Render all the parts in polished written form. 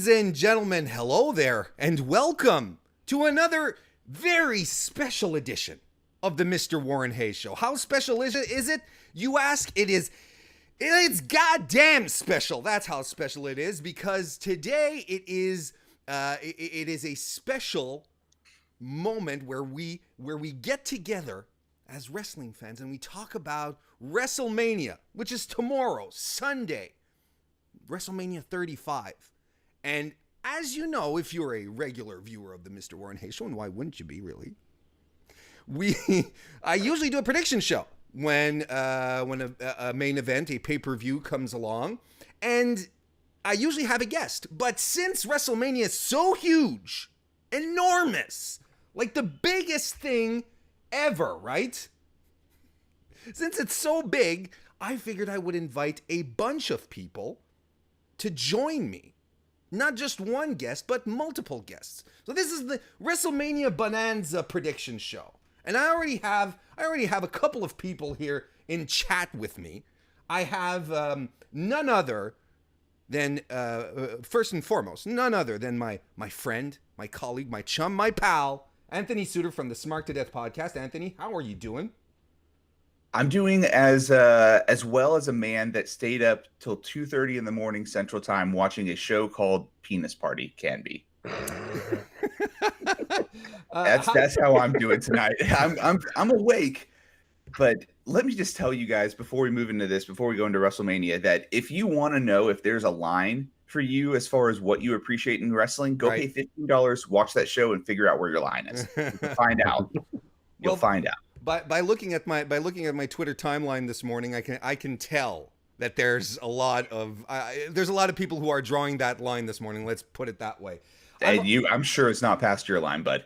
Ladies and gentlemen, hello there, and welcome to another very special edition of the Mr. Warren Hayes Show. How special is it? You ask. It's goddamn special. That's how special it is, because today it is a special moment where we get together as wrestling fans and we talk about WrestleMania, which is tomorrow, Sunday, WrestleMania 35. And as you know, if you're a regular viewer of the Mr. Warren Hayes Show, and why wouldn't you be, really? I usually do a prediction show when a main event, a pay-per-view comes along, and I usually have a guest. But since WrestleMania is so huge, enormous, like the biggest thing ever, right? Since it's so big, I figured I would invite a bunch of people to join me. Not just one guest, but multiple guests. So this is the WrestleMania Bonanza prediction show. And I already have a couple of people here in chat with me. I have none other than, first and foremost, none other than my friend, my colleague, my chum, my pal, Anthony Suter from the Smart to Death podcast. Anthony, how are you doing? I'm doing as well as a man that stayed up till 2:30 in the morning Central Time watching a show called Penis Party can be. That's how I'm doing tonight. I'm awake, but let me just tell you guys before we move into this, before we go into WrestleMania, that if you want to know if there's a line for you as far as what you appreciate in wrestling, go pay $15, watch that show, and figure out where your line is. You'll find out. You'll find out. By looking at my Twitter timeline this morning, I can tell that there's a lot of people who are drawing that line this morning. Let's put it that way. And I'm sure it's not past your line, bud.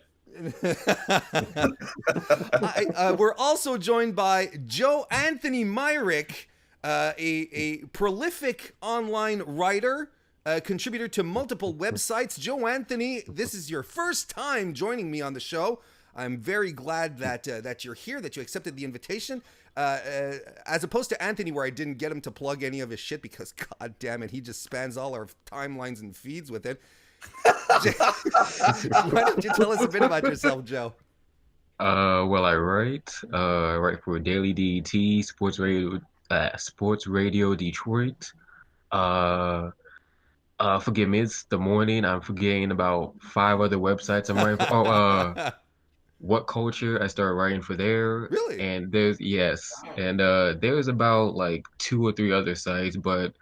We're also joined by Joe Anthony Myrick, a prolific online writer, contributor to multiple websites. Joe Anthony, this is your first time joining me on the show. I'm very glad that you're here, that you accepted the invitation, as opposed to Anthony, where I didn't get him to plug any of his shit because, god damn it, he just spans all our timelines and feeds with it. Why don't you tell us a bit about yourself, Joe? Well, I write for Daily DET, Sports Radio Detroit. Forgive me, it's the morning. I'm forgetting about 5 other websites I'm writing for. What Culture, I started writing for there. Really? And there's there's about like 2 or 3 other sites, but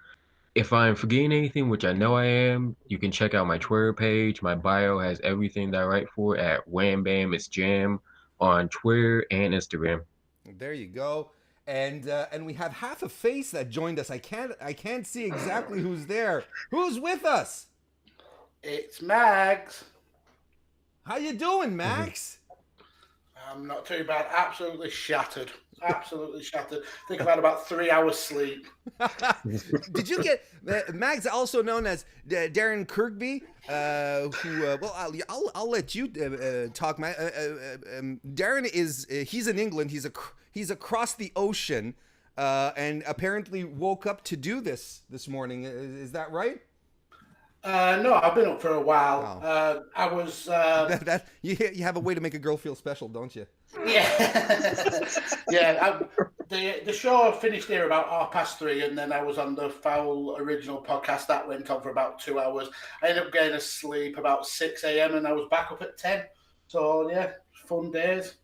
if I'm forgetting anything, which I know I am, you can check out my Twitter page. My bio has everything that I write for at Wham Bam It's Jam on Twitter and Instagram. There you go. And we have half a face that joined us. I can't see exactly who's there. Who's with us? It's Mags. How you doing, Max? I'm not too bad. Absolutely shattered. Absolutely shattered. I think I've had about 3 hours sleep. Did you get Mags, also known as Darren Kirkby? I'll let you talk. Darren he's in England. He's across the ocean, and apparently woke up to do this morning. Is that right? No, I've been up for a while. Oh. I was. You have a way to make a girl feel special, don't you? Yeah, yeah. The show finished here about 3:30, and then I was on the Foul Original podcast that went on for about 2 hours. I ended up getting asleep about 6 a.m. and I was back up at 10. So yeah, fun days.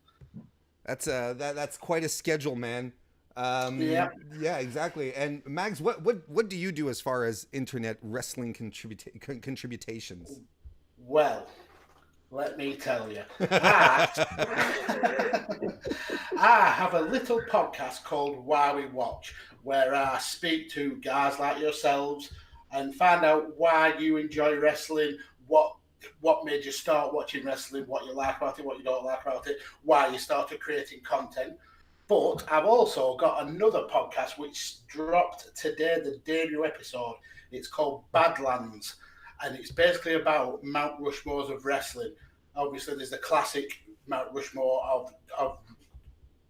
That's quite a schedule, man. Yeah, exactly. And Mags, what do you do as far as internet wrestling contributions? Well, let me tell you, I have a little podcast called Why We Watch, where I speak to guys like yourselves and find out why you enjoy wrestling, what made you start watching wrestling, what you like about it, what you don't like about it, why you started creating content. But I've also got another podcast which dropped today, the debut episode. It's called Badlands, and it's basically about Mount Rushmores of wrestling. Obviously, there's the classic Mount Rushmore of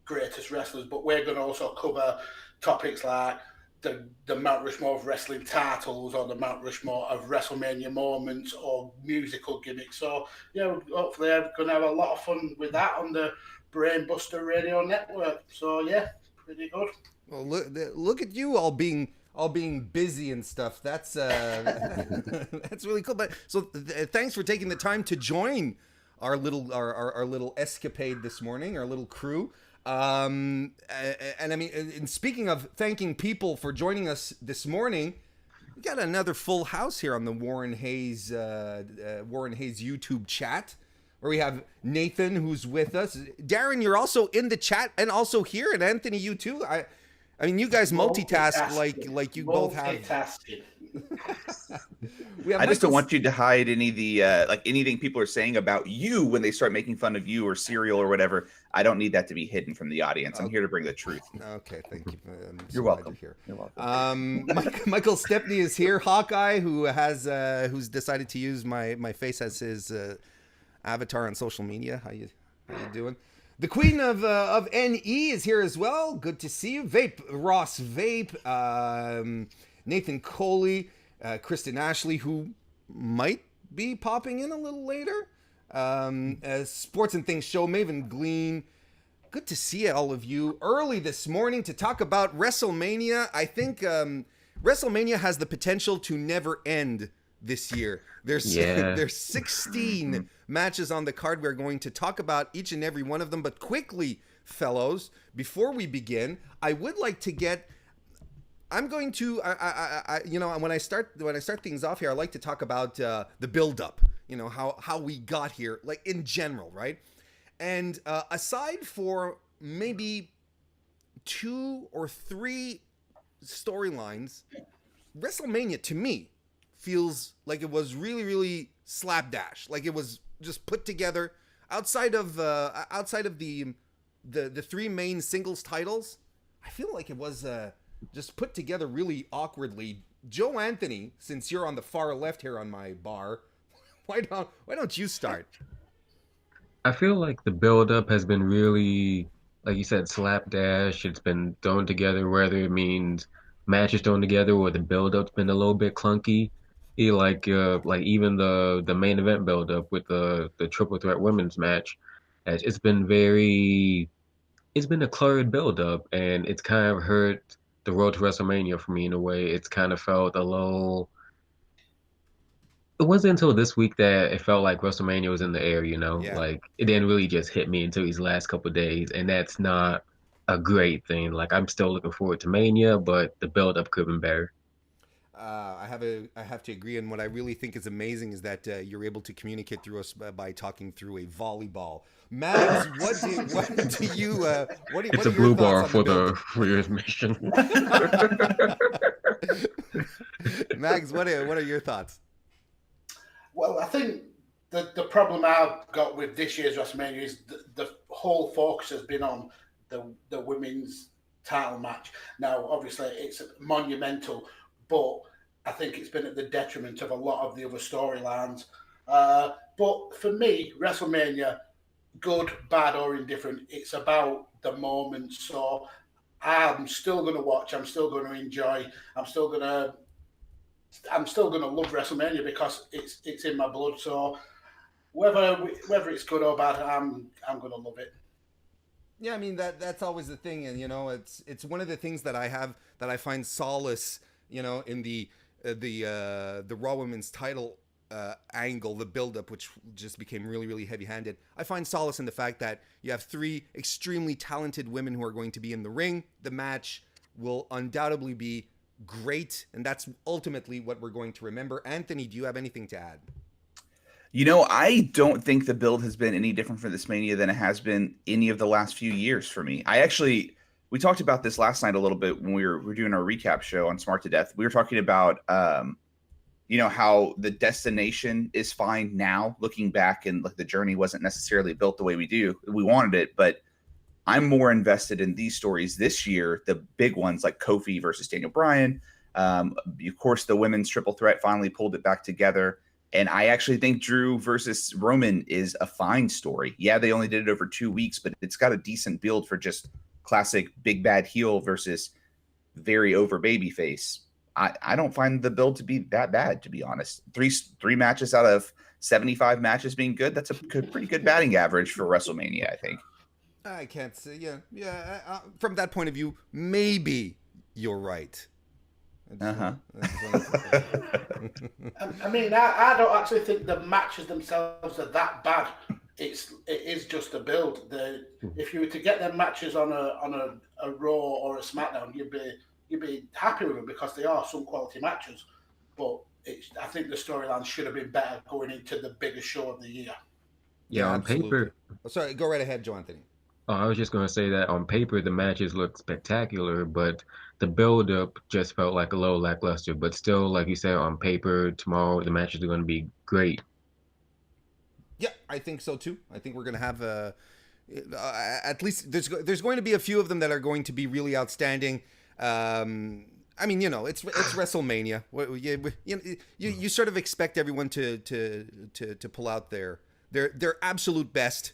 greatest wrestlers, but we're going to also cover topics like the Mount Rushmore of wrestling titles or the Mount Rushmore of WrestleMania moments or musical gimmicks. So yeah, hopefully I'm going to have a lot of fun with that on the Brainbuster Radio Network. So yeah, pretty good. Well, look at you all being busy and stuff. That's that's really cool. But so thanks for taking the time to join our little escapade this morning, our little crew. And I mean, and speaking of thanking people for joining us this morning, we got another full house here on the Warren Hayes YouTube chat, where we have Nathan, who's with us. Darren, you're also in the chat and also here, and Anthony, you too. I mean, you guys multitask like you both have. I just don't want you to hide any of the like anything people are saying about you when they start making fun of you or cereal or whatever. I don't need that to be hidden from the audience. I'm here to bring the truth. Okay, thank you. You're welcome. You're welcome. Michael Stepney is here. Hawkeye, who's decided to use my face as his avatar on social media. How you doing? The Queen of NE is here as well. Good to see you. Ross Vape, Nathan Coley, Kristen Ashley, who might be popping in a little later. Sports and Things Show, Maven Glean. Good to see all of you early this morning to talk about WrestleMania. I think WrestleMania has the potential to never end this year. There's 16 matches on the card. We're going to talk about each and every one of them, but quickly, fellows, before we begin, I would like to get. I'm going to, when I start things off here, I like to talk about the build-up. You know, how we got here, like in general, right? And aside for maybe 2 or 3 storylines, WrestleMania to me feels like it was really, really slapdash. Like it was just put together outside of the 3 main singles titles. I feel like it was just put together really awkwardly. Joe Anthony, since you're on the far left here on my bar, why don't you start? I feel like the build-up has been really, like you said, slapdash. It's been thrown together, whether it means matches thrown together or the build-up's been a little bit clunky. Like even the main event build-up with the triple threat women's match, it's been a cluttered build-up, and it's kind of hurt the road to WrestleMania for me in a way. It's kind of felt a little. It wasn't until this week that it felt like WrestleMania was in the air, you know? Yeah. Like, it didn't really just hit me until these last couple of days, and that's not a great thing. Like, I'm still looking forward to Mania, but the build-up could have been better. I have to agree, and what I really think is amazing is that you're able to communicate through us by talking through a volleyball. Mags, what do you? It's a blue bar for your admission. Mags, what are your thoughts? Well, I think the problem I've got with this year's WrestleMania is the whole focus has been on the women's title match. Now, obviously, it's monumental, but I think it's been at the detriment of a lot of the other storylines. But for me, WrestleMania, good, bad, or indifferent, it's about the moment. So I'm still going to watch. I'm still going to enjoy. I'm still going to love WrestleMania because it's in my blood. So whether it's good or bad, I'm going to love it. Yeah, I mean that's always the thing, and you know, it's one of the things that I find solace, you know, in the Raw Women's title angle, the build-up, which just became really, really heavy-handed. I find solace in the fact that you have 3 extremely talented women who are going to be in the ring. The match will undoubtedly be great, and that's ultimately what we're going to remember. Anthony, do you have anything to add? You know, I don't think the build has been any different for this Mania than it has been any of the last few years for me. We talked about this last night a little bit when we were doing our recap show on Smart to Death. We were talking about, how the destination is fine now, looking back, and like the journey wasn't necessarily built the way we wanted it, but I'm more invested in these stories this year, the big ones like Kofi versus Daniel Bryan. Of course, the women's triple threat finally pulled it back together. And I actually think Drew versus Roman is a fine story. Yeah, they only did it over 2 weeks, but it's got a decent build for just classic big bad heel versus very over babyface. I don't find the build to be that bad, to be honest. Three matches out of 75 matches being good, that's a pretty good batting average for WrestleMania, I think. I can't say. Yeah. From that point of view, maybe you're right. Uh-huh. I mean, I don't actually think the matches themselves are that bad. It is just a build. If you were to get them matches on a Raw or a SmackDown, you'd be happy with them because they are some quality matches. But I think the storyline should have been better going into the biggest show of the year. Yeah, on absolutely. paper. Sorry, go right ahead, Joe Anthony. Oh, I was just going to say that on paper the matches look spectacular, but the build-up just felt like a little lackluster. But still, like you said, on paper tomorrow the matches are going to be great. Yeah, I think so too. I think we're going to have at least there's going to be a few of them that are going to be really outstanding. I mean, it's WrestleMania. You sort of expect everyone to pull out their absolute best,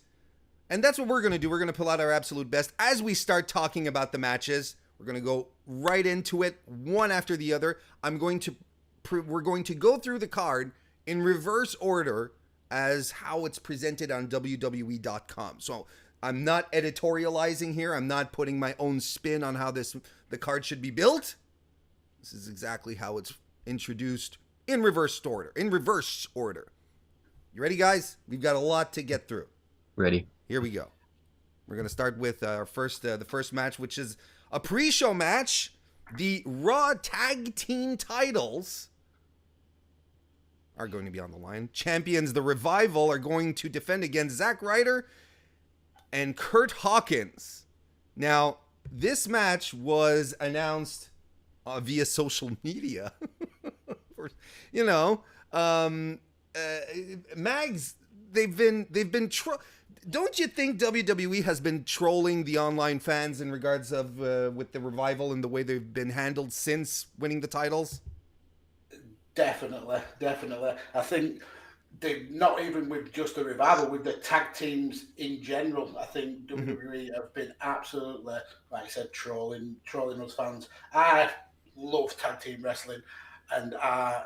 and that's what we're going to do. We're going to pull out our absolute best as we start talking about the matches. We're going to go right into it, one after the other. We're going to go through the card in reverse order as how it's presented on WWE.com. So I'm not editorializing here. I'm not putting my own spin on how the card should be built. This is exactly how it's introduced in reverse order. You ready, guys? We've got a lot to get through. Ready? Here we go. We're going to start with the first match, which is a pre-show match. The Raw Tag Team titles are going to be on the line. Champions, the Revival, are going to defend against Zack Ryder and Curt Hawkins. Now, this match was announced via social media. Mags, don't you think WWE has been trolling the online fans in regards of with the Revival and the way they've been handled since winning the titles? Definitely. I think they not even with just the Revival, with the tag teams in general. I think WWE have been absolutely, like I said, trolling us fans. I love tag team wrestling, and I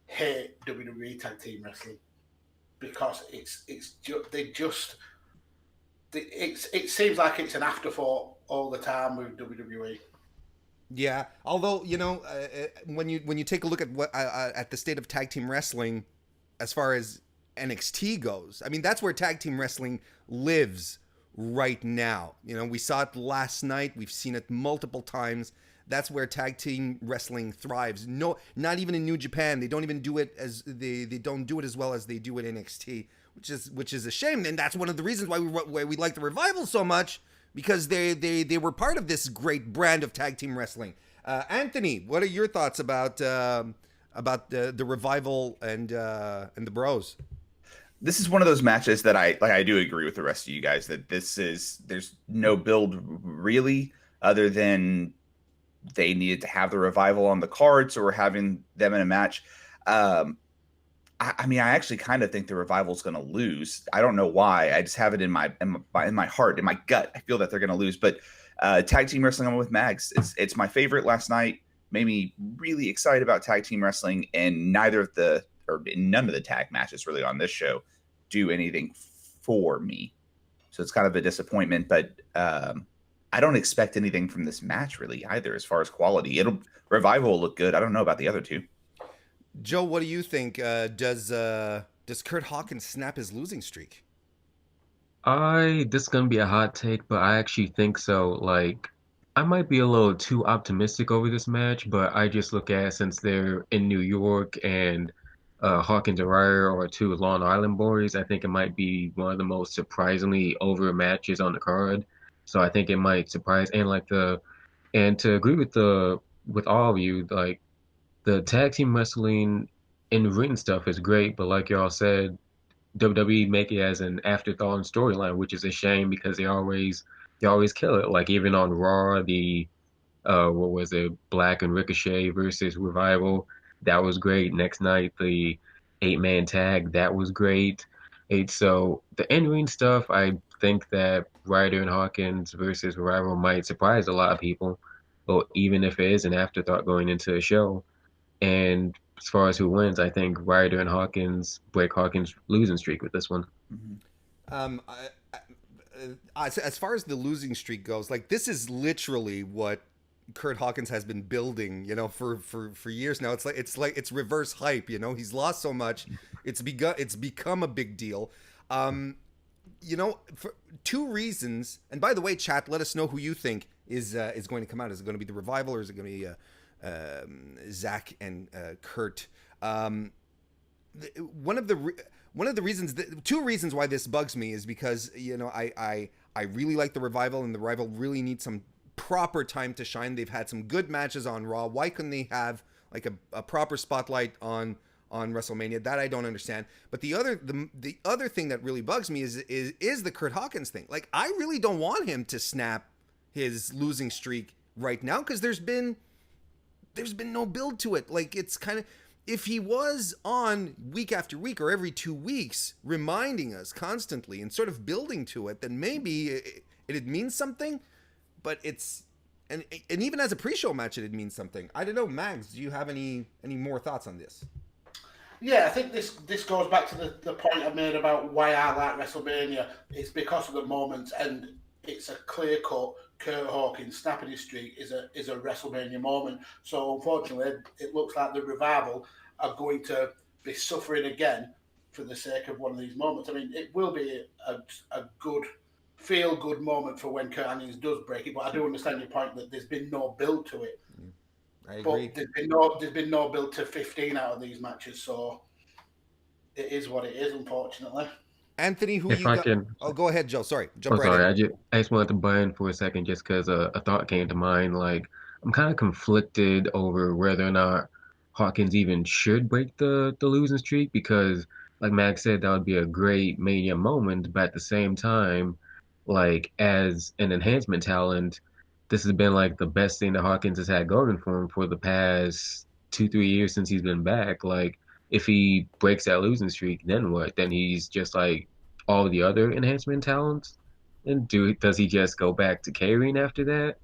hate WWE tag team wrestling because it seems like it's an afterthought all the time with WWE. Yeah, although when you take a look at what at the state of tag team wrestling, as far as NXT goes, I mean that's where tag team wrestling lives right now. We saw it last night. We've seen it multiple times. That's where tag team wrestling thrives. No, not even in New Japan. They don't even do it as they don't do it as well as they do at NXT, which is a shame. And that's one of the reasons why we like the Revival so much. Because they were part of this great brand of tag team wrestling. Anthony, what are your thoughts about the Revival and the Bros? This is one of those matches that I do agree with the rest of you guys that there's no build really other than they needed to have the Revival on the cards or having them in a match. I mean, I actually kind of think the Revival's going to lose. I don't know why. I just have it in my heart, in my gut. I feel that they're going to lose. But tag team wrestling, I'm with Mags. It's my favorite last night. Made me really excited about tag team wrestling, and none of the tag matches really on this show do anything for me. So it's kind of a disappointment. But I don't expect anything from this match really either, as far as quality. Revival will look good. I don't know about the other two. Joe, what do you think? Does Curt Hawkins snap his losing streak? This is gonna be a hot take, but I actually think so. Like, I might be a little too optimistic over this match, but I just look at since they're in New York and Hawkins and Ryder are two Long Island boys, I think it might be one of the most surprisingly over matches on the card. So I think it might surprise and to agree with all of you, like the tag team wrestling in ring stuff is great, but like y'all said, WWE make it as an afterthought and storyline, which is a shame because they always kill it. Like even on Raw, the what was it, Black and Ricochet versus Revival, that was great. Next night, the 8-man tag, that was great. So the in-ring stuff, I think that Ryder and Hawkins versus Revival might surprise a lot of people. or even if it is an afterthought going into a show. And as far as who wins, I think Ryder and Hawkins break Hawkins' losing streak with this one. Mm-hmm. Um, I, as far as the losing streak goes, like this is literally what Kurt Hawkins has been building, for years now. It's reverse hype, He's lost so much, it's become a big deal. For two reasons. And by the way, chat, let us know who you think is going to come out. Is it going to be the Revival, or is it going to be Zach and Kurt? One of the reasons, two reasons why this bugs me is because I really like the Revival, and the Revival really needs some proper time to shine. They've had some good matches on Raw. Why couldn't they have like a proper spotlight on WrestleMania? That I don't understand. But the other thing that really bugs me is the Kurt Hawkins thing. Like, I really don't want him to snap his losing streak right now, because there's been no build to it. Like, it's kind of, if he was on week after week or every 2 weeks reminding us constantly and sort of building to it, then maybe it'd mean something. But it's, and even as a pre-show match, it'd mean something. I don't know, Mags, do you have any more thoughts on this? Yeah, I think this goes back to the point I made about why I like WrestleMania. It's because of the moments, and it's a clear-cut Kurt Hawkins snapping his streak is a WrestleMania moment. So unfortunately, it looks like the Revival are going to be suffering again for the sake of one of these moments. I mean, it will be a good feel-good moment for when Kurt Hawkins does break it, but I do understand your point that there's been no build to it. I agree. But there's been no build to 15 out of these matches, so it is what it is, unfortunately. Anthony, who If you I got? can, Oh, go ahead, Joe. Sorry, I'm jump right sorry. in. I just wanted to butt in for a second, just because a thought came to mind. Like, I'm kind of conflicted over whether or not Hawkins even should break the losing streak, because, like Max said, that would be a great Mania moment. But at the same time, like, as an enhancement talent, this has been like the best thing that Hawkins has had going for him for the past 2-3 years since he's been back. Like, if he breaks that losing streak, then what? Then he's just like all the other enhancement talents. And does he just go back to carrying after that?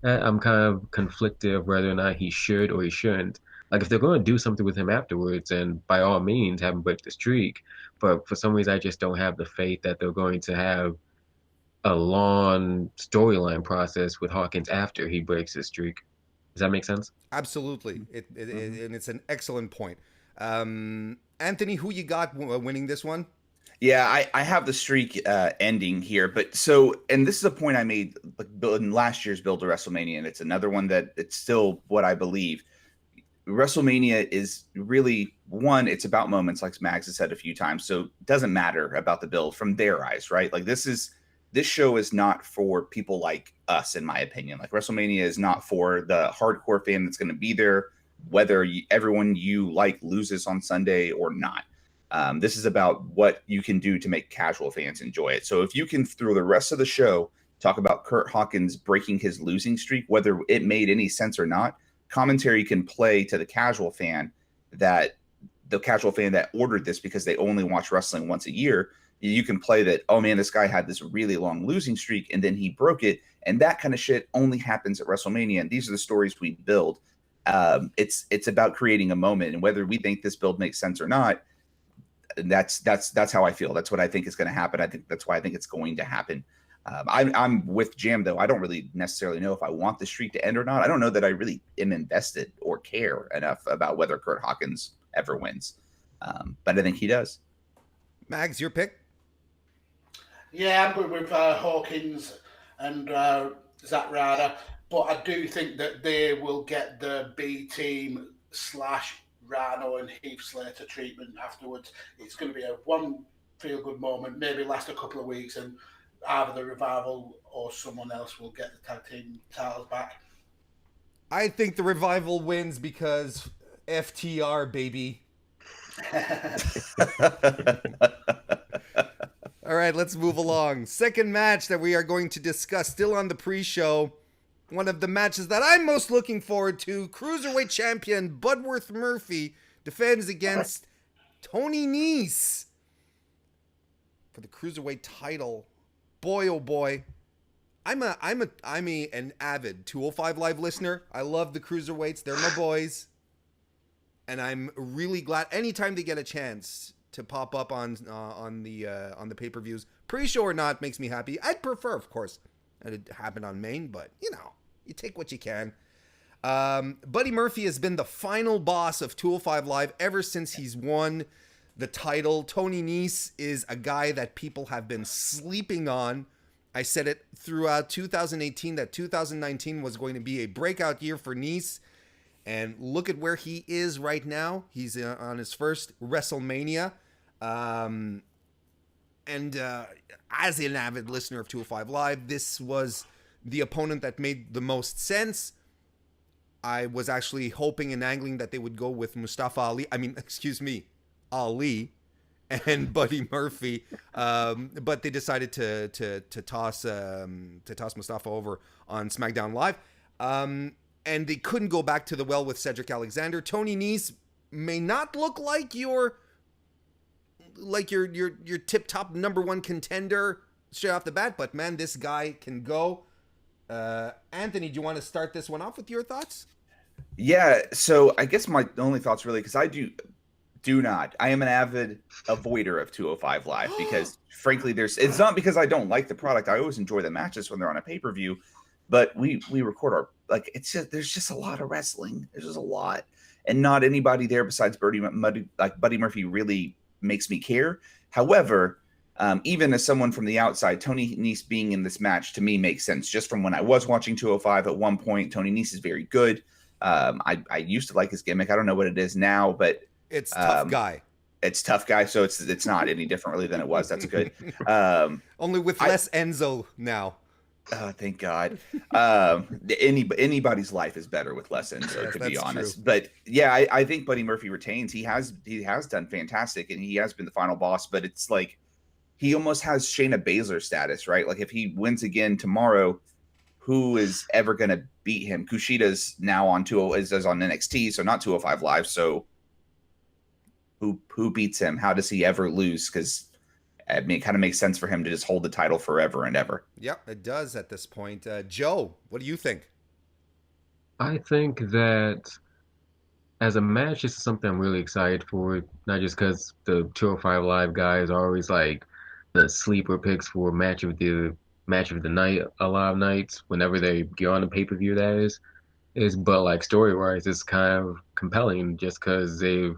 I'm kind of conflicted of whether or not he should or he shouldn't. Like, if they're going to do something with him afterwards, and by all means have him break the streak. But for some reason, I just don't have the faith that they're going to have a long storyline process with Hawkins after he breaks his streak. Does that make sense? Absolutely. And it's an excellent point. Anthony, who you got winning this one? Yeah, I have the streak ending here, and this is a point I made in last year's build to WrestleMania, and it's another one that it's still what I believe. WrestleMania is really one, it's about moments, like Max has said a few times, so it doesn't matter about the build from their eyes, right? Like, this show is not for people like us, in my opinion. Like, WrestleMania is not for the hardcore fan that's going to be there, whether everyone you like loses on Sunday or not. This is about what you can do to make casual fans enjoy it. So if you can, through the rest of the show, talk about Kurt Hawkins breaking his losing streak, whether it made any sense or not, commentary can play to the casual fan that ordered this because they only watch wrestling once a year. You can play that, oh man, this guy had this really long losing streak and then he broke it. And that kind of shit only happens at WrestleMania. And these are the stories we build. It's about creating a moment, and whether we think this build makes sense or not, that's how I feel. That's what I think is going to happen. I think that's why I think it's going to happen. I'm with Jam, though. I don't really necessarily know if I want the streak to end or not. I don't know that I really am invested or care enough about whether Kurt Hawkins ever wins. But I think he does. Mags, your pick? Yeah, I'm going with Hawkins and Zack Ryder, but I do think that they will get the B team / Rhino and Heath Slater treatment afterwards. It's going to be a one feel-good moment, maybe last a couple of weeks, and either the Revival or someone else will get the tag team titles back. I think the Revival wins because FTR, baby. All right, let's move along. Second match that we are going to discuss, still on the pre-show. One of the matches that I'm most looking forward to. Cruiserweight champion Budworth Murphy defends against Tony Nese for the Cruiserweight title. Boy, oh boy. I'm an avid 205 Live listener. I love the cruiserweights. They're my boys. And I'm really glad anytime they get a chance to pop up on the pay-per-views, pre-show or not, makes me happy. I'd prefer, of course, that it happened on main, but you take what you can. Buddy Murphy has been the final boss of 205 Live ever since he's won the title. Tony Nese is a guy that people have been sleeping on. I said it throughout 2018 that 2019 was going to be a breakout year for Nese. And look at where he is right now. He's on his first WrestleMania. And as an avid listener of 205 Live, this was the opponent that made the most sense. I was actually hoping and angling that they would go with Ali and Buddy Murphy. But they decided to toss Mustafa over on SmackDown Live. And they couldn't go back to the well with Cedric Alexander. Tony Nese may not look like your tip-top number one contender straight off the bat, but man, this guy can go. Anthony, do you want to start this one off with your thoughts? Yeah, so I guess my only thoughts really, because I do not. I am an avid avoider of 205 Live because frankly, it's not because I don't like the product. I always enjoy the matches when they're on a pay-per-view, but we record our, there's just a lot of wrestling. There's just a lot. And not anybody there besides Buddy Murphy really makes me care. However, even as someone from the outside, Tony Nese being in this match to me makes sense. Just from when I was watching 205 at one point, Tony Nese is very good. I used to like his gimmick. I don't know what it is now, but it's tough guy. It's tough guy, so it's not any different really than it was. That's good. Only with less Enzo now. Oh, thank God. Anybody's life is better with less Enzo, to be honest. True. But yeah, I think Buddy Murphy retains. He has done fantastic, and he has been the final boss. But it's like he almost has Shayna Baszler status, right? Like if he wins again tomorrow, who is ever going to beat him? Kushida's now on is on NXT, so not 205 Live. So who beats him? How does he ever lose? Because I mean, it kind of makes sense for him to just hold the title forever and ever. Yep, it does at this point. Joe, what do you think? I think that as a match, this is something I'm really excited for. Not just because the 205 Live guys are always like the sleeper picks for match of the night a lot of nights whenever they get on the pay-per-view, that is but like story-wise, it's kind of compelling just because they've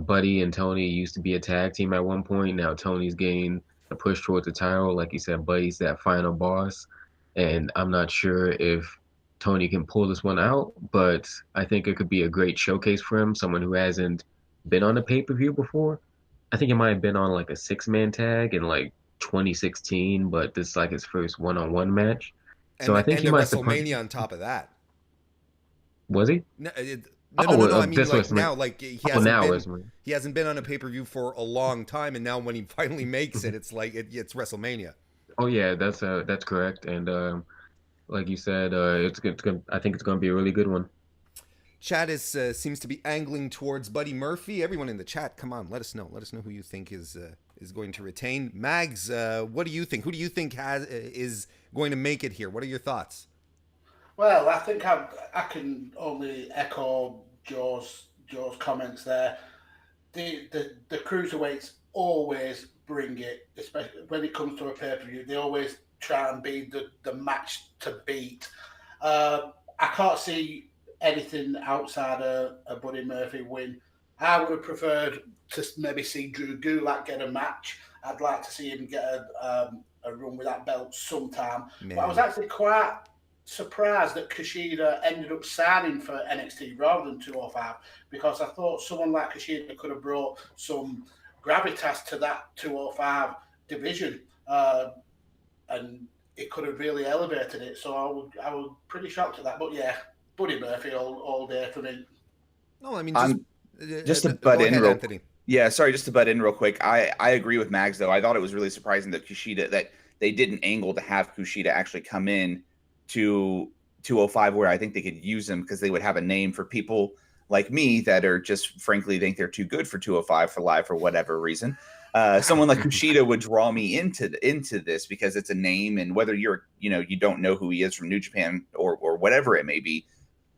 Buddy and Tony used to be a tag team at one point. Now Tony's getting a push towards the title. Like you said, Buddy's that final boss. And I'm not sure if Tony can pull this one out, but I think it could be a great showcase for him, someone who hasn't been on a pay-per-view before. I think it might have been on like a 6-man tag in like 2016, but this is like his first one-on-one match. So I think he might have WrestleMania on top of that. Was he? No, I mean, like now, like he hasn't been on a pay-per-view for a long time, and now when he finally makes it, it's like it's WrestleMania. Oh yeah, that's correct, and like you said, it's good. I think it's going to be a really good one. Chat seems to be angling towards Buddy Murphy. Everyone in the chat, come on, let us know. Let us know who you think is going to retain. Mags, what do you think? Who do you think is going to make it here? What are your thoughts? Well, I think I can only echo Joe's comments there. The cruiserweights always bring it, especially when it comes to a pay-per-view. They always try and be the match to beat. I can't see anything outside a Buddy Murphy win. I would have preferred to maybe see Drew Gulak get a match. I'd like to see him get a run with that belt sometime. Man. But I was actually quite surprised that Kushida ended up signing for NXT rather than 205, because I thought someone like Kushida could have brought some gravitas to that 205 division, and it could have really elevated it. So I was pretty shocked at that. But yeah, Buddy Murphy all day for me. No, I mean just to butt in real quick. Yeah, sorry, just to butt in real quick. I agree with Mags though. I thought it was really surprising that that they didn't angle to have Kushida actually come in to 205, where I think they could use him because they would have a name for people like me that are just frankly think they're too good for 205 for live for whatever reason. Someone like Kushida would draw me into this because it's a name, and whether you don't know who he is from New Japan or whatever it may be,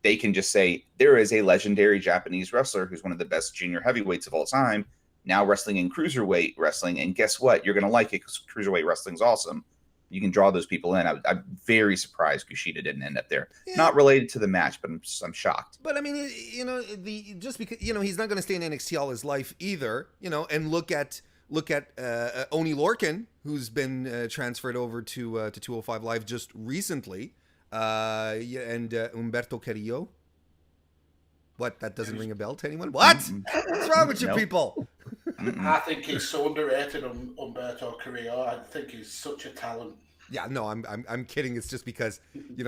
they can just say there is a legendary Japanese wrestler who's one of the best junior heavyweights of all time, now wrestling in cruiserweight wrestling, and guess what? You're going to like it because cruiserweight wrestling's awesome. You can draw those people in. I'm very surprised Kushida didn't end up there. Yeah. Not related to the match, but I'm shocked. But I mean, just because he's not going to stay in NXT all his life either. And look at Oni Lorcan, who's been transferred over to 205 Live just recently, and Humberto Carrillo. What? That doesn't ring a bell to anyone? What? What's wrong with you people? I think he's so underrated, Humberto Carrillo. I think he's such a talent. Yeah, no, I'm kidding. It's just because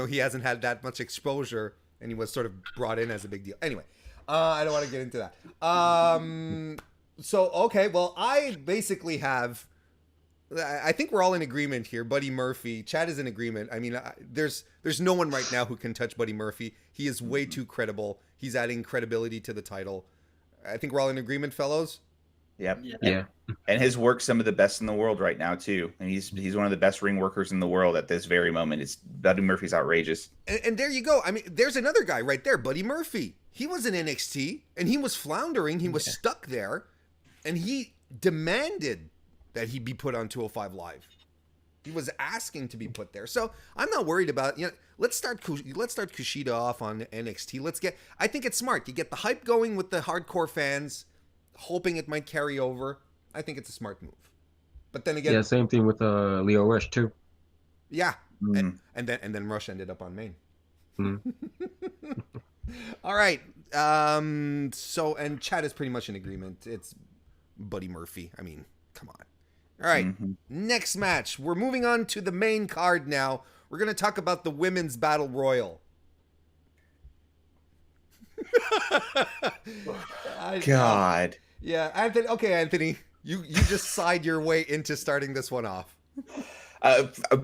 he hasn't had that much exposure, and he was sort of brought in as a big deal. Anyway, I don't want to get into that. So okay, well, I basically have. I think we're all in agreement here. Buddy Murphy, Chad is in agreement. I mean, there's no one right now who can touch Buddy Murphy. He is way too credible. He's adding credibility to the title. I think we're all in agreement, fellows. Yep. Yeah. And his work's some of the best in the world right now too. And he's one of the best ring workers in the world at this very moment. Buddy Murphy's outrageous. And there you go. I mean, there's another guy right there, Buddy Murphy. He was in NXT and he was floundering. He was stuck there, and he demanded that he be put on 205 Live. He was asking to be put there. So I'm not worried about, let's start Kushida off on NXT. I think it's smart. You get the hype going with the hardcore fans, hoping it might carry over. I think it's a smart move. But then again, same thing with Leo Rush too. Yeah. And then Rush ended up on main. All right. So, and Chad is pretty much in agreement. It's Buddy Murphy. I mean, come on. All right, Next match. We're moving on to the main card now. We're going to talk about the Women's Battle Royal. God. Yeah, Anthony. Okay, Anthony. You just sighed your way into starting this one off.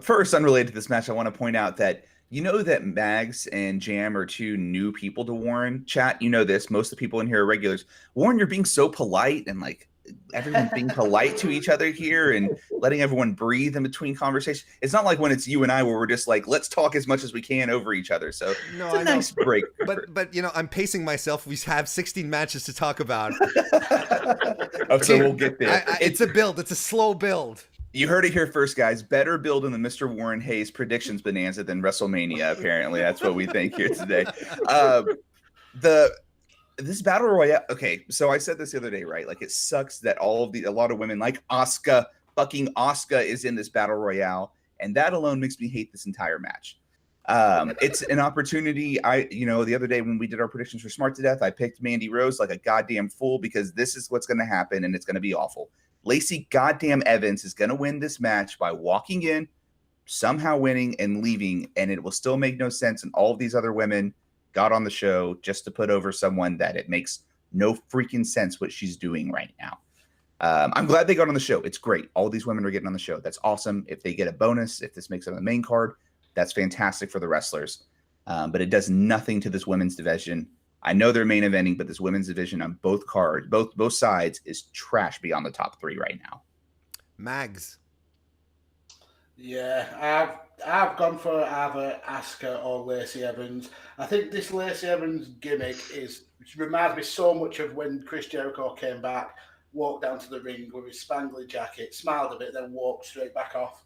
First, unrelated to this match, I want to point out that that Mags and Jam are two new people to Warren. Chat, this. Most of the people in here are regulars. Warren, you're being so polite and everyone's being polite to each other here and letting everyone breathe in between conversations. It's not like when it's you and I where we're just let's talk as much as we can over each other. So it's a nice break. But I'm pacing myself. We have 16 matches to talk about. So we'll get there. It's a build. It's a slow build. You heard it here first, guys. Better build in the Mr. Warren Hayes predictions bonanza than WrestleMania, apparently. That's what we think here today. This battle royale. Okay, so I said this the other day, right? It sucks that a lot of women like fucking Asuka is in this battle royale, and that alone makes me hate this entire match. It's an opportunity. The other day when we did our predictions for Smart to Death, I picked Mandy Rose like a goddamn fool because this is what's going to happen, and it's going to be awful. Lacey goddamn Evans is going to win this match by walking in, somehow winning and leaving, and it will still make no sense. And all of these other women got on the show just to put over someone that it makes no freaking sense what she's doing right now. I'm glad they got on the show. It's great. All these women are getting on the show. That's awesome. If they get a bonus, if this makes it on the main card, that's fantastic for the wrestlers. But it does nothing to this women's division. I know they're main eventing, but this women's division on both cards, both sides, is trash beyond the top three right now. Mags. Yeah, I've gone for either Asuka or Lacey Evans. I think this Lacey Evans gimmick reminds me so much of when Chris Jericho came back, walked down to the ring with his spangly jacket, smiled a bit, then walked straight back off.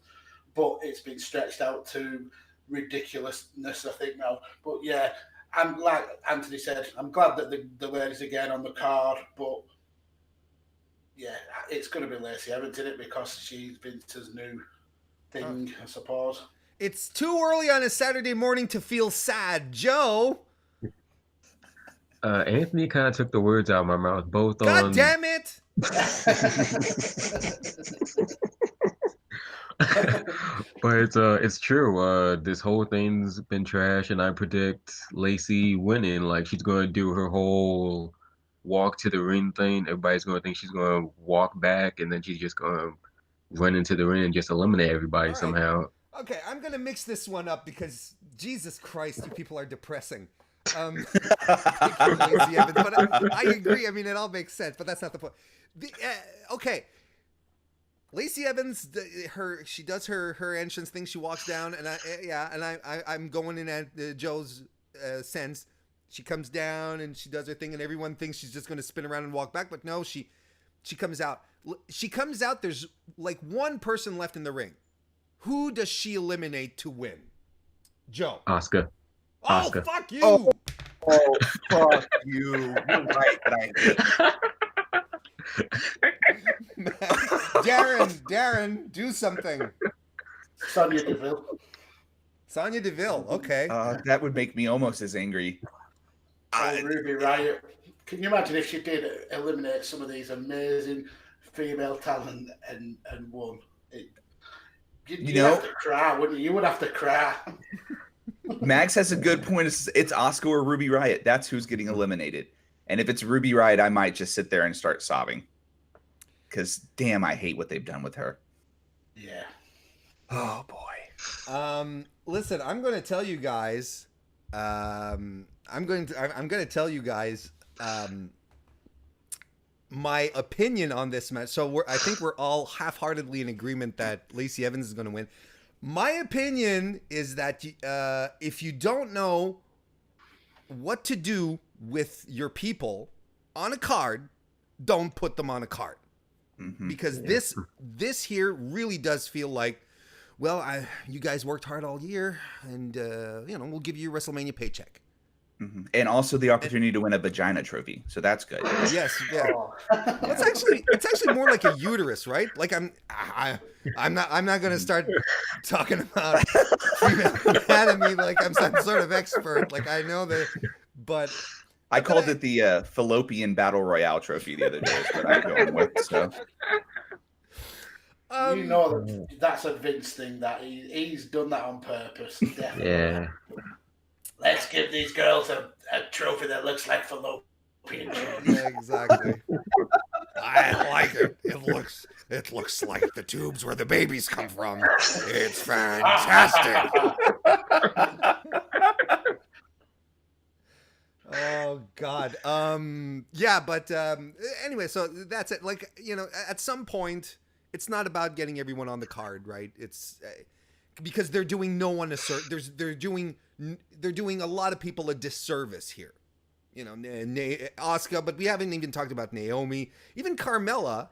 But it's been stretched out to ridiculousness, I think, now. But yeah, I'm like Anthony said, I'm glad that the ladies are getting on the card, but yeah, it's going to be Lacey Evans in it because she's Vince's new thing, I suppose. It's too early on a Saturday morning to feel sad. Joe? Anthony kind of took the words out of my mouth, both God on... damn it! But it's true. This whole thing's been trash, and I predict Lacey winning. She's going to do her whole walk to the ring thing. Everybody's going to think she's going to walk back, and then she's just going to run into the ring and just eliminate everybody somehow. Okay, I'm going to mix this one up because, Jesus Christ, you people are depressing. picking Lacey Evans, but I agree. I mean, it all makes sense, but that's not the point. Okay, Lacey Evans, she does her entrance thing. She walks down, and I'm going in at Joe's sense. She comes down and she does her thing, and everyone thinks she's just going to spin around and walk back, but no, she comes out. She comes out. There's like one person left in the ring. Who does she eliminate to win? Joe. Asuka. Oh, fuck you! Oh, fuck you! You're right, but I Darren, do something. Sonya Deville. Sonya Deville. Okay. That would make me almost as angry. Ruby Riott. Can you imagine if she did eliminate some of these amazing female talent and won? You'd have to cry, wouldn't you? You would have to cry. Max has a good point. It's Asuka or Ruby Riott. That's who's getting eliminated. And if it's Ruby Riott, I might just sit there and start sobbing. Because, damn, I hate what they've done with her. Yeah. Oh, boy. Listen, I'm going to tell you guys. I'm going to tell you guys my opinion on this match. So I think we're all half-heartedly in agreement that Lacey Evans is going to win. My opinion is that if you don't know what to do with your people on a card, don't put them on a card. Mm-hmm. Because this here really does feel like, well, you guys worked hard all year, and we'll give you a WrestleMania paycheck. Mm-hmm. And also the opportunity to win a vagina trophy, so that's good. Yes, yeah. It's actually more like a uterus, right? Like I'm not going to start talking about female anatomy like I'm some sort of expert. Like I know that, but I called it the fallopian battle royale trophy the other day. Is what I'm going with. So. You know that's a Vince thing. That he's done that on purpose. Definitely. Yeah. Let's give these girls a trophy that looks like fallopian tube. Yeah, exactly. I like it. It looks like the tubes where the babies come from. It's fantastic. Oh God. Yeah, but anyway, so that's it. Like, at some point, it's not about getting everyone on the card, right? It's because they're doing no one a they're doing a lot of people a disservice here. Asuka, but we haven't even talked about Naomi, even Carmella,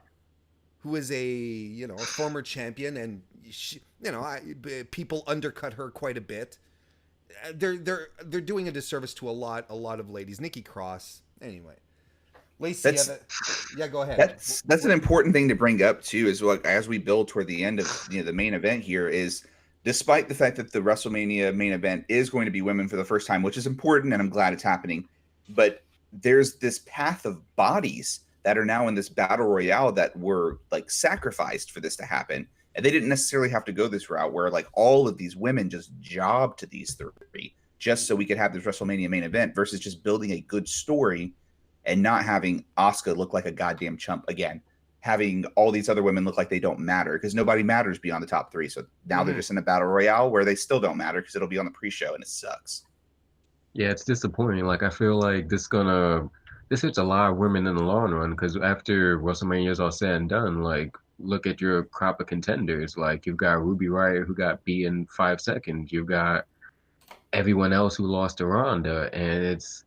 who is a former champion, and she, people undercut her quite a bit. They're doing a disservice to a lot of ladies. Nikki Cross, anyway. Lacey, yeah, go ahead. That's an important thing to bring up too, as we build toward the end of the main event here is. Despite the fact that the WrestleMania main event is going to be women for the first time, which is important, and I'm glad it's happening, but there's this path of bodies that are now in this battle royale that were like sacrificed for this to happen. And they didn't necessarily have to go this route where like all of these women just jobbed to these three just so we could have this WrestleMania main event versus just building a good story and not having Asuka look like a goddamn chump again. Having all these other women look like they don't matter because nobody matters beyond the top three. So now they're just in a battle royale where they still don't matter because it'll be on the pre-show and it sucks. Yeah, it's disappointing. Like I feel like this hits a lot of women in the long run because after WrestleMania is all said and done, like look at your crop of contenders. Like you've got Ruby Riott who got beat in 5 seconds. You've got everyone else who lost to Ronda, and it's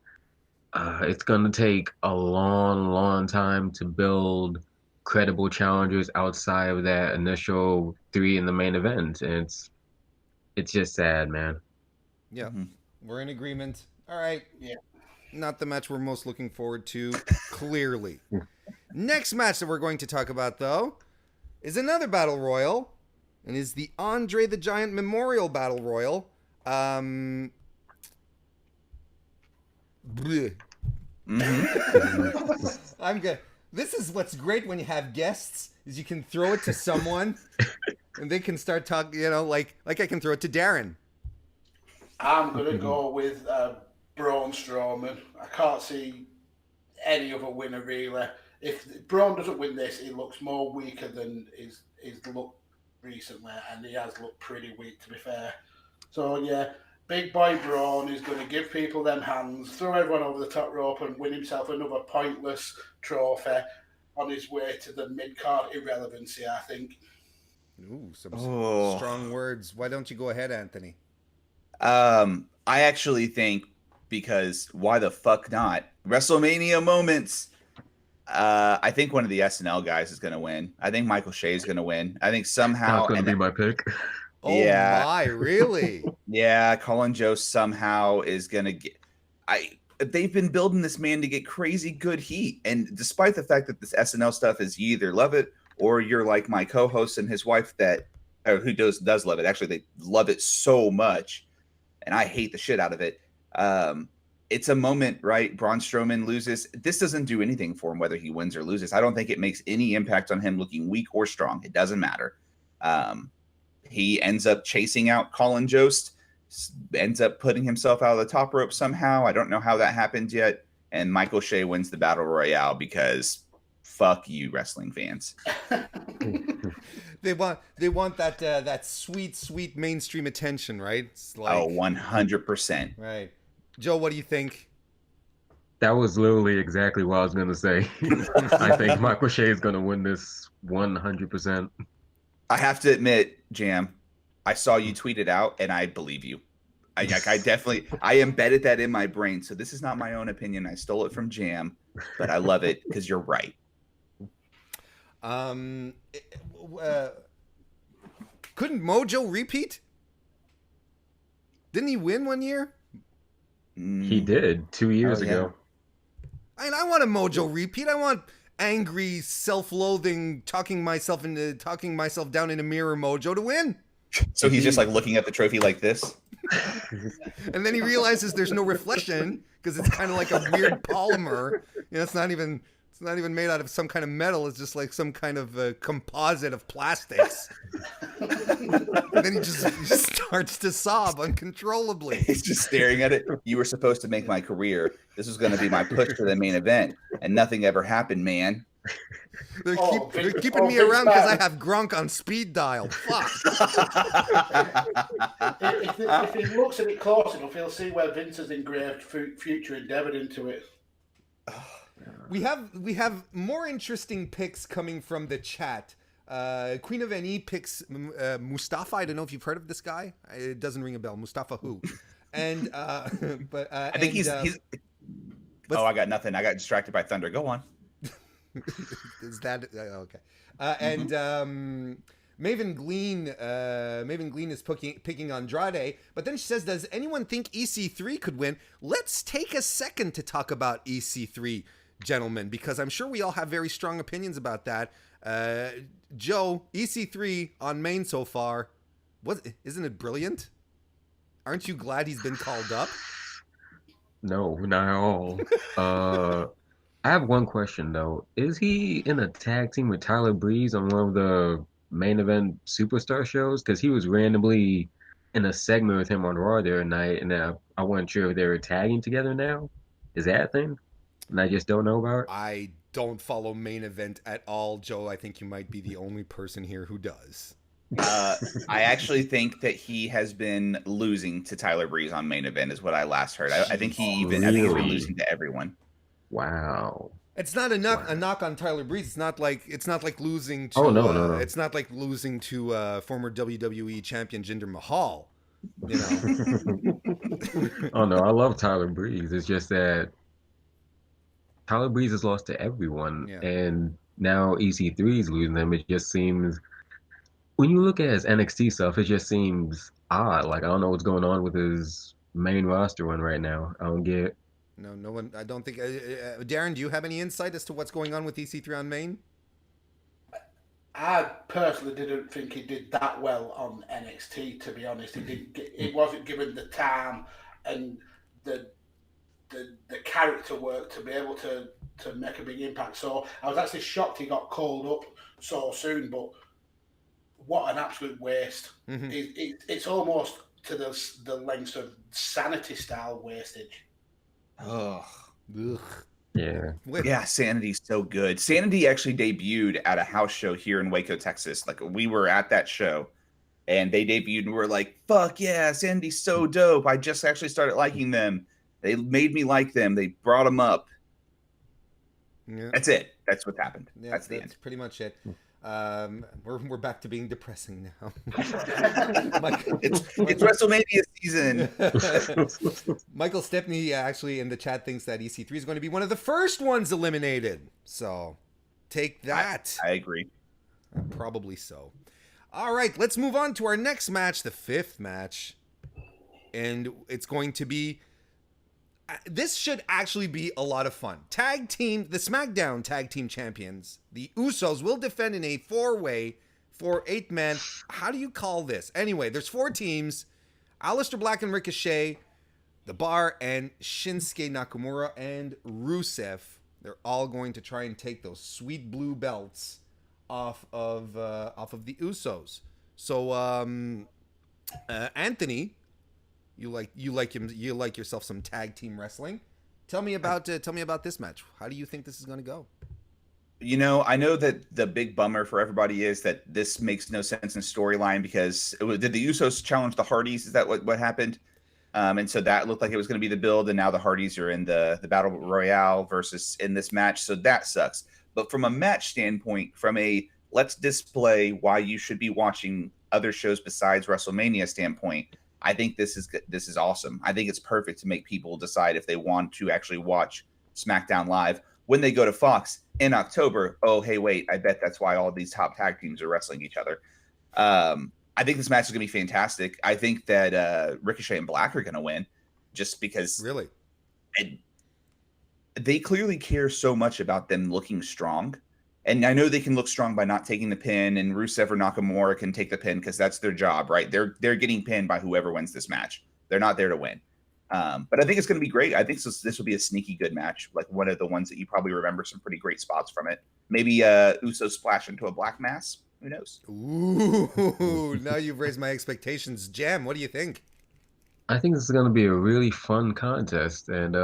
gonna take a long time to build credible challengers outside of that initial 3 in the main event. And it's just sad, man. Yeah. We're in agreement. All right. Yeah. Not the match we're most looking forward to, clearly. Next match that we're going to talk about, though, is another Battle Royal, and is the Andre the Giant Memorial Battle Royal. I'm good. This is what's great when you have guests, is you can throw it to someone, and they can start talking, like I can throw it to Darren. I'm going to go with Braun Strowman. I can't see any other winner, really. If Braun doesn't win this, he looks more weaker than his look recently, and he has looked pretty weak, to be fair. So, yeah, Big boy Braun is going to give people them hands, throw everyone over the top rope, and win himself another pointless trophy on his way to the mid-card irrelevancy, I think. Ooh, some Oh. strong words. Why don't you go ahead, Anthony? I actually think, because why the fuck not? WrestleMania moments. I think one of the SNL guys is going to win. I think Michael Shea is going to win. I think somehow. Not going to be my pick. Oh Yeah. my, really? Yeah, Colin Jost somehow is going to get. They've been building this man to get crazy good heat, and despite the fact that this SNL stuff is, you either love it or you're like my co-host and his wife that who does love it. Actually, they love it so much, and I hate the shit out of it. It's a moment, right? Braun Strowman loses. This doesn't do anything for him whether he wins or loses. I don't think it makes any impact on him looking weak or strong. It doesn't matter. He ends up chasing out Colin Jost, ends up putting himself out of the top rope somehow. I don't know how that happened yet. And Michael Shea wins the Battle Royale because fuck you, wrestling fans. They want that sweet mainstream attention, right? It's like, 100%. right. Joe, what do you think? That was literally exactly what I was going to say. I think Michael Shea is going to win this 100%. I have to admit, Jam, I saw you tweet it out, and I believe you. I embedded that in my brain. So this is not my own opinion. I stole it from Jam, but I love it because you're right. Couldn't Mojo repeat? Didn't he win one year? He did 2 years ago. I want a Mojo repeat. I want angry, self-loathing, talking myself down in a mirror Mojo to win. So he's just like looking at the trophy like this. And then he realizes there's no reflection because it's kind of like a weird polymer. You know, it's not even made out of some kind of metal. It's just like some kind of composite of plastics. And then he just starts to sob uncontrollably. He's just staring at it. You were supposed to make my career. This was going to be my push to the main event, and nothing ever happened, man. They're keeping me around because I have Gronk on speed dial. Fuck. if he looks at it close enough, he'll see where Vince has engraved future endeavored into it. We have more interesting picks coming from the chat. Queen of NE picks Mustafa. I don't know if you've heard of this guy. It doesn't ring a bell. Mustafa who? And I think he's. I got nothing. I got distracted by thunder. Go on. Is that okay? And Maven Glean is picking Andrade, but then she says, "Does anyone think EC3 could win?" Let's take a second to talk about EC3, gentlemen, because I'm sure we all have very strong opinions about that. Joe, EC3 on main so far, isn't it brilliant? Aren't you glad he's been called up? No, not at all. I have one question though. Is he in a tag team with Tyler Breeze on one of the main event superstar shows? Because he was randomly in a segment with him on Raw the other night, and I wasn't sure if they were tagging together now. Is that a thing? And I just don't know about it? I don't follow main event at all, Joe. I think you might be the only person here who does. I actually think that he has been losing to Tyler Breeze on main event, is what I last heard. I think he's been losing to everyone. Wow. It's not a knock on Tyler Breeze. It's not like losing to. Oh no. It's not like losing to former WWE champion Jinder Mahal. You know. Oh no, I love Tyler Breeze. It's just that Tyler Breeze has lost to everyone, and now EC3 is losing them. It just seems, when you look at his NXT stuff, it just seems odd. Like, I don't know what's going on with his main roster one right now. I don't get it. No one. I don't think. Darren, do you have any insight as to what's going on with EC3 on main? I personally didn't think he did that well on NXT. To be honest, he wasn't given the time and the character work to be able to make a big impact. So I was actually shocked he got called up so soon. But what an absolute waste! Mm-hmm. It's almost to the lengths of Sanity style wastage. Oh, yeah. Sanity's so good. Sanity actually debuted at a house show here in Waco, Texas. Like, we were at that show, and they debuted and we're like, fuck yeah, Sandy's so dope. I just actually started liking them. They made me like them. They brought them up. Yeah. That's it. That's what happened. Yeah, that's the end. pretty much it. We're back to being depressing now. It's WrestleMania season. Michael Stepney actually in the chat thinks that EC3 is going to be one of the first ones eliminated. So take that. I agree. Probably so. All right, let's move on to our next match, the 5th match. And it's going to be... This should actually be a lot of fun. The SmackDown Tag Team Champions, the Usos, will defend in a 4-way for 8-man. How do you call this? Anyway, there's 4 teams. Aleister Black and Ricochet, The Bar, and Shinsuke Nakamura and Rusev. They're all going to try and take those sweet blue belts off of the Usos. So, Anthony... You like yourself some tag team wrestling. Tell me about this match. How do you think this is going to go? You know, I know that the big bummer for everybody is that this makes no sense in storyline because did the Usos challenge the Hardys? Is that what happened? And so that looked like it was going to be the build, and now the Hardys are in the Battle Royale versus in this match. So that sucks. But from a match standpoint, from a let's display why you should be watching other shows besides WrestleMania standpoint, I think this is awesome. I think it's perfect to make people decide if they want to actually watch SmackDown Live when they go to Fox in October. Oh, hey, wait, I bet that's why all these top tag teams are wrestling each other. I think this match is going to be fantastic. I think that Ricochet and Black are going to win just because really they clearly care so much about them looking strong. And I know they can look strong by not taking the pin, and Rusev or Nakamura can take the pin because that's their job, right? They're getting pinned by whoever wins this match. They're not there to win. But I think it's going to be great. I think this will be a sneaky good match, like one of the ones that you probably remember some pretty great spots from it. Maybe Uso splash into a black mass. Who knows? Ooh, now you've raised my expectations. Jam, what do you think? I think this is going to be a really fun contest, and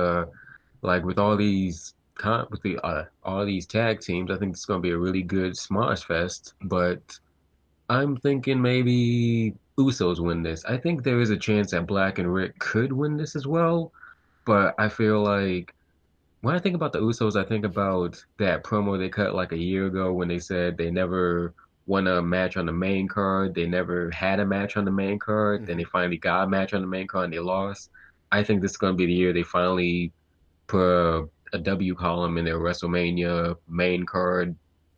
like with all these all these tag teams, I think it's going to be a really good Smosh Fest. But I'm thinking maybe Usos win this. I think there is a chance that Black and Rick could win this as well. But I feel like when I think about the Usos, I think about that promo they cut like a year ago when they said they never won a match on the main card. They never had a match on the main card. Then they finally got a match on the main card and they lost. I think this is going to be the year they finally put a W column in their WrestleMania main card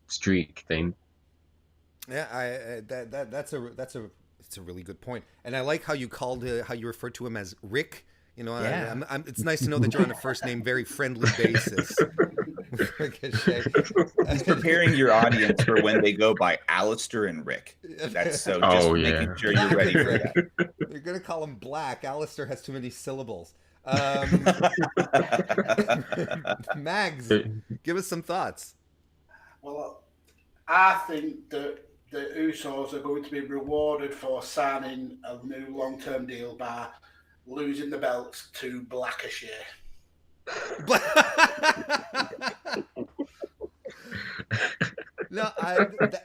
streak thing. Yeah, that's a really good point, and I like how you referred to him as Rick. You know, yeah. It's nice to know that you're on a first name very friendly basis. He's preparing your audience for when they go by Alistair and Rick. That's so just making sure you're ready for that. You're gonna call him Black. Alistair has too many syllables. Mags, give us some thoughts. Well, I think that the Usos are going to be rewarded for signing a new long-term deal by losing the belts to Blackshire. No,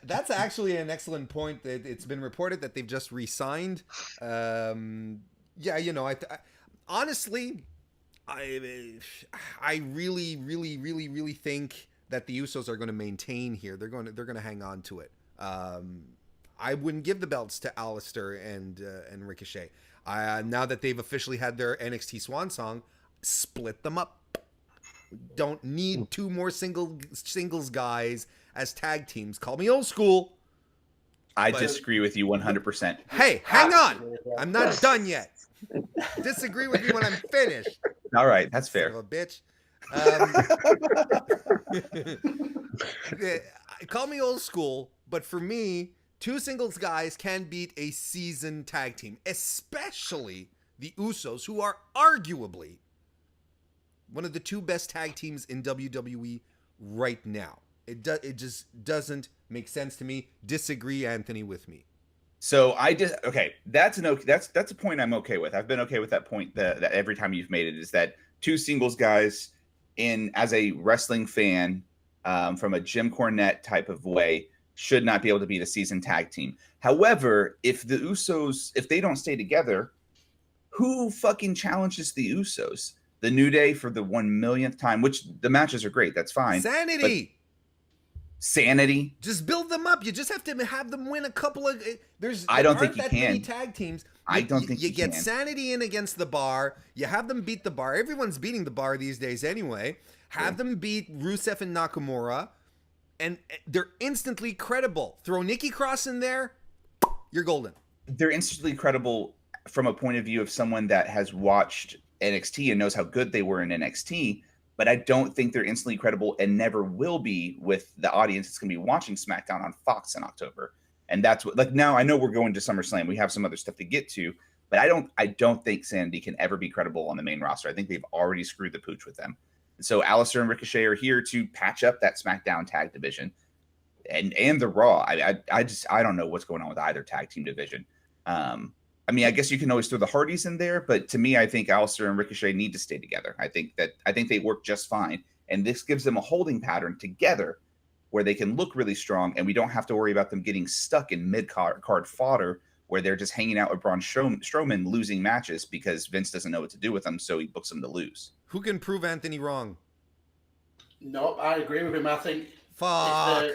that's actually an excellent point. It's been reported that they've just re-signed. Yeah, you know, honestly, I really think that the Usos are going to maintain here. They're going to hang on to it. I wouldn't give the belts to Alistair and Ricochet. Now that they've officially had their NXT Swan Song, split them up. Don't need two more singles guys as tag teams. Call me old school. I disagree with you 100%. Hey, hang on. I'm not done yet. Disagree with me when I'm finished. All right, that's fair. Son of a bitch. Call me old school, but for me, two singles guys can beat a seasoned tag team, especially the Usos, who are arguably one of the two best tag teams in WWE right now. It just doesn't make sense to me. Disagree, Anthony, with me. So that's a point I'm okay with. I've been okay with that point that every time you've made it is that two singles guys as a wrestling fan, from a Jim Cornette type of way, should not be able to be the season tag team. However, if the Usos, if they don't stay together, who fucking challenges the Usos? The New Day for the 1 millionth time, which the matches are great. That's fine. Sanity. Sanity. Just build them up. You just have to have them win a couple of. I don't think aren't you that can. many tag teams. I don't think you you get can. Sanity in against the Bar. You have them beat the Bar. Everyone's beating the Bar these days anyway. Have them beat Rusev and Nakamura, and they're instantly credible. Throw Nikki Cross in there, you're golden. They're instantly credible from a point of view of someone that has watched NXT and knows how good they were in NXT, but I don't think they're instantly credible and never will be with the audience that's going to be watching SmackDown on Fox in October. And that's what, like, now I know we're going to SummerSlam. We have some other stuff to get to, but I don't think Sanity can ever be credible on the main roster. I think they've already screwed the pooch with them. So Alistair and Ricochet are here to patch up that SmackDown tag division and the Raw. I don't know what's going on with either tag team division. I mean, I guess you can always throw the Hardys in there, but to me, I think Alistair and Ricochet need to stay together. I think they work just fine. And this gives them a holding pattern together where they can look really strong, and we don't have to worry about them getting stuck in mid-card fodder where they're just hanging out with Braun Strowman losing matches because Vince doesn't know what to do with them, so he books them to lose. Who can prove Anthony wrong? No, I agree with him. I think Fuck.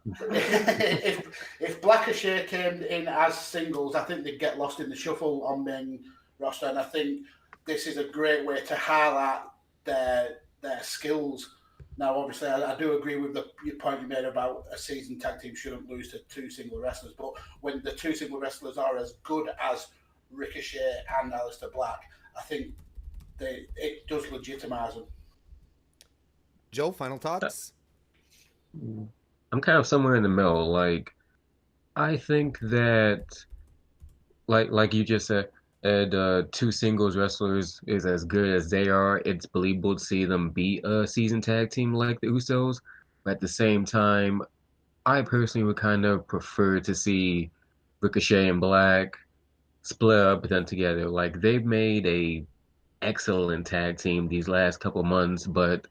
if Blackachere came in as singles, I think they'd get lost in the shuffle on main roster, and I think this is a great way to highlight their skills. Now, obviously, I do agree with your point you made about a seasoned tag team shouldn't lose to two single wrestlers, but when the two single wrestlers are as good as Ricochet and Aleister Black, I think it does legitimize them. Joe, final thoughts? I'm kind of somewhere in the middle. Like, I think that, like you just said, two singles wrestlers is as good as they are. It's believable to see them beat a seasoned tag team like the Usos. But at the same time, I personally would kind of prefer to see Ricochet and Black split up but then together. Like, they've made a excellent tag team these last couple months, but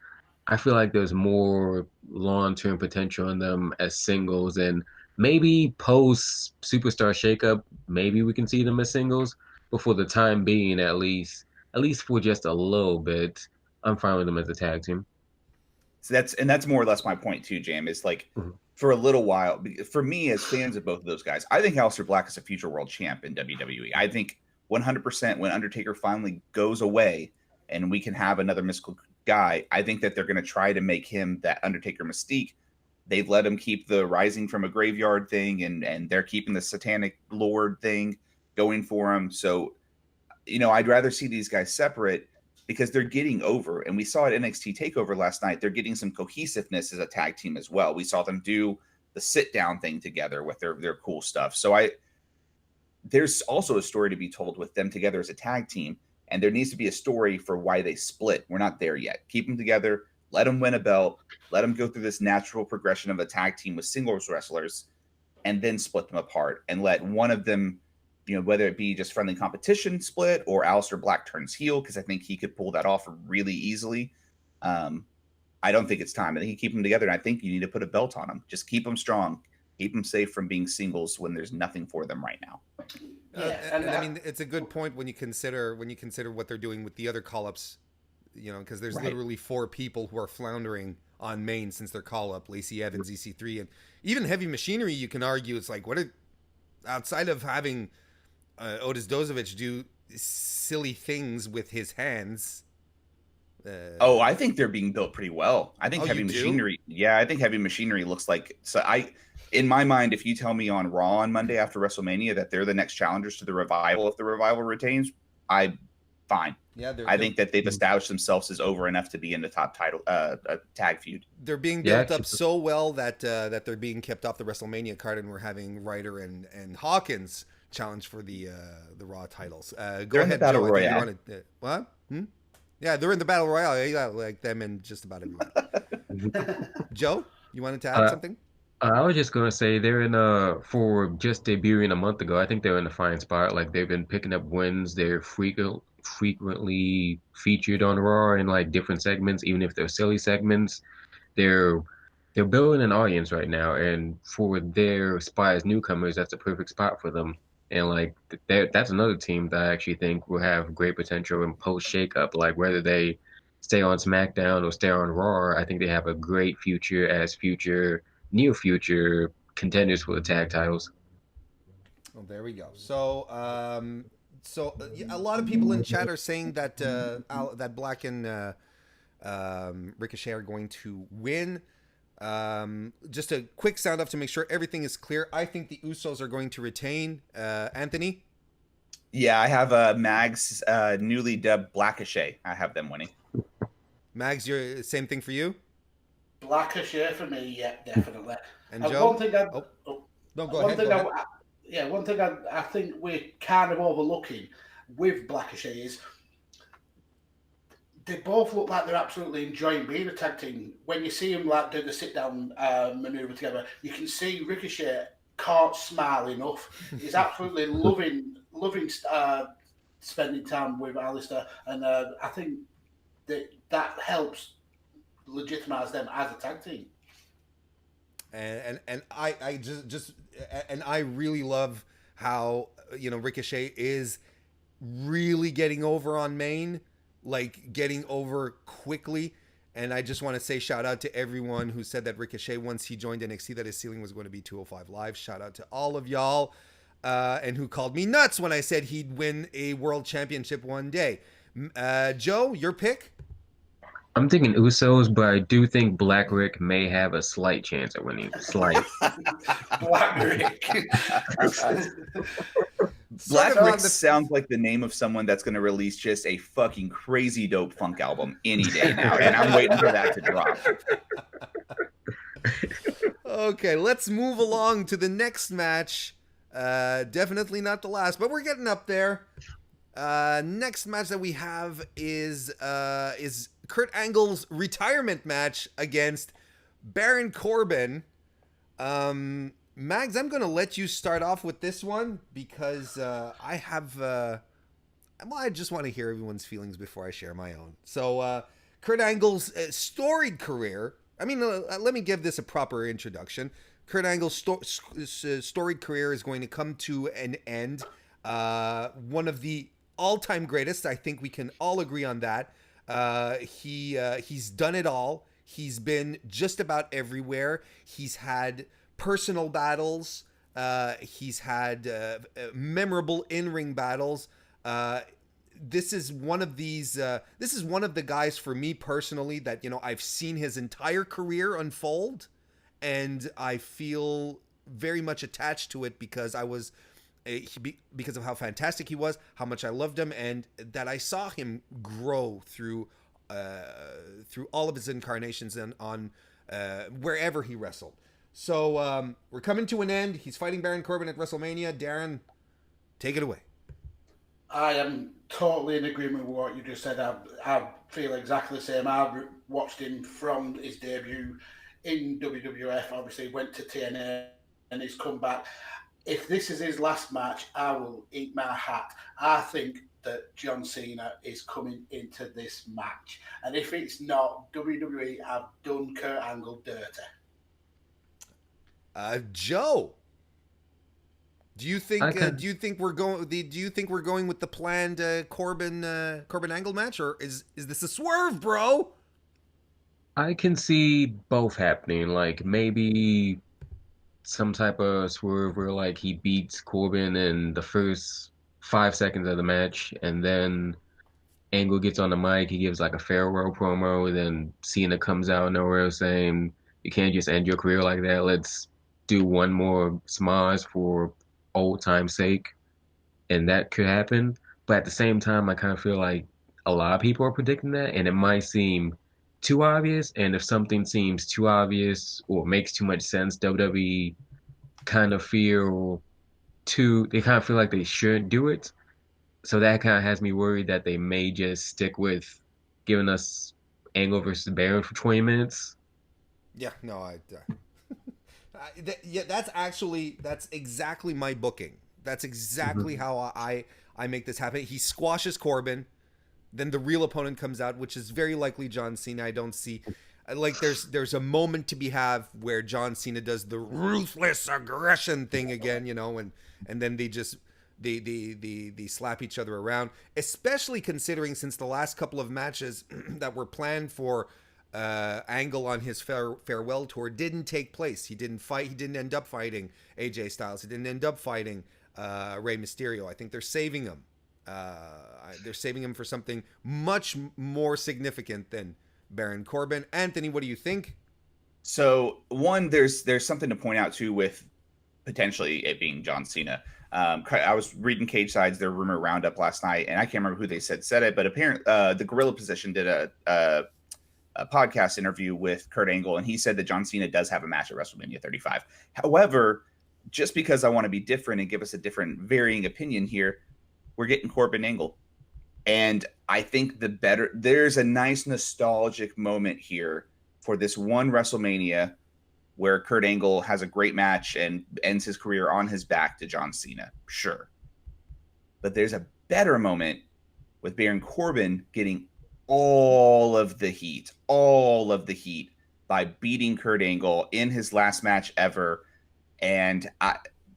I feel like there's more long-term potential in them as singles, and maybe post Superstar Shakeup, maybe we can see them as singles. But for the time being, at least for just a little bit, I'm fine with them as a tag team. So that's more or less my point too, Jam. Is like for a little while, for me as fans of both of those guys, I think Aleister Black is a future world champ in WWE. I think 100% when Undertaker finally goes away and we can have another mystical guy, I think that they're going to try to make him that Undertaker mystique. They've let him keep the rising from a graveyard thing, and they're keeping the satanic lord thing going for him. So, I'd rather see these guys separate because they're getting over. And we saw at NXT TakeOver last night, they're getting some cohesiveness as a tag team as well. We saw them do the sit down thing together with their cool stuff. So there's also a story to be told with them together as a tag team. And there needs to be a story for why they split. We're not there yet. Keep them together. Let them win a belt. Let them go through this natural progression of a tag team with singles wrestlers, and then split them apart. And let one of them, whether it be just friendly competition split or Aleister Black turns heel, because I think he could pull that off really easily. I don't think it's time. I think you keep them together, and I think you need to put a belt on them. Just keep them strong. Keep them safe from being singles when there's nothing for them right now. And I mean, it's a good point when you consider what they're doing with the other call-ups, because there's literally 4 people who are floundering on main since their call-up: Lacey Evans, EC3, and even Heavy Machinery. You can argue it's like, outside of having Otis Dozovich do silly things with his hands. I think they're being built pretty well. I think Heavy Machinery. Yeah, I think Heavy Machinery looks like in my mind, if you tell me on Raw on Monday after WrestleMania that they're the next challengers to the Revival, if the Revival retains, I'm fine. Yeah, I think that they've established themselves as over enough to be in the top title tag feud. They're being built up so well that they're being kept off the WrestleMania card, and we're having Ryder and Hawkins challenge for the Raw titles. Go ahead, Battle Joe. Royale. What? Yeah, they're in the Battle Royale. You got like them in just about everyone. Joe, you wanted to add something? I was just gonna say they're in for just debuting a month ago. I think they're in a fine spot. Like, they've been picking up wins. They're frequently featured on Raw in like different segments, even if they're silly segments. They're they're building an audience right now, and for their spot as newcomers, that's a perfect spot for them. And like that's another team that I actually think will have great potential in post shakeup. Like whether they stay on SmackDown or stay on Raw, I think they have a great future as near future contenders for the tag titles. Well, there we go. So, a lot of people in chat are saying that that Black and Ricochet are going to win. Just a quick sound off to make sure everything is clear. I think the Usos are going to retain. Anthony? Yeah, I have Mag's newly dubbed Blackachet. I have them winning. Mags, same thing for you? Blackachet for me, yeah, definitely. And Joe? One thing no, go ahead. One thing I think we're kind of overlooking with Blackachet is they both look like they're absolutely enjoying being a tag team. When you see them like do the sit down maneuver together, you can see Ricochet can't smile enough. He's absolutely loving spending time with Alistair, and I think that helps legitimize them as a tag team. And I I really love how Ricochet is really getting over on Maine, like getting over quickly. And I just want to say shout out to everyone who said that Ricochet, once he joined NXT, that his ceiling was going to be 205 Live. Shout out to all of y'all, and who called me nuts when I said he'd win a world championship one day. Joe, your pick? I'm thinking Usos, but I do think Black Rick may have a slight chance at winning. Slight. Black Rick. Black Rick sounds like the name of someone that's going to release just a fucking crazy dope funk album any day now, and I'm waiting for that to drop. Okay, let's move along to the next match. Definitely not the last, but we're getting up there. Next match that we have is Kurt Angle's retirement match against Baron Corbin. Mags, I'm going to let you start off with this one because I just want to hear everyone's feelings before I share my own. So, Kurt Angle's storied career. I mean, let me give this a proper introduction. Kurt Angle's storied career is going to come to an end. One of the all-time greatest. I think we can all agree on that. He's done it all. He's been just about everywhere. He's had personal battles. He's had memorable in-ring battles. This is one of these. This is one of the guys for me personally that I've seen his entire career unfold, and I feel very much attached to it because because of how fantastic he was, how much I loved him, and that I saw him grow through all of his incarnations and on wherever he wrestled. So we're coming to an end. He's fighting Baron Corbin at WrestleMania. Darren, take it away. I am totally in agreement with what you just said. I feel exactly the same. I watched him from his debut in WWF. Obviously, went to TNA and he's come back. If this is his last match, I will eat my hat. I think that John Cena is coming into this match. And if it's not, WWE have done Kurt Angle dirty. Joe, do you think we're going with the planned Corbin Angle match, or is this a swerve, bro? I can see both happening. Like maybe some type of swerve where like he beats Corbin in the first 5 seconds of the match, and then Angle gets on the mic, he gives like a farewell promo, and then Cena comes out of nowhere saying, "You can't just end your career like that. Let's do one more smosh for old time's sake." And that could happen. But at the same time, I kind of feel like a lot of people are predicting that, and it might seem too obvious. And if something seems too obvious or makes too much sense, WWE they kind of feel like they shouldn't do it. So that kind of has me worried that they may just stick with giving us Angle versus Baron for 20 minutes. Yeah, no, that's exactly my booking. That's exactly how I make this happen. He squashes Corbin, then the real opponent comes out, which is very likely John Cena. I don't see Like there's a moment to be have where John Cena does the ruthless aggression thing again, and then they slap each other around, especially considering since the last couple of matches that were planned for Angle on his farewell tour didn't take place. He didn't fight. He didn't end up fighting AJ Styles. He didn't end up fighting Rey Mysterio. I think they're saving him. They're saving him for something much more significant than Baron Corbin. Anthony, what do you think? So one, there's something to point out too with potentially it being John Cena. I was reading Cage Side's their rumor roundup last night, and I can't remember who they said it, but apparently the Gorilla Position did a podcast interview with Kurt Angle, and he said that John Cena does have a match at WrestleMania 35. However, just because I want to be different and give us a different varying opinion here, we're getting Corbin Angle. And I think there's a nice nostalgic moment here for this one WrestleMania where Kurt Angle has a great match and ends his career on his back to John Cena. Sure. But there's a better moment with Baron Corbin getting all of the heat by beating Kurt Angle in his last match ever. And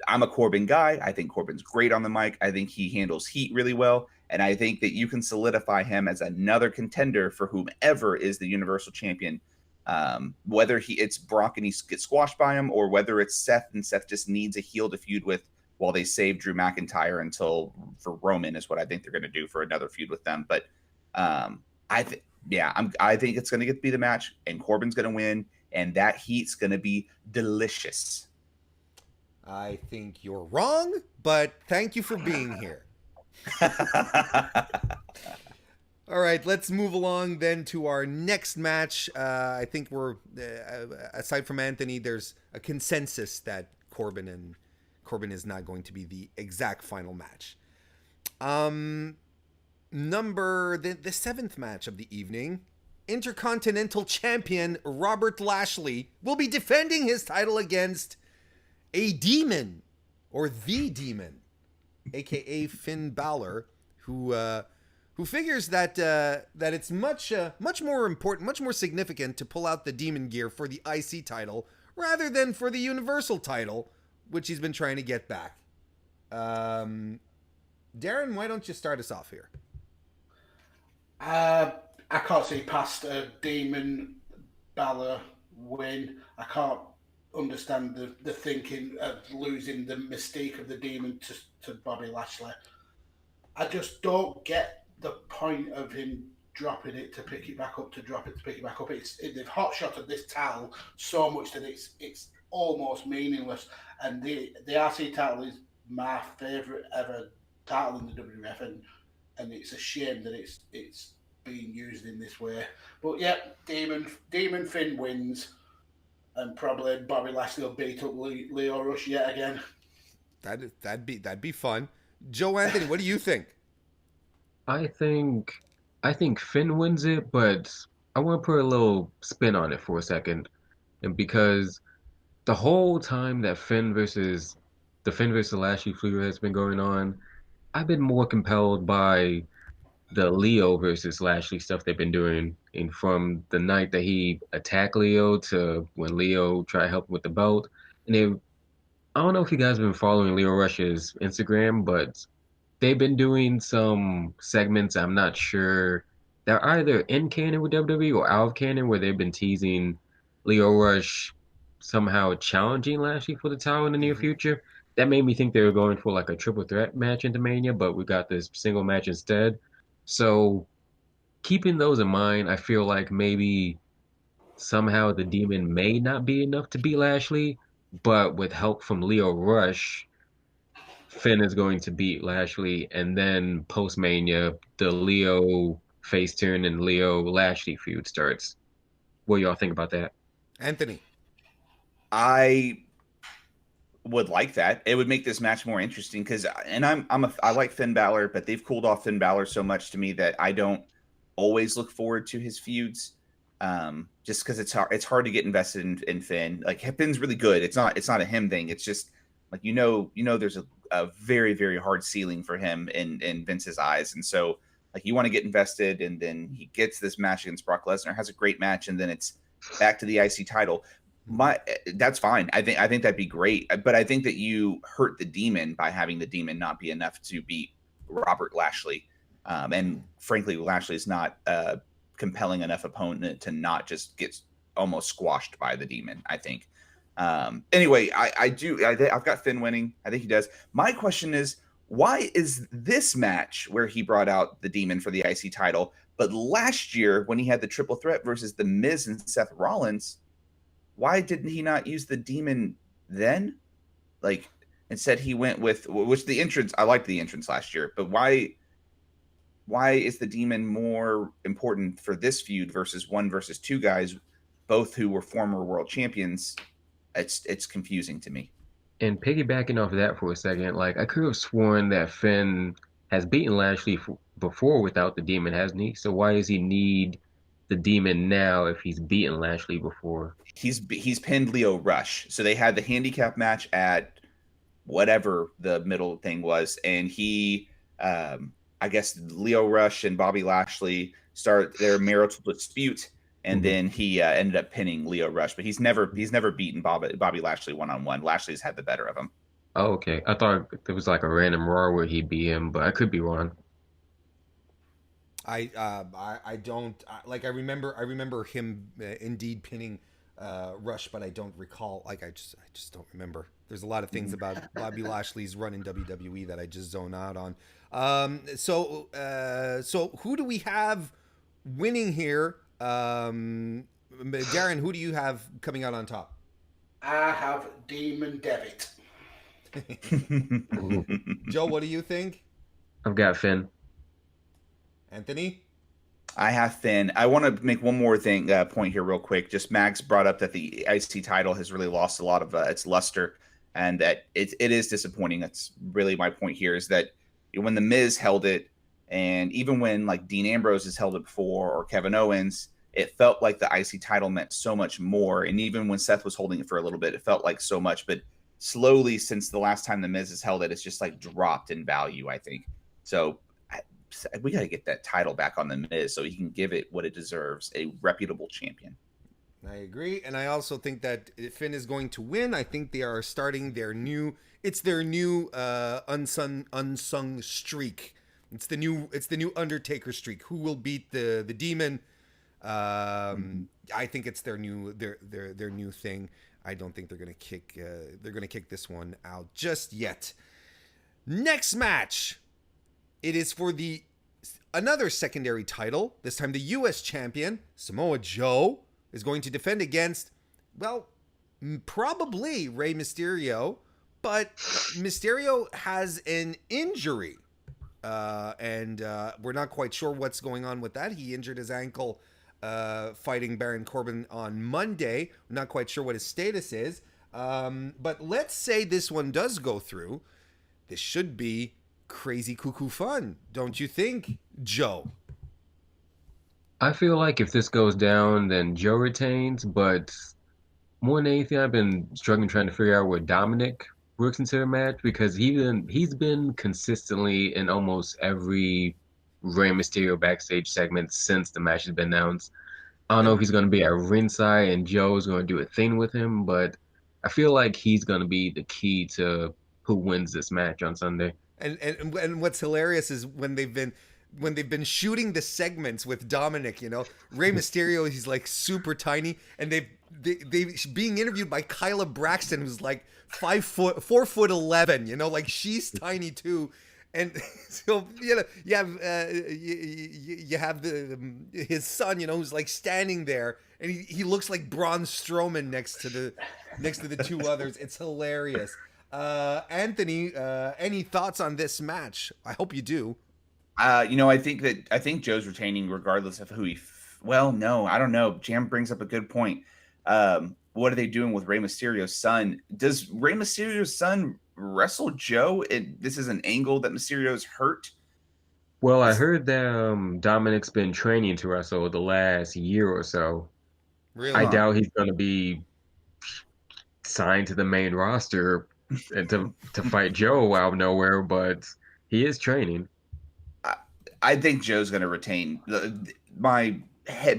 I'm a Corbin guy. I think Corbin's great on the mic. I think he handles heat really well. And I think that you can solidify him as another contender for whomever is the Universal Champion. Whether it's Brock and he gets squashed by him, or whether it's Seth and Seth just needs a heel to feud with while they save Drew McIntyre for Roman is what I think they're going to do for another feud with them. But I think it's going to be the match, and Corbin's going to win, and that heat's going to be delicious. I think you're wrong, but thank you for being here. All right, let's move along then to our next match. I think we're, aside from Anthony, there's a consensus that Corbin is not going to be the exact final match. The seventh match of the evening, Intercontinental Champion Robert Lashley will be defending his title against a demon, or the demon, aka Finn Balor, who figures that it's much more important, much more significant to pull out the demon gear for the IC title rather than for the Universal title, which he's been trying to get back. Darren, why don't you start us off here? I can't see past a Demon Balor win. I can't understand the thinking of losing the mystique of the Demon to Bobby Lashley. I just don't get the point of him dropping it to pick it back up, to drop it to pick it back up. They've hot shotted this title so much that it's almost meaningless. And the RC title is my favourite ever title in the WWF, and it's a shame that it's being used in this way. But yeah, Demon Finn wins, and probably Bobby Lashley will beat up Leo Rush yet again. That'd be fun. Joe Anthony, what do you think? I think Finn wins it, but I want to put a little spin on it for a second, and because the whole time that Finn versus Lashley feud has been going on, I've been more compelled by the Leo versus Lashley stuff they've been doing, and from the night that he attacked Leo to when Leo tried to help him with the belt. And I don't know if you guys have been following Leo Rush's Instagram, but they've been doing some segments, I'm not sure, they're either in canon with WWE or out of canon, where they've been teasing Leo Rush somehow challenging Lashley for the title in the near future. That made me think they were going for like a triple threat match into Mania, but we got this single match instead. So keeping those in mind, I feel like maybe somehow the Demon may not be enough to beat Lashley, but with help from Leo Rush, Finn is going to beat Lashley, and then post-Mania, the Leo face turn and Leo Lashley feud starts. What do y'all think about that? Anthony. I would like that. It would make this match more interesting because, and I like Finn Balor, but they've cooled off Finn Balor so much to me that I don't always look forward to his feuds. Just because it's hard to get invested in Finn. Like, Finn's really good. It's not a him thing. It's just like there's a very, very hard ceiling for him in Vince's eyes, and so like you want to get invested, and then he gets this match against Brock Lesnar, has a great match, and then it's back to the IC title. That's fine. I think that'd be great. But I think that you hurt the Demon by having the Demon not be enough to beat Robert Lashley. And frankly, Lashley is not a compelling enough opponent to not just get almost squashed by the Demon, I think. Anyway, I've got Finn winning. I think he does. My question is, why is this match where he brought out the Demon for the IC title, but last year when he had the triple threat versus The Miz and Seth Rollins, why didn't he not use the Demon then? Like, instead he went with, which the entrance, I liked the entrance last year, but why is the Demon more important for this feud versus 1 versus 2 guys, both who were former world champions? It's confusing to me. And piggybacking off of that for a second, like I could have sworn that Finn has beaten Lashley before without the Demon, hasn't he? So why does he need the Demon now if he's beaten Lashley before? He's pinned Leo Rush. So they had the handicap match at whatever the middle thing was, and he, I guess Leo Rush and Bobby Lashley start their marital dispute, and then he ended up pinning Leo Rush. But he's never beaten Bobby Lashley one-on-one. Lashley's had the better of him. Oh, okay. I thought there was like a random Raw where he beat him, but I could be wrong. I don't like. I remember him indeed pinning Rush, but I don't recall. Like I just don't remember. There's a lot of things about Bobby Lashley's run in WWE that I just zone out on. So who do we have winning here? Darren, who do you have coming out on top? I have Demon Devitt. Joe, what do you think? I've got Finn. Anthony? I have Finn. I want to make one more point here real quick. Just Max brought up that the IC title has really lost a lot of its luster, and that it is disappointing. That's really my point here, is that when The Miz held it, and even when like Dean Ambrose has held it before, or Kevin Owens, it felt like the IC title meant so much more. And even when Seth was holding it for a little bit, it felt like so much. But slowly, since the last time The Miz has held it, it's just like dropped in value, I think. So we got to get that title back on The Miz so he can give it what it deserves, a reputable champion. I agree, and I also think that Finn is going to win. I think they are starting their new unsung streak. It's the new Undertaker streak. Who will beat the Demon? I think it's their new thing. I don't think they're gonna kick this one out just yet. Next match, it is for another secondary title. This time the U.S. champion Samoa Joe is going to defend against, well, probably Rey Mysterio, but Mysterio has an injury. And we're not quite sure what's going on with that. He injured his ankle fighting Baron Corbin on Monday. We're not quite sure what his status is. But let's say this one does go through. This should be crazy cuckoo fun, don't you think, Joe? I feel like if this goes down, then Joe retains, but more than anything, I've been struggling trying to figure out where Dominic works into the match, because he's been consistently in almost every Rey Mysterio backstage segment since the match has been announced. I don't know if he's going to be at ringside and Joe's going to do a thing with him, but I feel like he's going to be the key to who wins this match on Sunday. And what's hilarious is when they've been shooting the segments with Dominic, Rey Mysterio, he's like super tiny, and they being interviewed by Kyla Braxton, who's like 4'11", like she's tiny too. And so you have his son, who's like standing there, and he looks like Braun Strowman next to the two others. It's hilarious. Anthony, any thoughts on this match? I hope you do. I think Joe's retaining regardless of who well, no, I don't know. Jam brings up a good point. What are they doing with Rey Mysterio's son? Does Rey Mysterio's son wrestle Joe? This is an angle that Mysterio's hurt. Well, I heard that Dominic's been training to wrestle the last year or so. Really? I doubt he's going to be signed to the main roster to fight Joe out of nowhere, but he is training. I think Joe's going to retain. My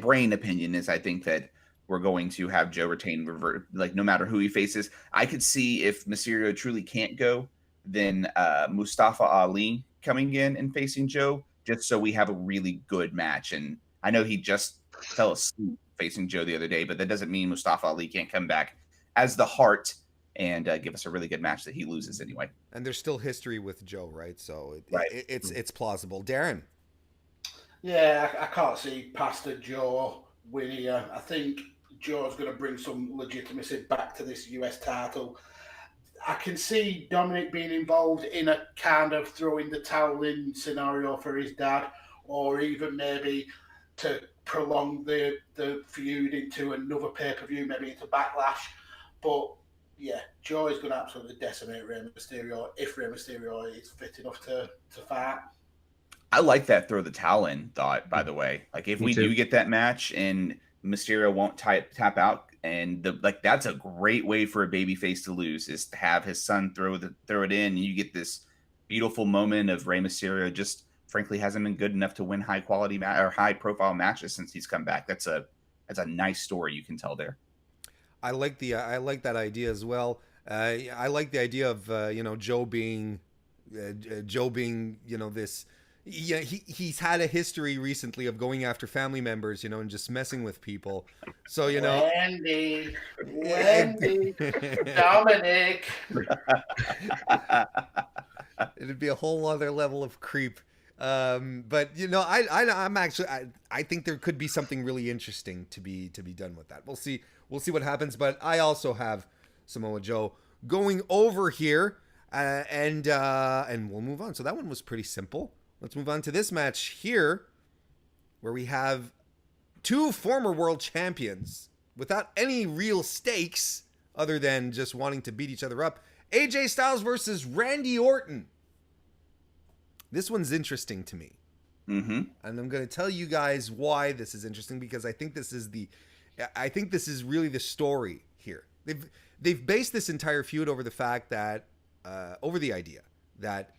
brain opinion is I think that we're going to have Joe retain like no matter who he faces. I could see if Mysterio truly can't go, then Mustafa Ali coming in and facing Joe, just so we have a really good match. And I know he just fell asleep facing Joe the other day, but that doesn't mean Mustafa Ali can't come back as the Heart and give us a really good match that he loses anyway. And there's still history with Joe, right? So Right. It's plausible. Darren. Yeah, I can't see Pastor Joe winning here. I think Joe's going to bring some legitimacy back to this US title. I can see Dominic being involved in a kind of throwing the towel in scenario for his dad, or even maybe to prolong the feud into another pay-per-view, maybe into Backlash. But yeah, Joe is going to absolutely decimate Rey Mysterio if Rey Mysterio is fit enough to fight. I like that throw the towel in thought, by the way. Like if we do get that match and Mysterio won't tap out, and that's a great way for a babyface to lose, is to have his son throw it in, and you get this beautiful moment of Rey Mysterio just frankly hasn't been good enough to win high quality or high profile matches since he's come back. That's a nice story you can tell there. I like that idea as well. I like the idea of Joe being this. Yeah, he's had a history recently of going after family members, and just messing with people. So Wendy, Dominic. It'd be a whole other level of creep. But I'm actually I think there could be something really interesting to be done with that. We'll see what happens. But I also have Samoa Joe going over here, and we'll move on. So that one was pretty simple. Let's move on to this match here, where we have two former world champions without any real stakes other than just wanting to beat each other up. AJ Styles versus Randy Orton. This one's interesting to me. Mm-hmm. And I'm going to tell you guys why this is interesting, because I think this is really the story here. They've based this entire feud over the fact that over the idea that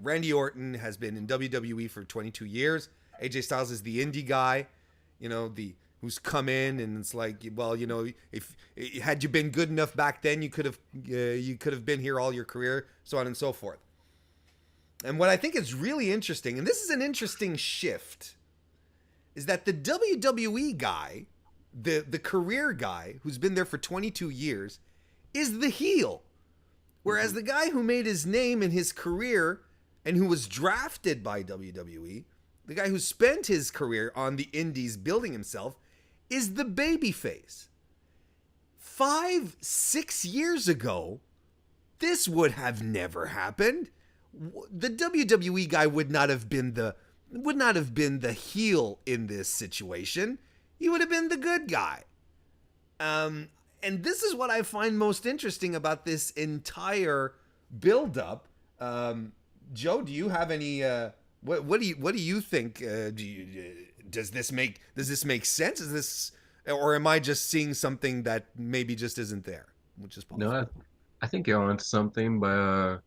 Randy Orton has been in WWE for 22 years. AJ Styles is the indie guy, who's come in, and it's like, well, if had you been good enough back then, you could have been here all your career, so on and so forth. And what I think is really interesting, and this is an interesting shift, is that the WWE guy, the career guy who's been there for 22 years, is the heel. Whereas the guy who made his name in his career and who was drafted by WWE, the guy who spent his career on the indies building himself, is the babyface. 5-6 years ago, this would have never happened. The WWE guy would not have been the heel in this situation. He would have been the good guy. And this is what I find most interesting about this entire build-up. Joe, do you have any? What do you think? Does this make sense? Is this, or am I just seeing something that maybe just isn't there, which is possible? No, I think you're on something, but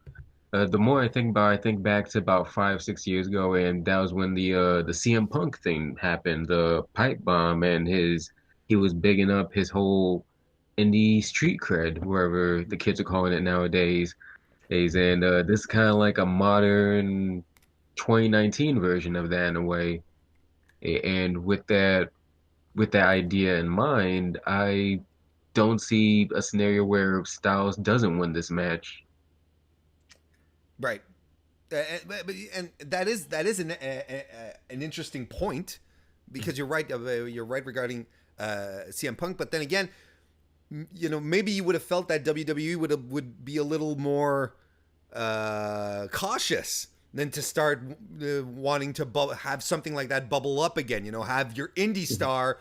the more I think back to about 5-6 years ago, and that was when the CM Punk thing happened, the pipe bomb, and he was bigging up his whole indie street cred, wherever the kids are calling it nowadays. And this is kind of like a modern 2019 version of that in a way. And with that idea in mind, I don't see a scenario where Styles doesn't win this match. Right. And that is an interesting point, because you're right regarding CM Punk, but then again, maybe you would have felt that WWE would be a little more cautious than to start wanting to have something like that bubble up again. Have your indie star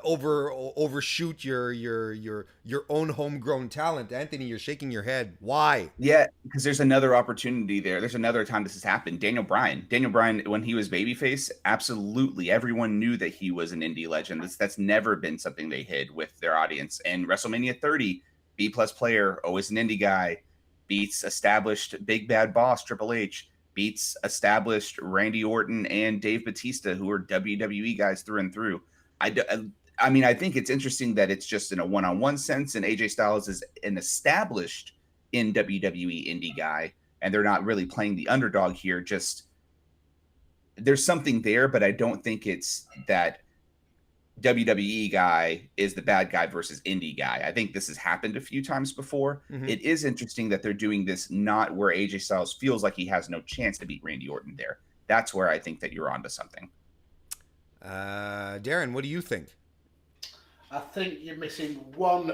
overshoot your own homegrown talent. Anthony, you're shaking your head. Why? Yeah, because there's another opportunity there. There's another time this has happened. Daniel Bryan, when he was babyface, absolutely everyone knew that he was an indie legend. That's never been something they hid with their audience. And WrestleMania 30, B+ player, always an indie guy, beats established Big Bad Boss Triple H, beats established Randy Orton and Dave Batista, who are WWE guys through and through. I mean, I think it's interesting that it's just in a one-on-one sense, and AJ Styles is an established in WWE indie guy, and they're not really playing the underdog here. Just there's something there, but I don't think it's that WWE guy is the bad guy versus indie guy. I think this has happened a few times before. Mhm. It is interesting that they're doing this not where AJ Styles feels like he has no chance to beat Randy Orton there. That's where I think that you're onto something. Darren, what do you think? I think you're missing one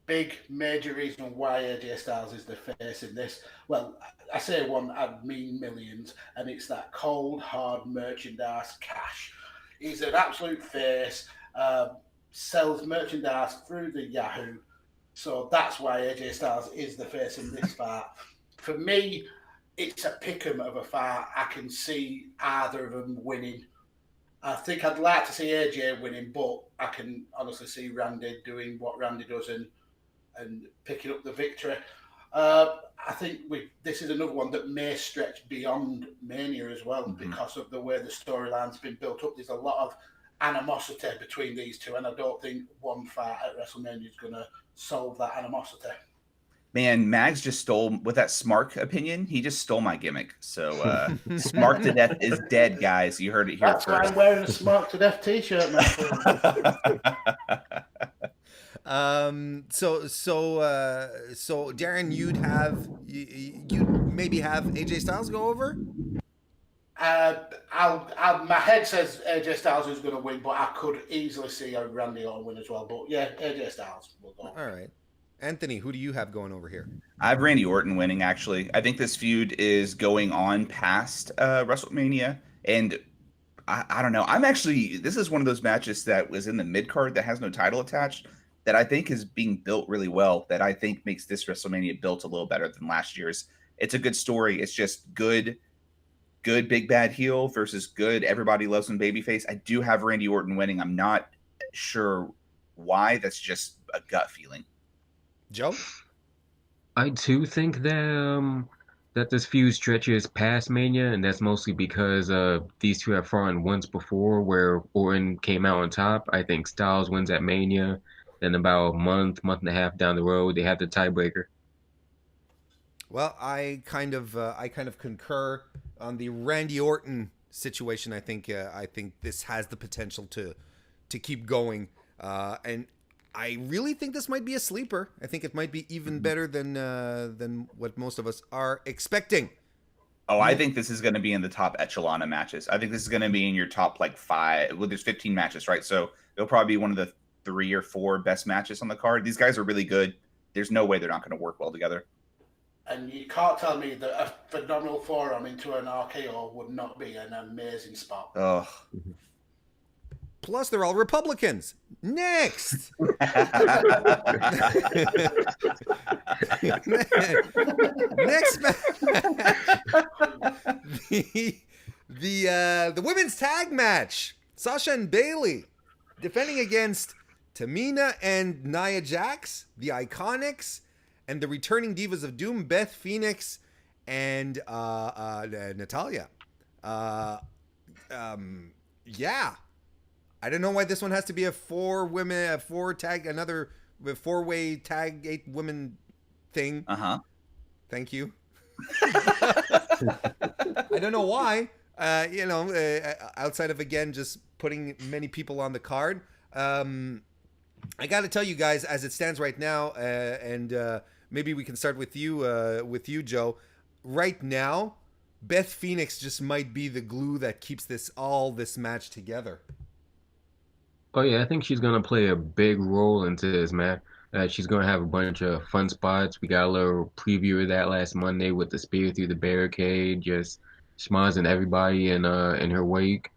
big major reason why AJ Styles is the face in this. Well, I say one, I mean millions, and it's that cold, hard merchandise cash. He's an absolute face, sells merchandise through the Yahoo. So that's why AJ Styles is the face in this fight. For me, it's a pick'em of a fight. I can see either of them winning. I think I'd like to see AJ winning, but I can honestly see Randy doing what Randy does and picking up the victory. I think this is another one that may stretch beyond Mania as well because of the way the storyline's been built up. There's a lot of animosity between these two, and I don't think one fight at WrestleMania is going to solve that animosity. Man, Mags just stole with that Smark opinion. He just stole my gimmick. So Smark to Death is dead, guys. You heard it here That's first. why I'm wearing a Smark to Death t-shirt, man. So Darren, you'd maybe have AJ Styles go over? My head says AJ Styles is going to win, but I could easily see a Randy Orton win as well. But yeah, AJ Styles will go. All right. Anthony, who do you have going over here? I have Randy Orton winning, actually. I think this feud is going on past WrestleMania. And I don't know. This is one of those matches that was in the mid-card that has no title attached that I think is being built really well, that I think makes this WrestleMania built a little better than last year's. It's a good story. It's just good big bad heel versus good everybody loves him babyface. I do have Randy Orton winning. I'm not sure why. That's just a gut feeling. Joe? I too think that this feud stretches past Mania, and that's mostly because these two have fought once before where Orton came out on top. I think Styles wins at Mania, then about a month and a half down the road, they have the tiebreaker. Well, I kind of concur on the Randy Orton situation. I think this has the potential to keep going, and I really think this might be a sleeper. I think it might be even better than what most of us are expecting. Oh, I think this is going to be in the top echelon of matches. I think this is going to be in your top like 5. Well, there's 15 matches, right? So it'll probably be one of the 3 or 4 best matches on the card. These guys are really good. There's no way they're not going to work well together. And you can't tell me that a phenomenal forearm into an RKO would not be an amazing spot. Oh. Plus, they're all Republicans. Next. Next the women's tag match. Sasha and Bailey defending against Tamina and Nia Jax, the Iconics, and the returning Divas of Doom, Beth Phoenix and Natalya. Yeah. I don't know why this one has to be a 4-way tag 8 women thing. Thank you. I don't know why. Outside of again just putting many people on the card. I got to tell you guys, as it stands right now, and maybe we can start with you, Joe. Right now, Beth Phoenix just might be the glue that keeps this match together. Oh yeah, I think she's gonna play a big role into this, man. She's gonna have a bunch of fun spots. We got a little preview of that last Monday with the spear through the barricade, just schmozzing everybody in her wake.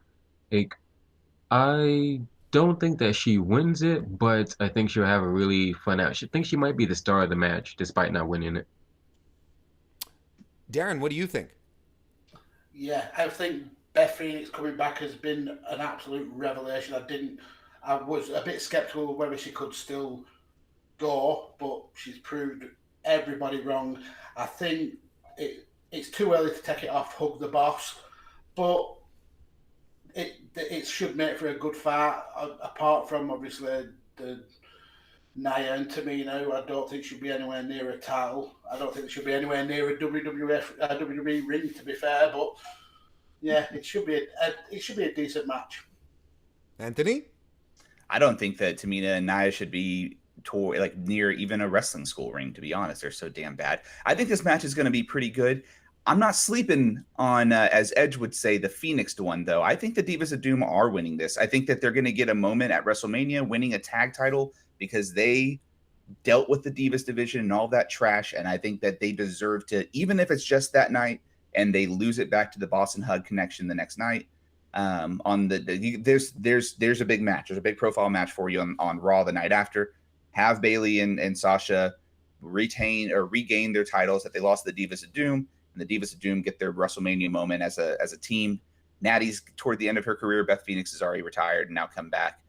I don't think that she wins it, but I think she'll have a really fun out. I think she might be the star of the match, despite not winning it. Darren, what do you think? Yeah, I think Beth Phoenix coming back has been an absolute revelation. I was a bit skeptical of whether she could still go, but she's proved everybody wrong. I think it's too early to take it off Hug the Boss, but it should make for a good fight. Apart from obviously the Nia and Tamina, I don't think should be anywhere near a title. I don't think it should be anywhere near a WWE ring, to be fair. But yeah, it should be a decent match. Anthony? I don't think that Tamina and Nia should be like near even a wrestling school ring, to be honest. They're so damn bad. I think this match is going to be pretty good. I'm not sleeping on, as Edge would say, the Phoenix one, though. I think the Divas of Doom are winning this. I think that they're going to get a moment at WrestleMania winning a tag title because they dealt with the Divas division and all that trash. And I think that they deserve to, even if it's just that night and they lose it back to the Boston Hug connection the next night. On there's a big match. There's a big profile match for you on Raw the night after. Have Bayley and Sasha regain their titles that they lost to the Divas of Doom, and the Divas of Doom get their WrestleMania moment as a team. Natty's toward the end of her career. Beth Phoenix is already retired and now come back.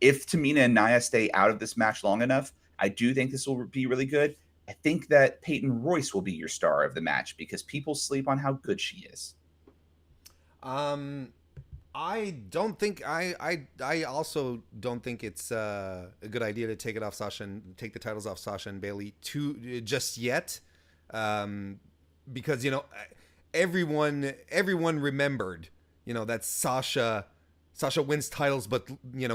If Tamina and Nia stay out of this match long enough, I do think this will be really good. I think that Peyton Royce will be your star of the match because people sleep on how good she is. I don't think I also don't think it's a good idea to take the titles off Sasha and Bayley just yet, because everyone remembered that Sasha wins titles but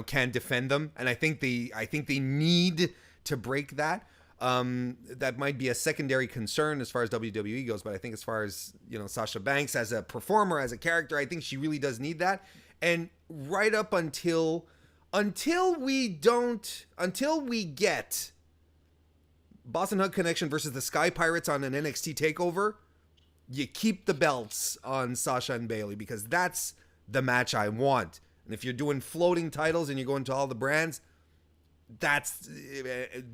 can't defend them, and I think they need to break that. That might be a secondary concern as far as WWE goes, but I think as far as Sasha Banks as a performer, as a character, I think she really does need that. And right up until we get Boston Hug Connection versus the Sky Pirates on an NXT takeover, you keep the belts on Sasha and Bayley, because that's the match I want. And if you're doing floating titles and you're going to all the brands,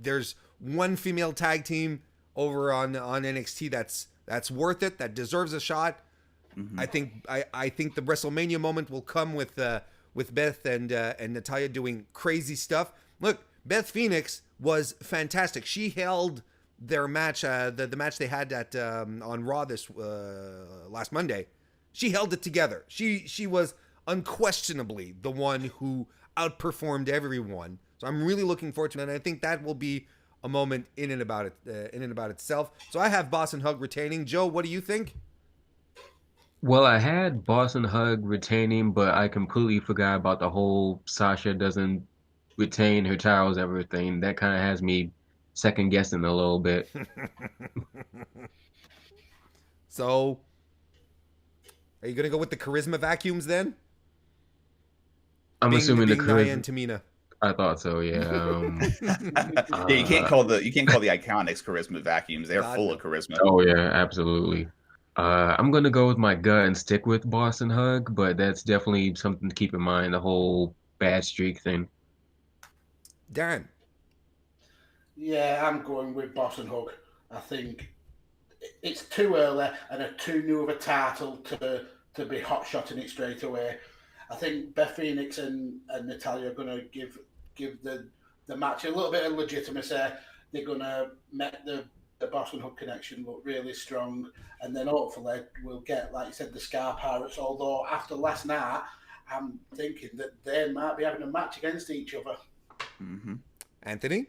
there's one female tag team over on NXT that's worth it, that deserves a shot. Mm-hmm. I think the WrestleMania moment will come with Beth and Natalya doing crazy stuff. Look, Beth Phoenix was fantastic. She held their match, the match they had on Raw this last Monday. She held it together. She was unquestionably the one who outperformed everyone. So I'm really looking forward to it, and I think that will be a moment in and about itself. So I have Boston Hug retaining. Joe, what do you think? Well, I had Boston Hug retaining, but I completely forgot about the whole Sasha doesn't retain her titles everything. That kind of has me second guessing a little bit. So, are you going to go with the charisma vacuums then? I'm assuming the charisma. Nia and Tamina. I thought so, yeah. Yeah, you can't call the Iconics charisma vacuums. They're full of charisma. Oh yeah, absolutely. I'm gonna go with my gut and stick with Boston Hug, but that's definitely something to keep in mind, the whole bad streak thing. Darren. Yeah, I'm going with Boston Hug. I think it's too early and too new of a title to be hot-shotting it straight away. I think Beth Phoenix and Natalya are going to give the match a little bit of legitimacy. They're going to make the Boston Hug Connection look really strong, and then hopefully we'll get, like you said, the Scar Pirates. Although after last night, I'm thinking that they might be having a match against each other. Mm-hmm. Anthony?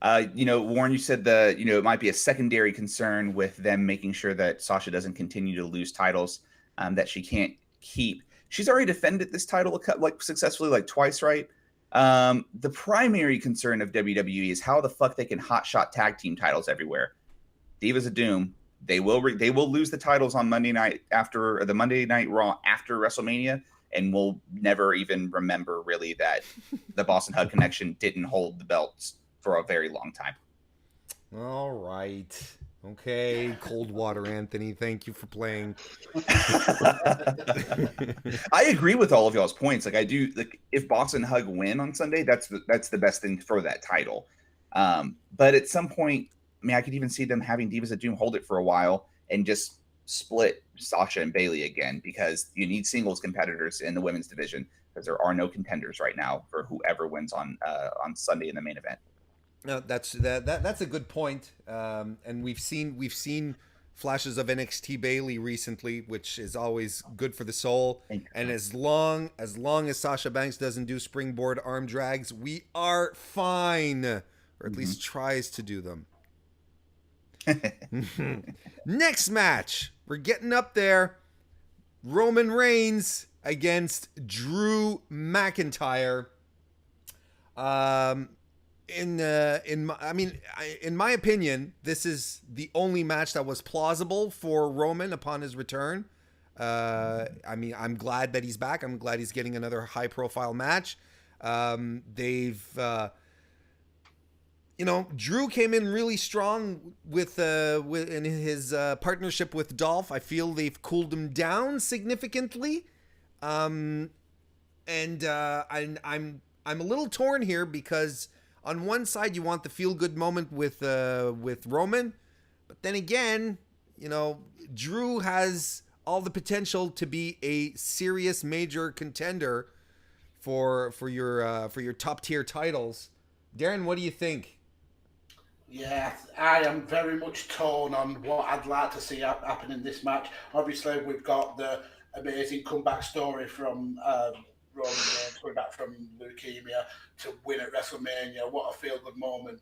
Warren, you said it might be a secondary concern with them making sure that Sasha doesn't continue to lose titles that she can't keep. She's already defended this title successfully twice, right? The primary concern of WWE is how the fuck they can hotshot tag team titles everywhere. Divas of Doom, they will lose the titles on Monday night after the Monday Night Raw after WrestleMania, and we'll never even remember really that the Boston Hug Connection didn't hold the belts for a very long time. All right. Okay, cold water, Anthony. Thank you for playing. I agree with all of y'all's points. I do. If Boston Hug win on Sunday, that's the best thing for that title. But at some point, I could even see them having Divas of Doom hold it for a while and just split Sasha and Bayley again, because you need singles competitors in the women's division, because there are no contenders right now for whoever wins on Sunday in the main event. No, that's a good point. And we've seen flashes of NXT Bailey recently, which is always good for the soul. Thank And God. as long as Sasha Banks doesn't do springboard arm drags, we are fine, or at least tries to do them. Next match, we're getting up there. Roman Reigns against Drew McIntyre. In my opinion, this is the only match that was plausible for Roman upon his return. I'm glad that he's back. I'm glad he's getting another high-profile match. Drew came in really strong with in his partnership with Dolph. I feel they've cooled him down significantly, and I'm a little torn here because on one side you want the feel-good moment with Roman, but then again, Drew has all the potential to be a serious major contender for your top-tier titles. Darren, what do you think? Yeah, I am very much torn on what I'd like to see happen in this match. Obviously, we've got the amazing comeback story from Roman Reigns coming back from leukemia to win at WrestleMania. What a feel-good moment.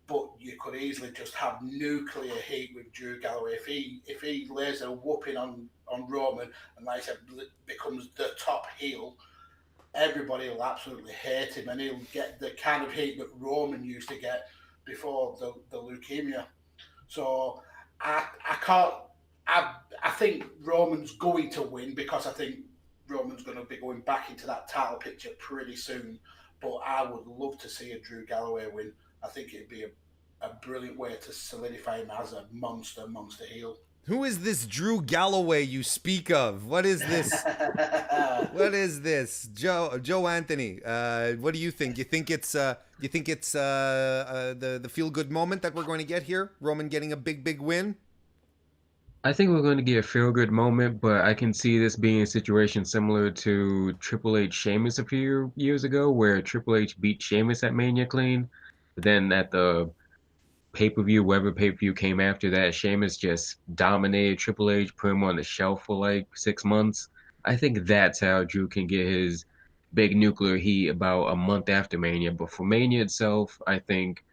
But you could easily just have nuclear heat with Drew Galloway. If he lays a whooping on Roman and, like I said, becomes the top heel, everybody will absolutely hate him, and he'll get the kind of heat that Roman used to get before the leukemia. So I think Roman's going to win because I think Roman's going to be going back into that title picture pretty soon. But I would love to see a Drew Galloway win. I think it'd be a brilliant way to solidify him as a monster heel. Who is this Drew Galloway you speak of? What is this? What is this, Joe Anthony? What do you think? You think it's the feel good moment that we're going to get here? Roman getting a big win. I think we're going to get a feel good moment, but I can see this being a situation similar to Triple H Sheamus a few years ago, where Triple H beat Sheamus at Mania clean. But then at the pay-per-view, whatever pay-per-view came after that, Sheamus just dominated Triple H, put him on the shelf for like 6 months. I think that's how Drew can get his big nuclear heat about a month after Mania. But for Mania itself, I think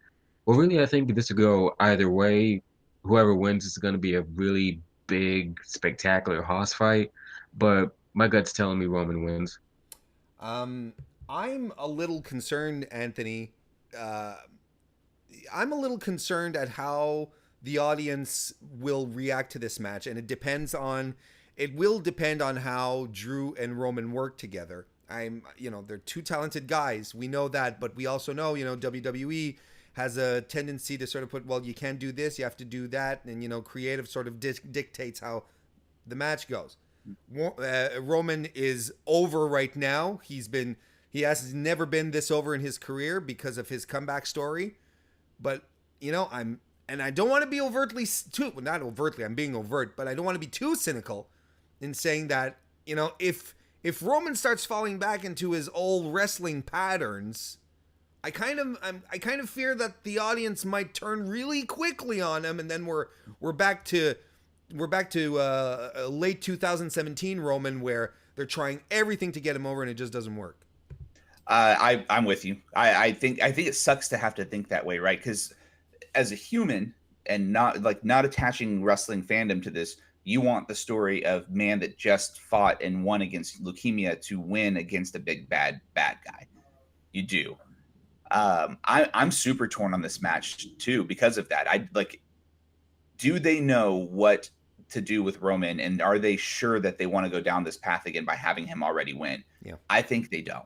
this will go either way. Whoever wins is going to be a really big, spectacular hoss fight. But my gut's telling me Roman wins. I'm a little concerned, Anthony. I'm a little concerned at how the audience will react to this match, and it will depend on how Drew and Roman work together. They're two talented guys. We know that, but we also know, WWE has a tendency to sort of put, well, you can't do this, you have to do that, and creative sort of dictates how the match goes. Roman is over right now. He has never been this over in his career because of his comeback story. But I don't want to be not overtly, I'm being overt, but I don't want to be too cynical in saying that, if Roman starts falling back into his old wrestling patterns, I kind of fear that the audience might turn really quickly on him, and then we're back to late 2017 Roman, where they're trying everything to get him over and it just doesn't work. I'm with you. I think it sucks to have to think that way, right? Because as a human and not attaching wrestling fandom to this, you want the story of man that just fought and won against leukemia to win against a big bad guy. You do. I'm super torn on this match too because of that. Do they know what to do with Roman, and are they sure that they want to go down this path again by having him already win? Yeah, I think they don't.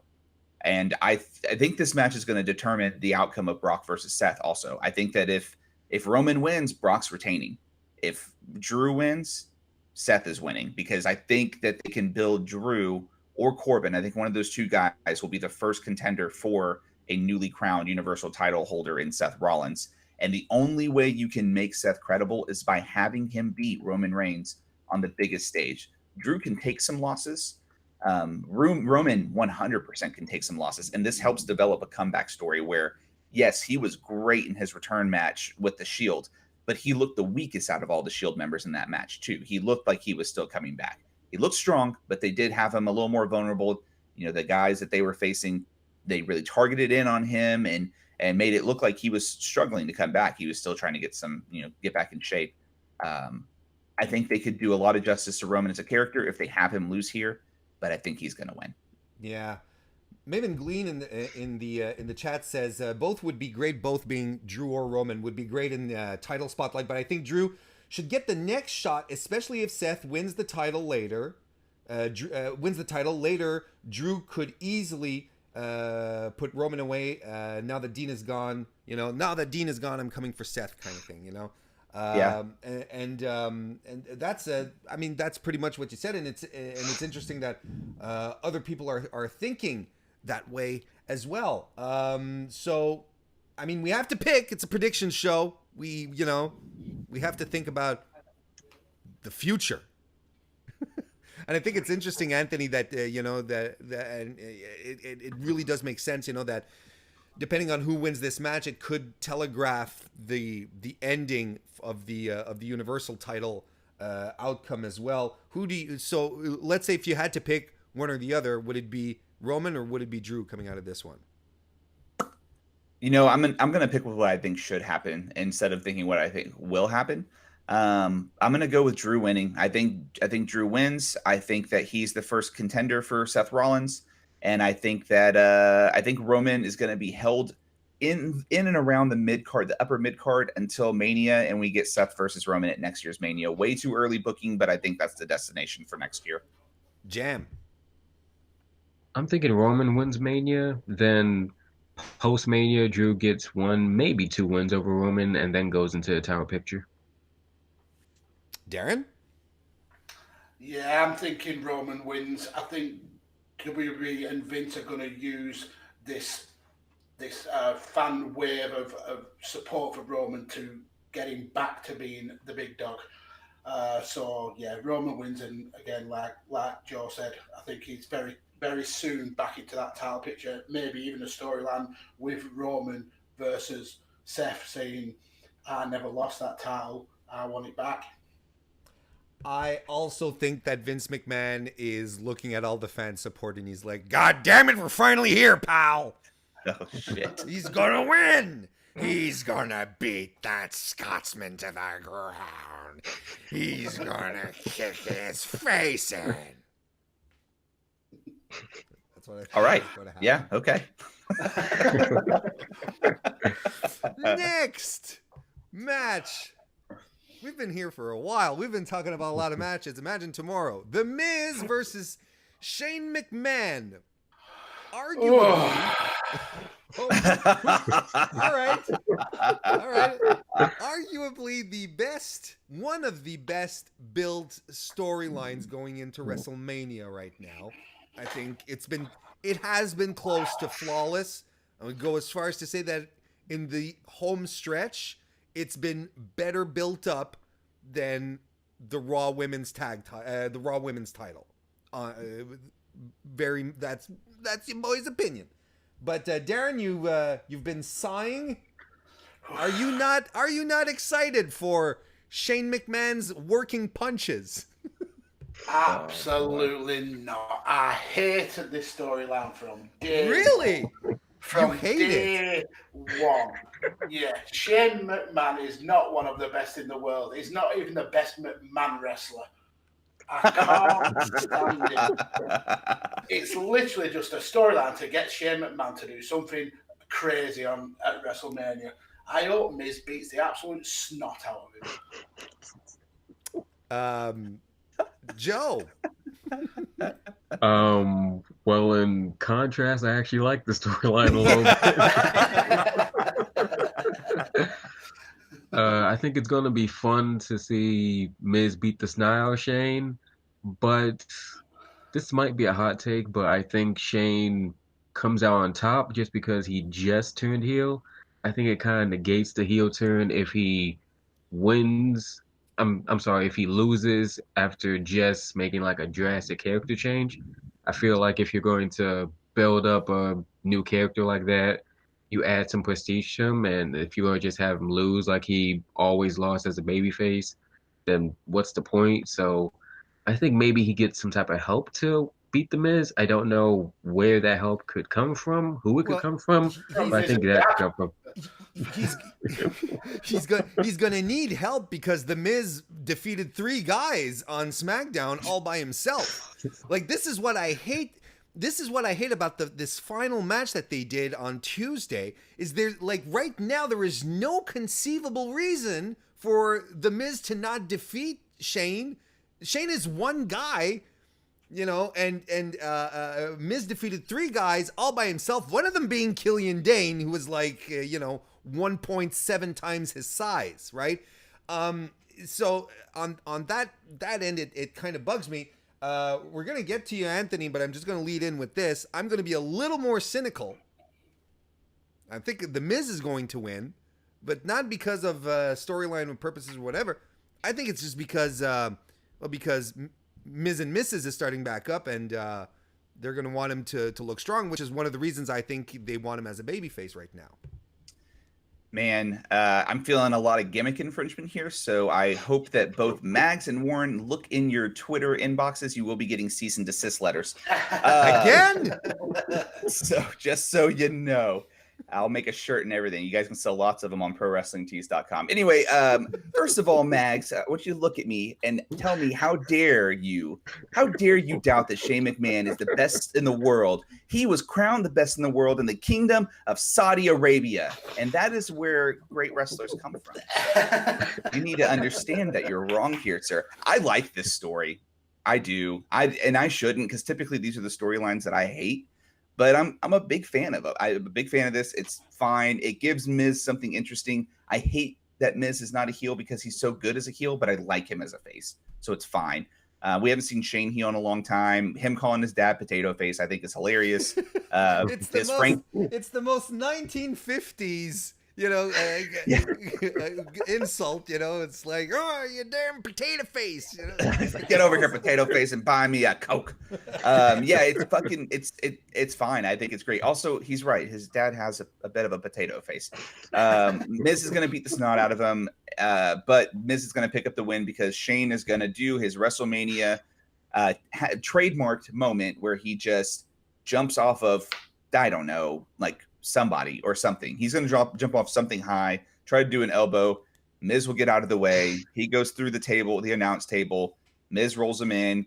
And I think this match is going to determine the outcome of Brock versus Seth also. I think that if Roman wins, Brock's retaining. If Drew wins, Seth is winning, because I think that they can build Drew or Corbin. I think one of those two guys will be the first contender for a newly crowned Universal title holder in Seth Rollins. And the only way you can make Seth credible is by having him beat Roman Reigns on the biggest stage. Drew can take some losses. Roman 100% can take some losses, and this helps develop a comeback story where, yes, he was great in his return match with the Shield, but he looked the weakest out of all the Shield members in that match too. He looked like he was still coming back. He looked strong, but they did have him a little more vulnerable. You know, the guys that they were facing, they really targeted in on him and made it look like he was struggling to come back. He was still trying to get back in shape. I think they could do a lot of justice to Roman as a character if they have him lose here, but I think he's going to win. Yeah. Maven Glean in the chat says both would be great. Both being Drew or Roman would be great in the title spotlight, but I think Drew should get the next shot, especially if Seth wins the title later. Drew could easily put Roman away. Now that Dean is gone, I'm coming for Seth, kind of thing, Yeah. And that's that's pretty much what you said, and it's interesting that other people are thinking that way as well. So we have to pick. It's a prediction show. We have to think about the future. And I think it's interesting, Anthony, that and it really does make sense, that depending on who wins this match, it could telegraph the ending of the Universal title outcome as well. So let's say if you had to pick one or the other, would it be Roman or would it be Drew coming out of this one? I'm going to pick what I think should happen instead of thinking what I think will happen. I'm going to go with Drew winning. I think Drew wins. I think that he's the first contender for Seth Rollins. And I think that Roman is going to be held in and around the upper mid card until Mania, and we get Seth versus Roman at next year's Mania. Way too early booking, but I think that's the destination for next year. Jam. I'm thinking Roman wins Mania, then post Mania, Drew gets 1, maybe 2 wins over Roman, and then goes into the title picture. Darren? Yeah, I'm thinking Roman wins. I think WWE and Vince are going to use this fan wave of support for Roman to get him back to being the big dog. So yeah, Roman wins, and again, like Joe said, I think he's very, very soon back into that title picture. Maybe even a storyline with Roman versus Seth saying, "I never lost that title. I want it back." I also think that Vince McMahon is looking at all the fan support and he's like, "God damn it, we're finally here, pal." Oh, shit. He's gonna win. He's gonna beat that Scotsman to the ground. He's gonna kick his face in. That's what I think. All right. Yeah, okay. Next match. We've been here for a while. We've been talking about a lot of matches. Imagine tomorrow. The Miz versus Shane McMahon. Arguably. All right. Arguably one of the best built storylines going into WrestleMania right now. I think it has been close to flawless. I would go as far as to say that in the home stretch, it's been better built up than the Raw Women's title. That's your boy's opinion. But Darren, you've been sighing. Are you not excited for Shane McMahon's working punches? Absolutely not. I hated this storyline from day Really? one. From You hate day one. Yeah, Shane McMahon is not one of the best in the world. He's not even the best McMahon wrestler. I can't stand it. It's literally just a storyline to get Shane McMahon to do something crazy at WrestleMania. I hope Miz beats the absolute snot out of him. Joe. Well, in contrast, I actually like the storyline a little bit. I think it's going to be fun to see Miz beat the Snide Shane, but this might be a hot take, but I think Shane comes out on top just because he just turned heel. I think it kind of negates the heel turn if he wins. I'm sorry, if he loses after just making like a drastic character change. I feel like if you're going to build up a new character like that, you add some prestige to him, and if you were to just have him lose like he always lost as a babyface, then what's the point? So I think maybe he gets some type of help to beat the Miz. I don't know where that help could come from, who it could Well, come from, he's but I think that could come from. he's he's gonna need help because the Miz defeated 3 guys on SmackDown all by himself. Like, this is what I hate. This is what I hate about this final match that they did on Tuesday. Is there, like, right now there is no conceivable reason for the Miz to not defeat Shane. Shane is one guy. And Miz defeated 3 guys all by himself. One of them being Killian Dane, who was like, 1.7 times his size, right? So on that end, it kind of bugs me. We're gonna get to you, Anthony, but I'm just gonna lead in with this. I'm gonna be a little more cynical. I think the Miz is going to win, but not because of storyline purposes or whatever. I think it's just because Miz and Mrs. is starting back up, and they're going to want him to look strong, which is one of the reasons I think they want him as a babyface right now. Man, I'm feeling a lot of gimmick infringement here, so I hope that both Mags and Warren look in your Twitter inboxes. You will be getting cease and desist letters. Again? So just so you know, I'll make a shirt and everything. You guys can sell lots of them on ProWrestlingTees.com. Anyway, first of all, Mags, I want you to look at me and tell me, how dare you doubt that Shane McMahon is the best in the world? He was crowned the best in the world in the kingdom of Saudi Arabia, and that is where great wrestlers come from. You need to understand that you're wrong here, sir. I like this story. I do. I shouldn't, because typically these are the storylines that I hate. But I'm a big fan of it. I'm a big fan of this. It's fine. It gives Miz something interesting. I hate that Miz is not a heel because he's so good as a heel, but I like him as a face. So it's fine. We haven't seen Shane heel in a long time. Him calling his dad Potato Face, I think, is hilarious. It's the most 1950s, insult. It's like, oh, you damn potato face. Get over here, Potato Face, and buy me a Coke. It's fine. I think it's great. Also, he's right. His dad has a bit of a potato face. Miz is going to beat the snot out of him, but Miz is going to pick up the win because Shane is going to do his WrestleMania trademarked moment where he just jumps off of, I don't know, like somebody or something. He's going to jump off something high, try to do an elbow. Miz will get out of the way. He goes through the announce table. Miz rolls him in,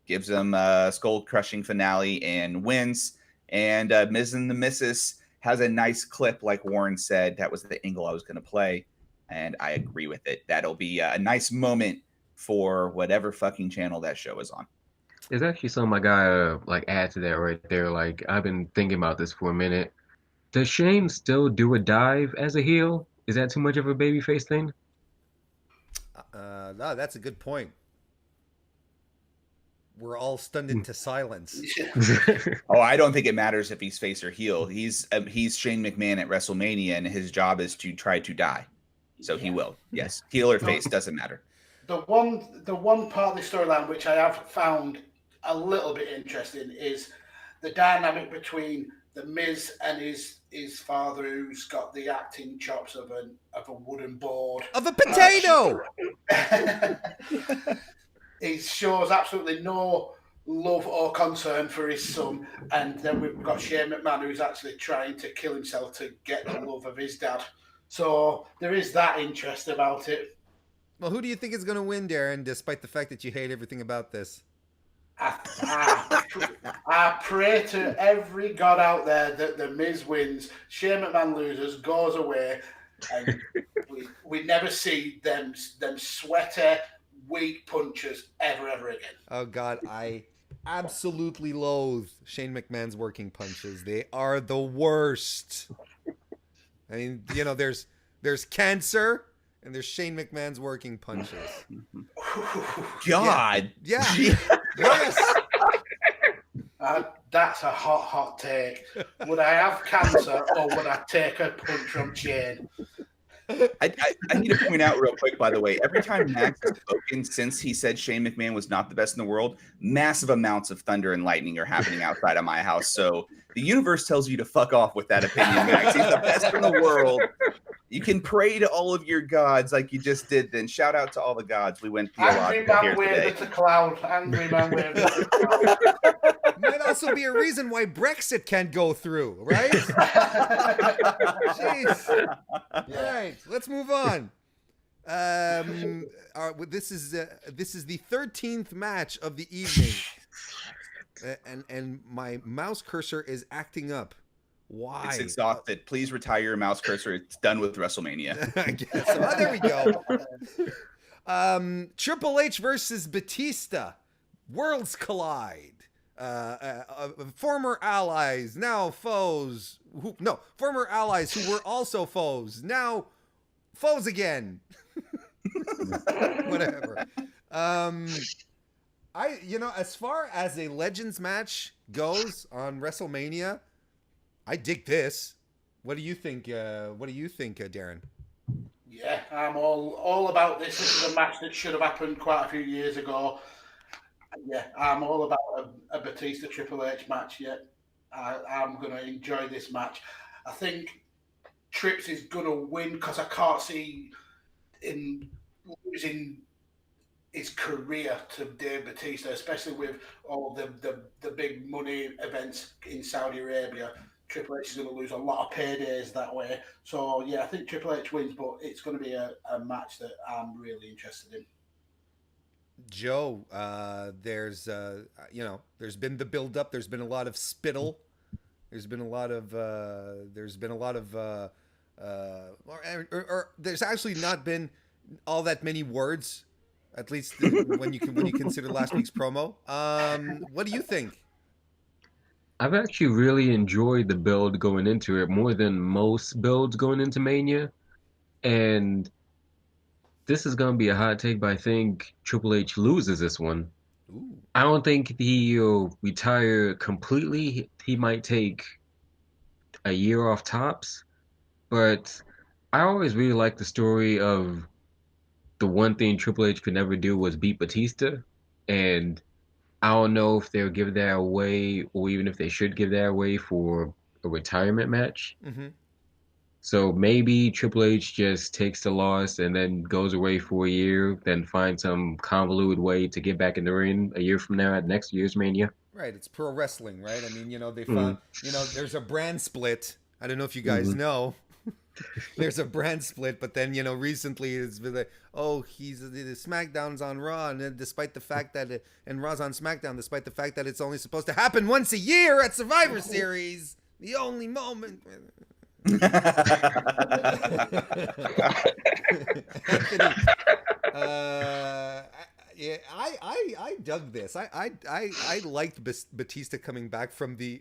gives him a skull-crushing finale, and wins. And Miz and the Missus has a nice clip, like Warren said. That was the angle I was going to play, and I agree with it. That'll be a nice moment for whatever fucking channel that show is on. There's actually something I gotta add to that right there. Like, I've been thinking about this for a minute. Does Shane still do a dive as a heel? Is that too much of a babyface thing? No, that's a good point. We're all stunned into silence. Oh, I don't think it matters if he's face or heel. He's Shane McMahon at WrestleMania, and his job is to try to die. So he will. Yes, heel or face doesn't matter. The one part of the storyline which I have found a little bit interesting is the dynamic between the Miz and his father, who's got the acting chops of a wooden board. Of a potato! He shows absolutely no love or concern for his son. And then we've got Shane McMahon, who's actually trying to kill himself to get the love of his dad. So there is that interest about it. Well, who do you think is going to win, Darren, despite the fact that you hate everything about this? I pray to every god out there that the Miz wins, Shane McMahon loses, goes away, and we never see them sweaty, weak punchers ever again. Oh, God, I absolutely loathe Shane McMahon's working punches. They are the worst. I mean, there's cancer, and there's Shane McMahon's working punches. God. Yeah. Yes. That's a hot take. Would I have cancer or would I take a punch from Shane? I need to point out real quick, by the way, every time Max has spoken since he said Shane McMahon was not the best in the world, massive amounts of thunder and lightning are happening outside of my house. So the universe tells you to fuck off with that opinion, Max. He's the best in the world. You can pray to all of your gods like you just did. Then shout out to all the gods. We went theological here today. Angry man waved at a cloud. Might also be a reason why Brexit can't go through, right? Jeez. All right, let's move on. This is the 13th match of the evening, and my mouse cursor is acting up. Why? It's exhausted. Please retire your mouse cursor. It's done with WrestleMania. I guess. Oh, there we go. Triple H versus Batista. Worlds collide. Former allies, now foes. Former allies who were also foes, now foes again. Whatever. As far as a Legends match goes on WrestleMania, I dig this. What do you think? Darren? Yeah, I'm all about this. This is a match that should have happened quite a few years ago. Yeah, I'm all about a Batista Triple H match. Yeah, I'm going to enjoy this match. I think Trips is going to win because I can't see him losing his career to Dave Batista, especially with all the big money events in Saudi Arabia. Triple H is going to lose a lot of paydays that way. So, yeah, I think Triple H wins, but it's going to be a match that I'm really interested in. Joe, there's been the build up. There's been a lot of spittle. There's been a lot of there's actually not been all that many words, at least when you consider last week's promo. What do you think? I've actually really enjoyed the build going into it more than most builds going into Mania. And this is going to be a hot take, but I think Triple H loses this one. Ooh. I don't think he'll retire completely. He might take a year off tops. But I always really liked the story of the one thing Triple H could never do was beat Batista. And I don't know if they'll give that away, or even if they should give that away for a retirement match. Mm-hmm. So maybe Triple H just takes the loss and then goes away for a year, then finds some convoluted way to get back in the ring a year from now at next year's Mania. Right, it's pro wrestling, right? I mean, they found, there's a brand split. I don't know if you guys know. There's a brand split, but then recently it's been like, oh, the SmackDown's on Raw, and despite the fact that and Raw's on SmackDown, despite the fact that it's only supposed to happen once a year at Survivor Series, the only moment. Anthony, I dug this. I liked Batista coming back from the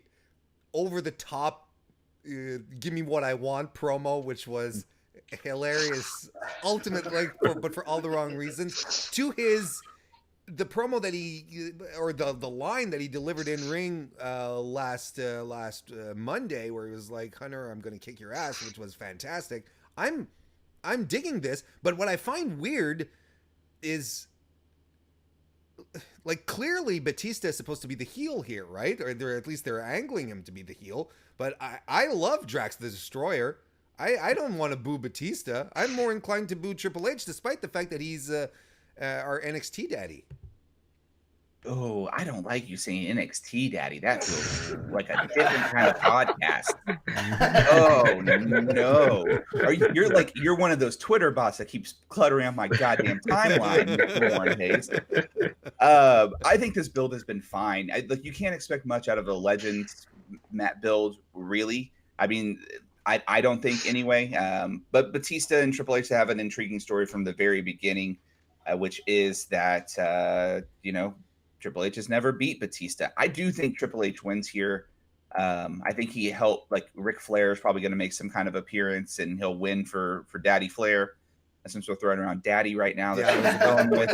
over the top. Give me what I want promo, which was hilarious, ultimately, but for all the wrong reasons. To the promo that the line that he delivered in ring last Monday, where he was like, "Hunter, I'm gonna kick your ass," which was fantastic. I'm digging this, but what I find weird is, like, clearly Batista is supposed to be the heel here, right? Or at least they're angling him to be the heel. But I love Drax the Destroyer. I don't want to boo Batista. I'm more inclined to boo Triple H, despite the fact that he's our NXT daddy. Oh, I don't like you saying NXT daddy. That feels like a different kind of podcast. Oh no! You're one of those Twitter bots that keeps cluttering up my goddamn timeline for one days. I think this build has been fine. You can't expect much out of a Legends build, really. I mean, I don't think anyway. But Batista and Triple H have an intriguing story from the very beginning, which is that Triple H has never beat Batista. I do think Triple H wins here. I think he helped, Ric Flair is probably going to make some kind of appearance and he'll win for Daddy Flair. Since I'm still throwing around Daddy right now. That's what I'm going with.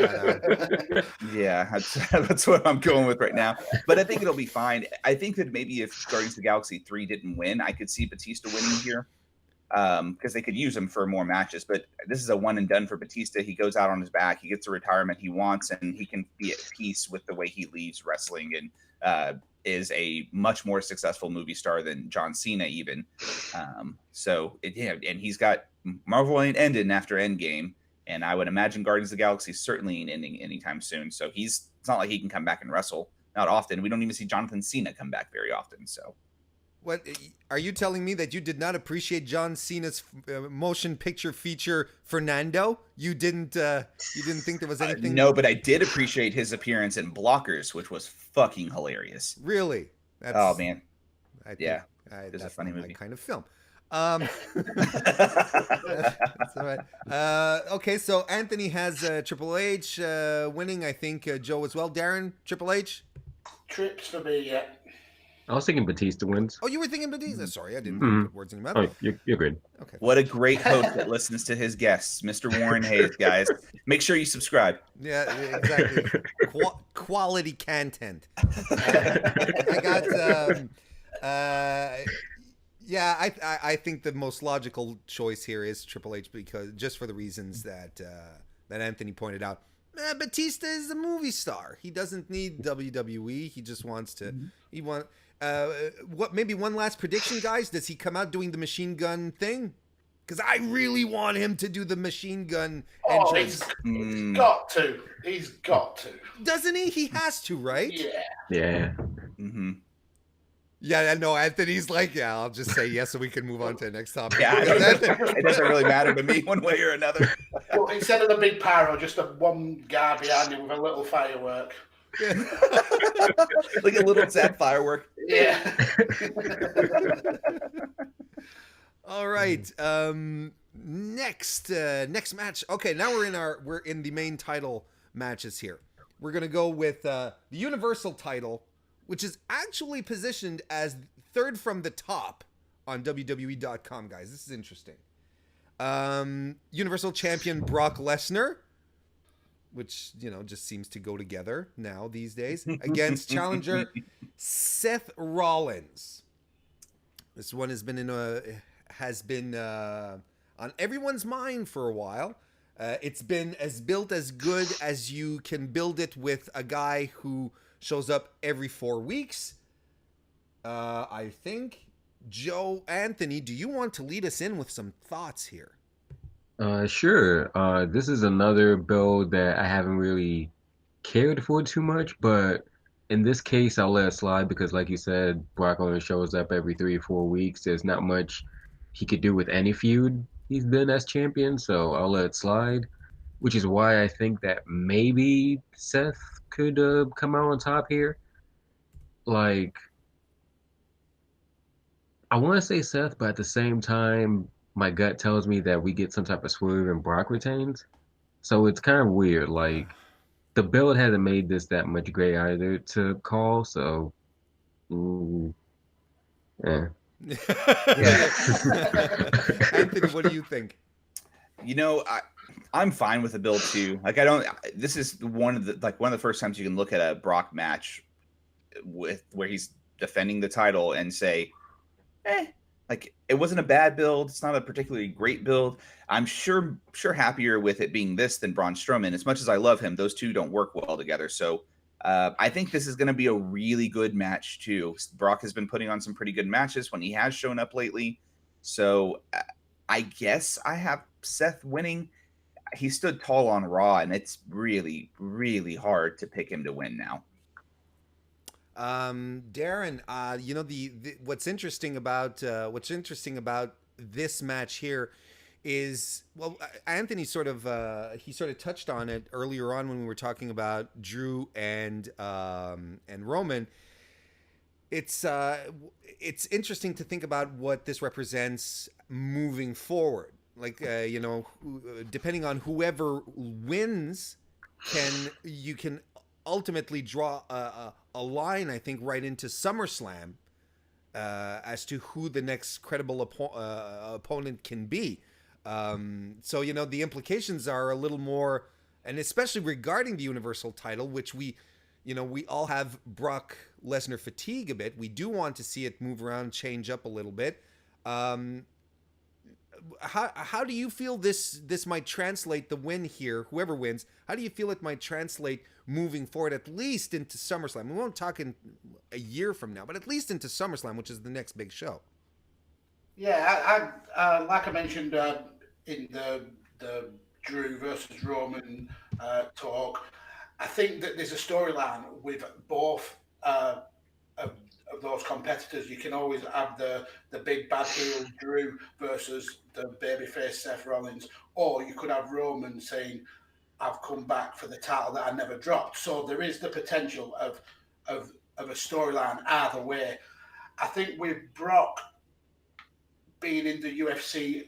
Yeah, that's what I'm going with right now. But I think it'll be fine. I think that maybe if Guardians of the Galaxy 3 didn't win, I could see Batista winning here. because they could use him for more matches. But this is a one and done for Batista. He goes out on his back. He gets the retirement he wants, and he can be at peace with the way he leaves wrestling, and is a much more successful movie star than John Cena even. And he's got Marvel ain't ending after Endgame, and I would imagine Guardians of the Galaxy certainly ain't ending anytime soon. So it's not like he can come back and wrestle. Not often. We don't even see Jonathan Cena come back very often. So. What are you telling me that you did not appreciate John Cena's motion picture feature Fernando? You didn't think there was anything? No, but I did appreciate his appearance in Blockers, which was fucking hilarious. Really? Oh man, it's a funny movie. My kind of film. That's all right. Okay, so Anthony has Triple H winning. I think Joe as well. Darren, Triple H. Trips for me, yeah. I was thinking Batista wins. Oh, you were thinking Batista. Sorry, I didn't put words in your mouth. Oh, you're good. Okay. What a great host that listens to his guests, Mr. Warren Hayes, guys. Make sure you subscribe. Yeah, exactly. Quality content. I got. I think the most logical choice here is Triple H, because just for the reasons that Anthony pointed out. Batista is a movie star. He doesn't need WWE. He just wants to. Maybe one last prediction, guys? Does he come out doing the machine gun thing? Because I really want him to do the machine gun entrance. He's got to. He's got to. Doesn't he? He has to, right? Yeah. Yeah. Mm-hmm. Yeah, I know. Anthony's like, yeah, I'll just say yes so we can move on to the next topic. Yeah, it doesn't really matter to me one way or another. Well, instead of the big pyro, just one guy behind him with a little firework. Like a little sad firework. Yeah. All right. Next match. Okay, now we're in the main title matches here. We're gonna go with the Universal title, which is actually positioned as third from the top on WWE.com, guys. This is interesting. Universal Champion Brock Lesnar, which, just seems to go together now these days, against challenger Seth Rollins. This one has been on everyone's mind for a while. It's been built as good as you can build it with a guy who shows up every 4 weeks. I think. Joe, Anthony, do you want to lead us in with some thoughts here? Sure. This is another build that I haven't really cared for too much, but in this case, I'll let it slide because, like you said, Brock only shows up every 3 or 4 weeks. There's not much he could do with any feud he's been as champion, so I'll let it slide, which is why I think that maybe Seth could come out on top here. Like, I want to say Seth, but at the same time, my gut tells me that we get some type of swerve and Brock retains. So it's kind of weird. Like, the build hasn't made this that much gray either to call, so yeah. Anthony, what do you think? I'm fine with the build too. Like, this is one of the first times you can look at a Brock match where he's defending the title and say, like, it wasn't a bad build. It's not a particularly great build. I'm sure happier with it being this than Braun Strowman. As much as I love him, those two don't work well together. So I think this is going to be a really good match too. Brock has been putting on some pretty good matches when he has shown up lately. So I guess I have Seth winning. He stood tall on Raw, and it's really, really hard to pick him to win now. Darren, what's interesting about this match here is, well, Anthony sort of touched on it earlier on when we were talking about Drew and Roman. It's interesting to think about what this represents moving forward. Like, depending on whoever wins, you can ultimately draw a line, I think, right into SummerSlam as to who the next credible opponent can be. So, the implications are a little more, and especially regarding the Universal title, which we all have Brock Lesnar fatigue a bit. We do want to see it move around, change up a little bit. how do you feel this might translate, the win here, whoever wins? How do you feel it might translate moving forward, at least into SummerSlam? We won't talk in a year from now, but at least into SummerSlam, which is the next big show. Yeah, like I mentioned in the Drew versus Roman talk, I think that there's a storyline with both of, of those competitors. You can always have the big bad heel Drew versus the babyface Seth Rollins, or you could have Roman saying, "I've come back for the title that I never dropped." So there is the potential of a storyline either way. I think with Brock being in the UFC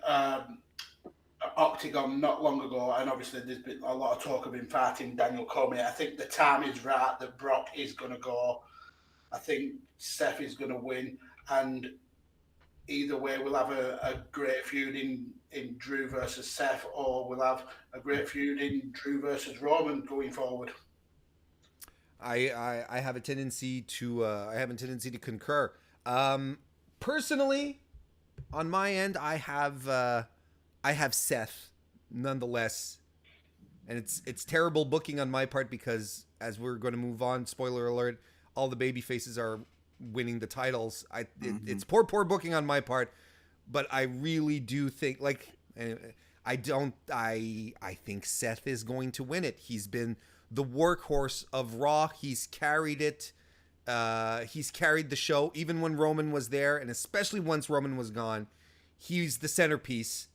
Octagon not long ago, and obviously there's been a lot of talk of him fighting Daniel Cormier. I think the time is right that Brock is going to go. I think Seth is going to win, and either way, we'll have a great feud in Drew versus Seth, or we'll have a great feud in Drew versus Roman going forward. I have a tendency to concur. Personally, on my end, I have Seth nonetheless, and it's terrible booking on my part because as we're going to move on, spoiler alert, all the baby faces are winning the titles. It's poor booking on my part, but I really do think I think Seth is going to win it. He's been the workhorse of Raw. He's carried it. He's carried the show even when Roman was there, and especially once Roman was gone. He's the centerpiece.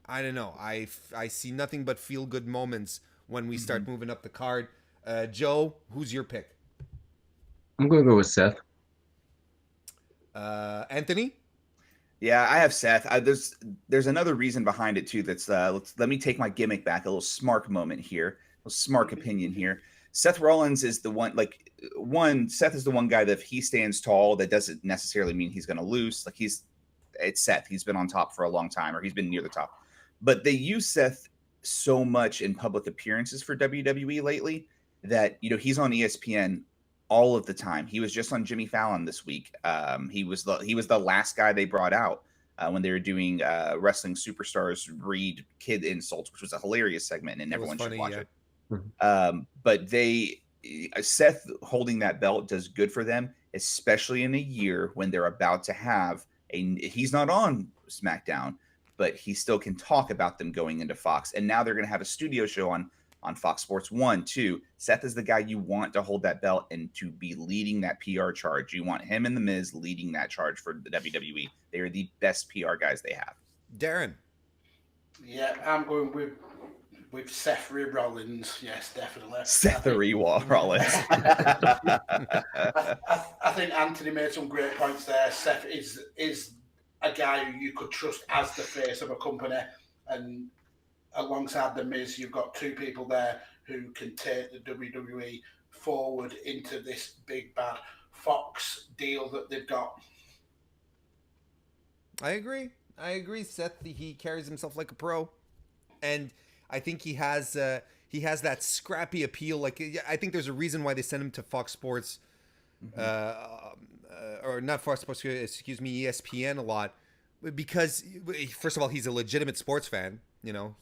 I don't know. I see nothing but feel good moments when we start moving up the card. Joe, who's your pick? I'm gonna go with Seth. Anthony? Yeah, I have Seth. There's another reason behind it too. That's let me take my gimmick back. A little Smark moment here. A Smark opinion here. Seth Rollins is the one. Seth is the one guy that if he stands tall, that doesn't necessarily mean he's going to lose. It's Seth. He's been on top for a long time, or he's been near the top. But they use Seth so much in public appearances for WWE lately that he's on ESPN all of the time. He was just on Jimmy Fallon this week. He was the last guy they brought out when they were doing Wrestling Superstars read kid insults, which was a hilarious segment, and everyone should watch it. But Seth holding that belt does good for them, especially in a year when they're about to have he's not on SmackDown, but he still can talk about them going into Fox. And now they're going to have a studio show on Fox Sports 1, 2. Seth is the guy you want to hold that belt and to be leading that PR charge. You want him and The Miz leading that charge for the WWE. They are the best PR guys they have. Darren? Yeah, I'm going with Seth Rollins. Yes, definitely. Seth Rollins. I think Anthony made some great points there. Seth is a guy who you could trust as the face of a company, and alongside the Miz, you've got two people there who can take the WWE forward into this big bad Fox deal that they've got. I agree. Seth, he carries himself like a pro, and I think he has that scrappy appeal. I think there's a reason why they sent him to Fox Sports, or not Fox Sports, excuse me, ESPN a lot, because first of all, he's a legitimate sports fan.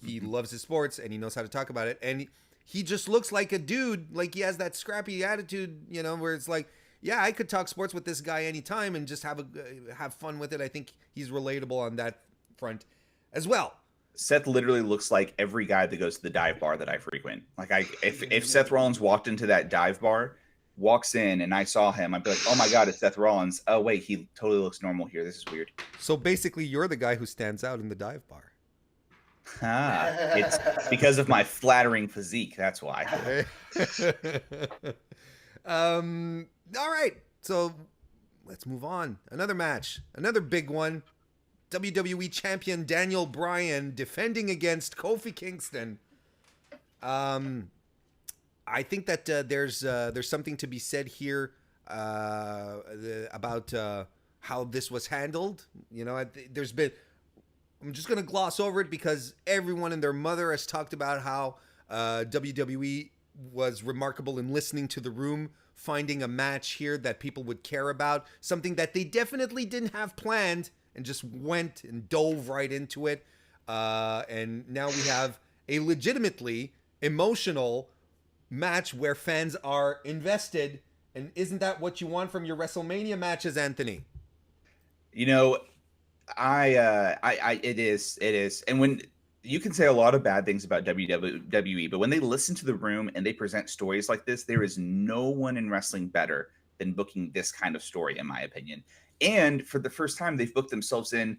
He loves his sports and he knows how to talk about it, and he just looks like a dude. Like, he has that scrappy attitude, where it's like, yeah, I could talk sports with this guy anytime and just have fun with it. I think he's relatable on that front as well. Seth literally looks like every guy that goes to the dive bar that I frequent. If Seth Rollins walked into that dive bar, walks in, and I saw him, I'd be like, oh my God, it's Seth Rollins. Oh wait, he totally looks normal here. This is weird. So basically, you're the guy who stands out in the dive bar. It's because of my flattering physique. That's why. All right. So let's move on. Another match. Another big one. WWE Champion Daniel Bryan defending against Kofi Kingston. I think that there's something to be said here about how this was handled. There's been... I'm just going to gloss over it because everyone and their mother has talked about how WWE was remarkable in listening to the room, finding a match here that people would care about, something that they definitely didn't have planned and just went and dove right into it. And now we have a legitimately emotional match where fans are invested. And isn't that what you want from your WrestleMania matches, Anthony? You know, it is. And when you can say a lot of bad things about WWE, but when they listen to the room and they present stories like this, there is no one in wrestling better than booking this kind of story, in my opinion. And for the first time, they've booked themselves in.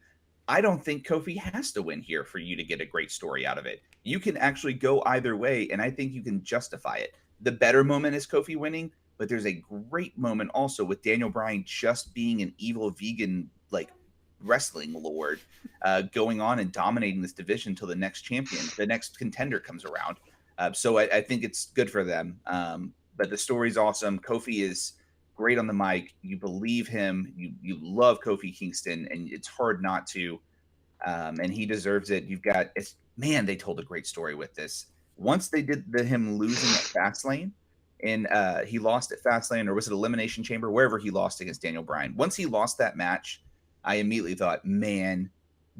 I don't think Kofi has to win here for you to get a great story out of it. You can actually go either way, and I think you can justify it. The better moment is Kofi winning, but there's a great moment also with Daniel Bryan just being an evil vegan, like, wrestling lord, going on and dominating this division until the next contender comes around. So I think it's good for them. But the story's awesome. Kofi is great on the mic. You believe him. You love Kofi Kingston, and it's hard not to. And he deserves it. They told a great story with this. Once they did him losing at Fastlane, and he lost at Fastlane, or was it Elimination Chamber, wherever he lost against Daniel Bryan. Once he lost that match, I immediately thought, man,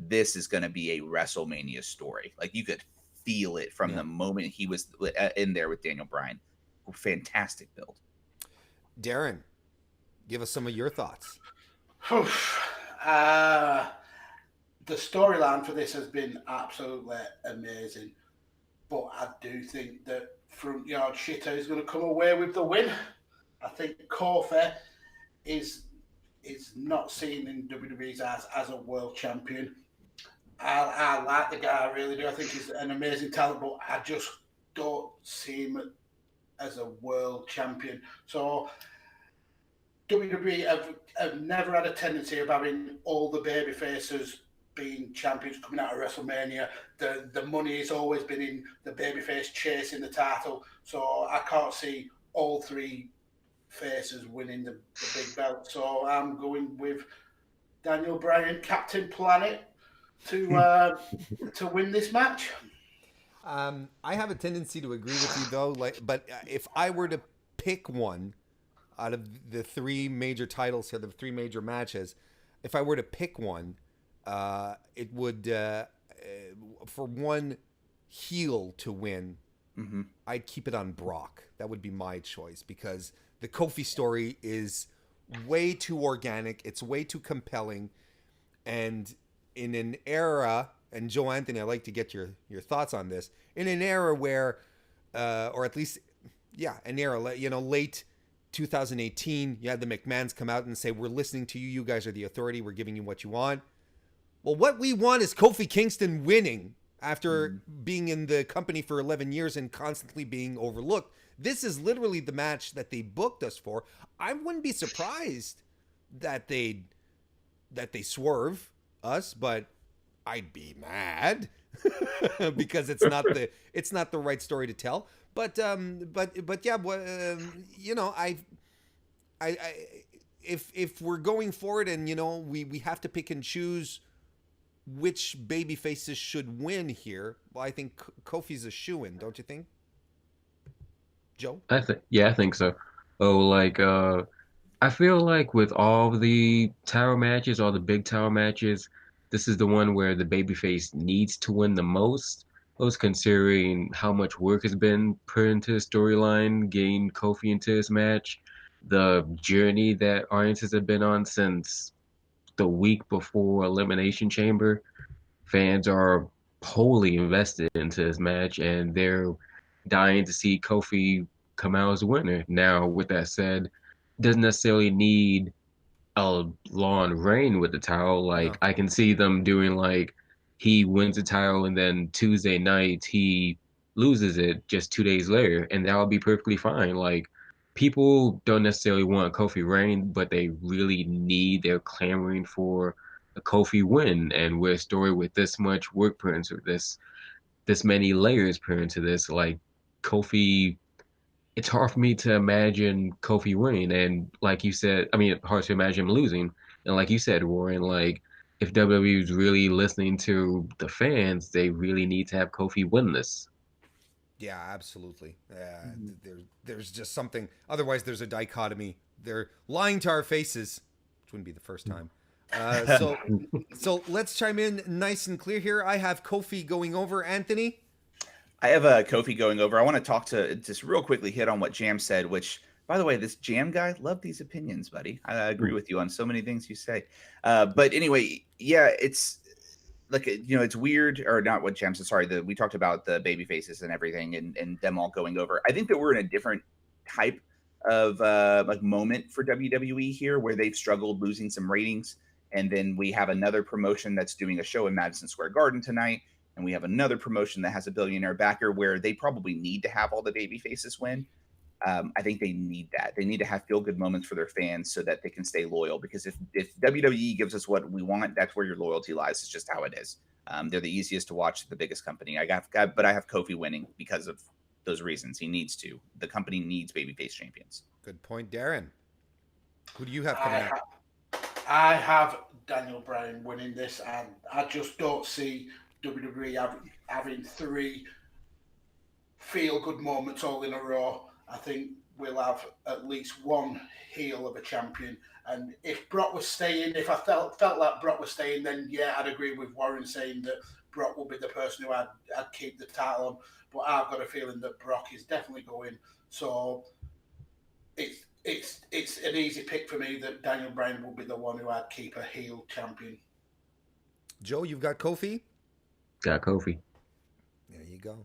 this is going to be a WrestleMania story. Like, you could feel it from the moment he was in there with Daniel Bryan. Fantastic build. Darren, give us some of your thoughts. The storyline for this has been absolutely amazing. But I do think that Front Yard Shitter is going to come away with the win. I think Kofi is not seen in WWE's as a world champion. I like the guy, I really do. I think he's an amazing talent, but I just don't see him as a world champion. So WWE have never had a tendency of having all the baby faces being champions coming out of WrestleMania. The money has always been in the babyface chasing the title. So I can't see all three faces winning the big belt. So I'm going with Daniel Bryan, Captain Planet, to win this match. I have a tendency to agree with you though. But if I were to pick one out of the three major titles here, the three major matches, if I were to pick one, it would for one heel to win. Mm-hmm. I'd keep it on Brock. That would be my choice because the Kofi story is way too organic. It's way too compelling. And in an era, and Joe Anthony, I'd like to get your thoughts on this, in an era where, or at least, an era, late 2018, you had the McMahons come out and say, we're listening to you. You guys are the authority. We're giving you what you want. Well, what we want is Kofi Kingston winning after being in the company for 11 years and constantly being overlooked. This is literally the match that they booked us for. I wouldn't be surprised that they swerve us, but I'd be mad because it's not the right story to tell. But if we're going forward and we have to pick and choose which baby faces should win here, well, I think Kofi's a shoo-in, don't you think, Joe? I think so. I feel like with all the tower matches, all the big tower matches, this is the one where the babyface needs to win the most. Most considering how much work has been put into the storyline, getting Kofi into this match, the journey that audiences have been on since the week before Elimination Chamber. Fans are wholly invested into this match, and they're dying to see Kofi come out as a winner. Now, with that said, doesn't necessarily need a long reign with the title. Like, I can see them doing he wins the title and then Tuesday night he loses it just 2 days later, and that would be perfectly fine. Like, people don't necessarily want Kofi reign, but they really they're clamoring for a Kofi win. And with a story with this much work put into this many layers put into this, like, Kofi, it's hard for me to imagine Kofi winning. And like you said, hard to imagine him losing. And like you said, Warren, if WWE is really listening to the fans, they really need to have Kofi win this. Yeah, absolutely. There's just something. Otherwise, there's a dichotomy. They're lying to our faces, which wouldn't be the first time. So let's chime in nice and clear here. I have Kofi going over. Anthony? I have Kofi going over. I want to talk to just real quickly hit on what Jam said, which, by the way, this Jam guy, love these opinions, buddy. I agree with you on so many things you say. But anyway, yeah, it's like, it's weird, or not what Jam said. Sorry, we talked about the baby faces and everything and them all going over. I think that we're in a different type of like moment for WWE here, where they've struggled losing some ratings. And then we have another promotion that's doing a show in Madison Square Garden tonight. And we have another promotion that has a billionaire backer where they probably need to have all the baby faces win. I think they need that. They need to have feel-good moments for their fans so that they can stay loyal. Because if WWE gives us what we want, that's where your loyalty lies. It's just how it is. They're the easiest to watch, the biggest company. But I have Kofi winning because of those reasons. He needs to. The company needs babyface champions. Good point, Darren. Who do you have coming out? I have Daniel Bryan winning this, and I just don't see WWE having 3 feel-good moments all in a row. I think we'll have at least one heel of a champion. And if Brock was staying, if I felt like Brock was staying, then yeah, I'd agree with Warren saying that Brock will be the person who I'd keep the title on. But I've got a feeling that Brock is definitely going. So it's an easy pick for me that Daniel Bryan will be the one who I'd keep a heel champion. Joe, you've got Kofi? Got Kofi. There you go.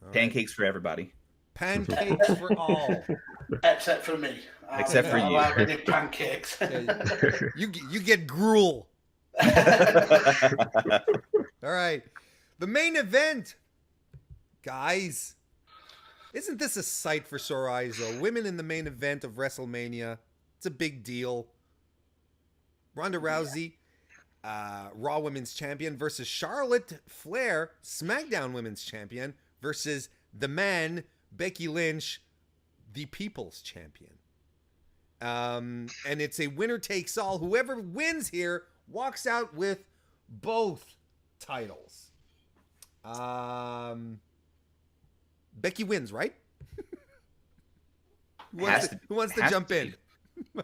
All Pancakes for everybody. Pancakes for all. Except for me. Except for you. I like any pancakes. You get gruel. All right. The main event. Guys, isn't this a sight for sore eyes, though? Women in the main event of WrestleMania. It's a big deal. Ronda Rousey, Raw Women's Champion, versus Charlotte Flair, SmackDown Women's Champion, versus the man, Becky Lynch, the People's Champion. And it's a winner takes all. Whoever wins here walks out with both titles. Becky wins, right? Who wants to jump in?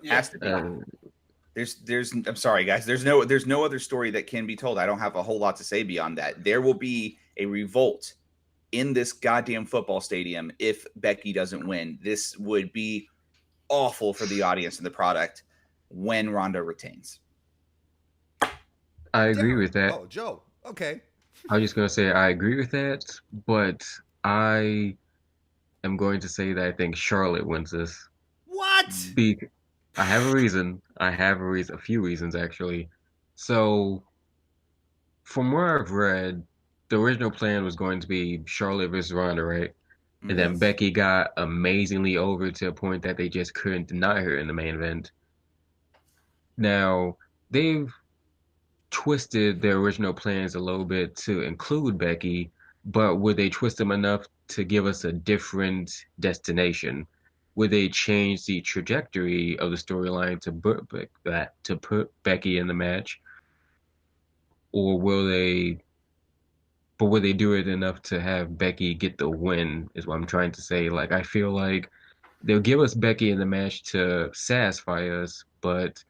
Has to be. There's I'm sorry, guys. There's no other story that can be told. I don't have a whole lot to say beyond that. There will be a revolt in this goddamn football stadium if Becky doesn't win. This would be awful for the audience and the product when Ronda retains. I agree with that. Oh, Joe. Okay. I was just going to say I agree with that, but I am going to say that I think Charlotte wins this. What? I have a reason. A few reasons, actually. So, from where I've read, the original plan was going to be Charlotte versus Ronda, right? And then Becky got amazingly over to a point that they just couldn't deny her in the main event. Now, they've twisted their original plans a little bit to include Becky, but would they twist them enough to give us a different destination? Would they change the trajectory of the storyline to put Becky in the match? Or will they do it enough to have Becky get the win, is what I'm trying to say. Like, I feel like they'll give us Becky in the match to satisfy us, but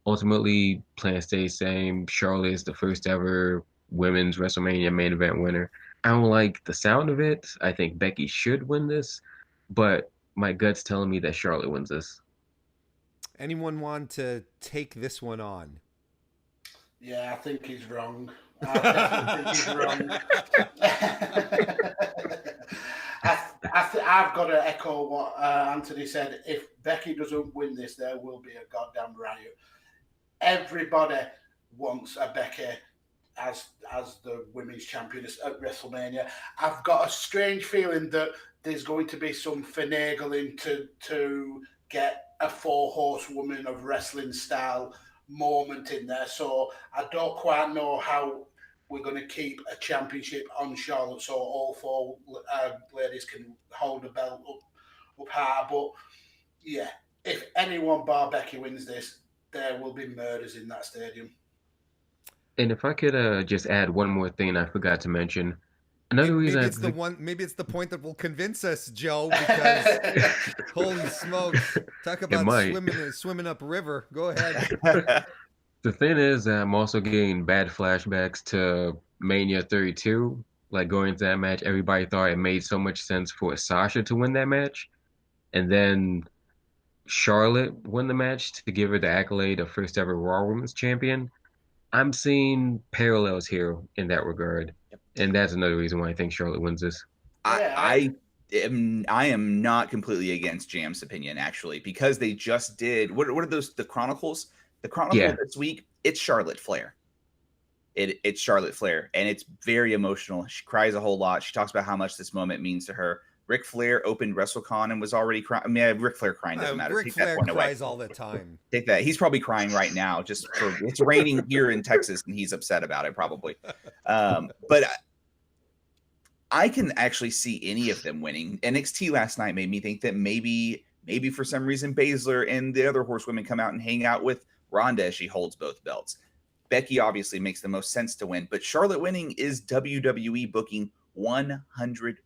ultimately, plan stays same. Charlotte is the first ever women's WrestleMania main event winner. I don't like the sound of it. I think Becky should win this, but my gut's telling me that Charlotte wins this. Anyone want to take this one on? Yeah, I think he's wrong. I definitely think he's wrong. I've got to echo what Anthony said. If Becky doesn't win this, there will be a goddamn riot. Everybody wants a Becky as the women's champion at WrestleMania. I've got a strange feeling that there's going to be some finagling to get a 4-horsewoman of wrestling style moment in there. So I don't quite know how we're going to keep a championship on Charlotte so all 4 ladies can hold the belt up high. But yeah, if anyone bar Becky wins this, there will be murders in that stadium. And if I could just add one more thing I forgot to mention. Another reason maybe it's the point that will convince us, Joe, because holy smokes. Talk about swimming up river. Go ahead. The thing is that I'm also getting bad flashbacks to Mania 32. Like going into that match, everybody thought it made so much sense for Sasha to win that match, and then Charlotte won the match to give her the accolade of first ever Raw Women's Champion. I'm seeing parallels here in that regard, and that's another reason why I think Charlotte wins this. I am not completely against Jam's opinion actually, because they just did what are those, the Chronicles? The Chronicle this week, it's Charlotte Flair. It's Charlotte Flair, and it's very emotional. She cries a whole lot. She talks about how much this moment means to her. Ric Flair opened WrestleCon and was already crying. I mean, Ric Flair crying doesn't matter. Ric Flair cries all the time. Take that. He's probably crying right now. Just for it's raining here in Texas, and he's upset about it probably. But I can actually see any of them winning. NXT last night made me think that maybe for some reason Baszler and the other horsewomen come out and hang out with Ronda as she holds both belts. Becky obviously makes the most sense to win, but Charlotte winning is WWE booking 100%.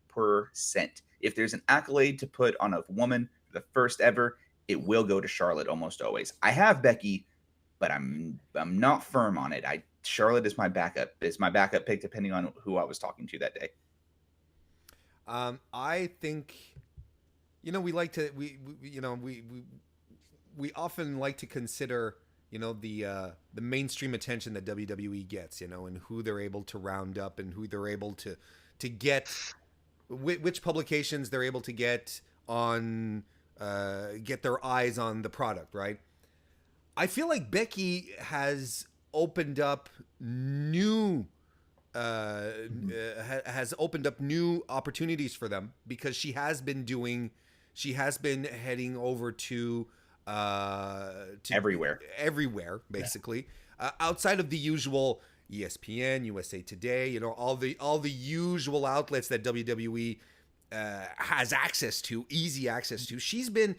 If there's an accolade to put on a woman, the first ever, it will go to Charlotte almost always. I have Becky, but I'm not firm on it. Charlotte is my backup. It's my backup pick depending on who I was talking to that day. I think, we like to we often like to consider the mainstream attention that WWE gets, and who they're able to round up and who they're able to get, which publications they're able to get on, get their eyes on the product, right? I feel like Becky has opened up new opportunities for them, because she has been heading over to everywhere basically, outside of the usual ESPN, USA Today, all the usual outlets that WWE has access to, easy access to. She's been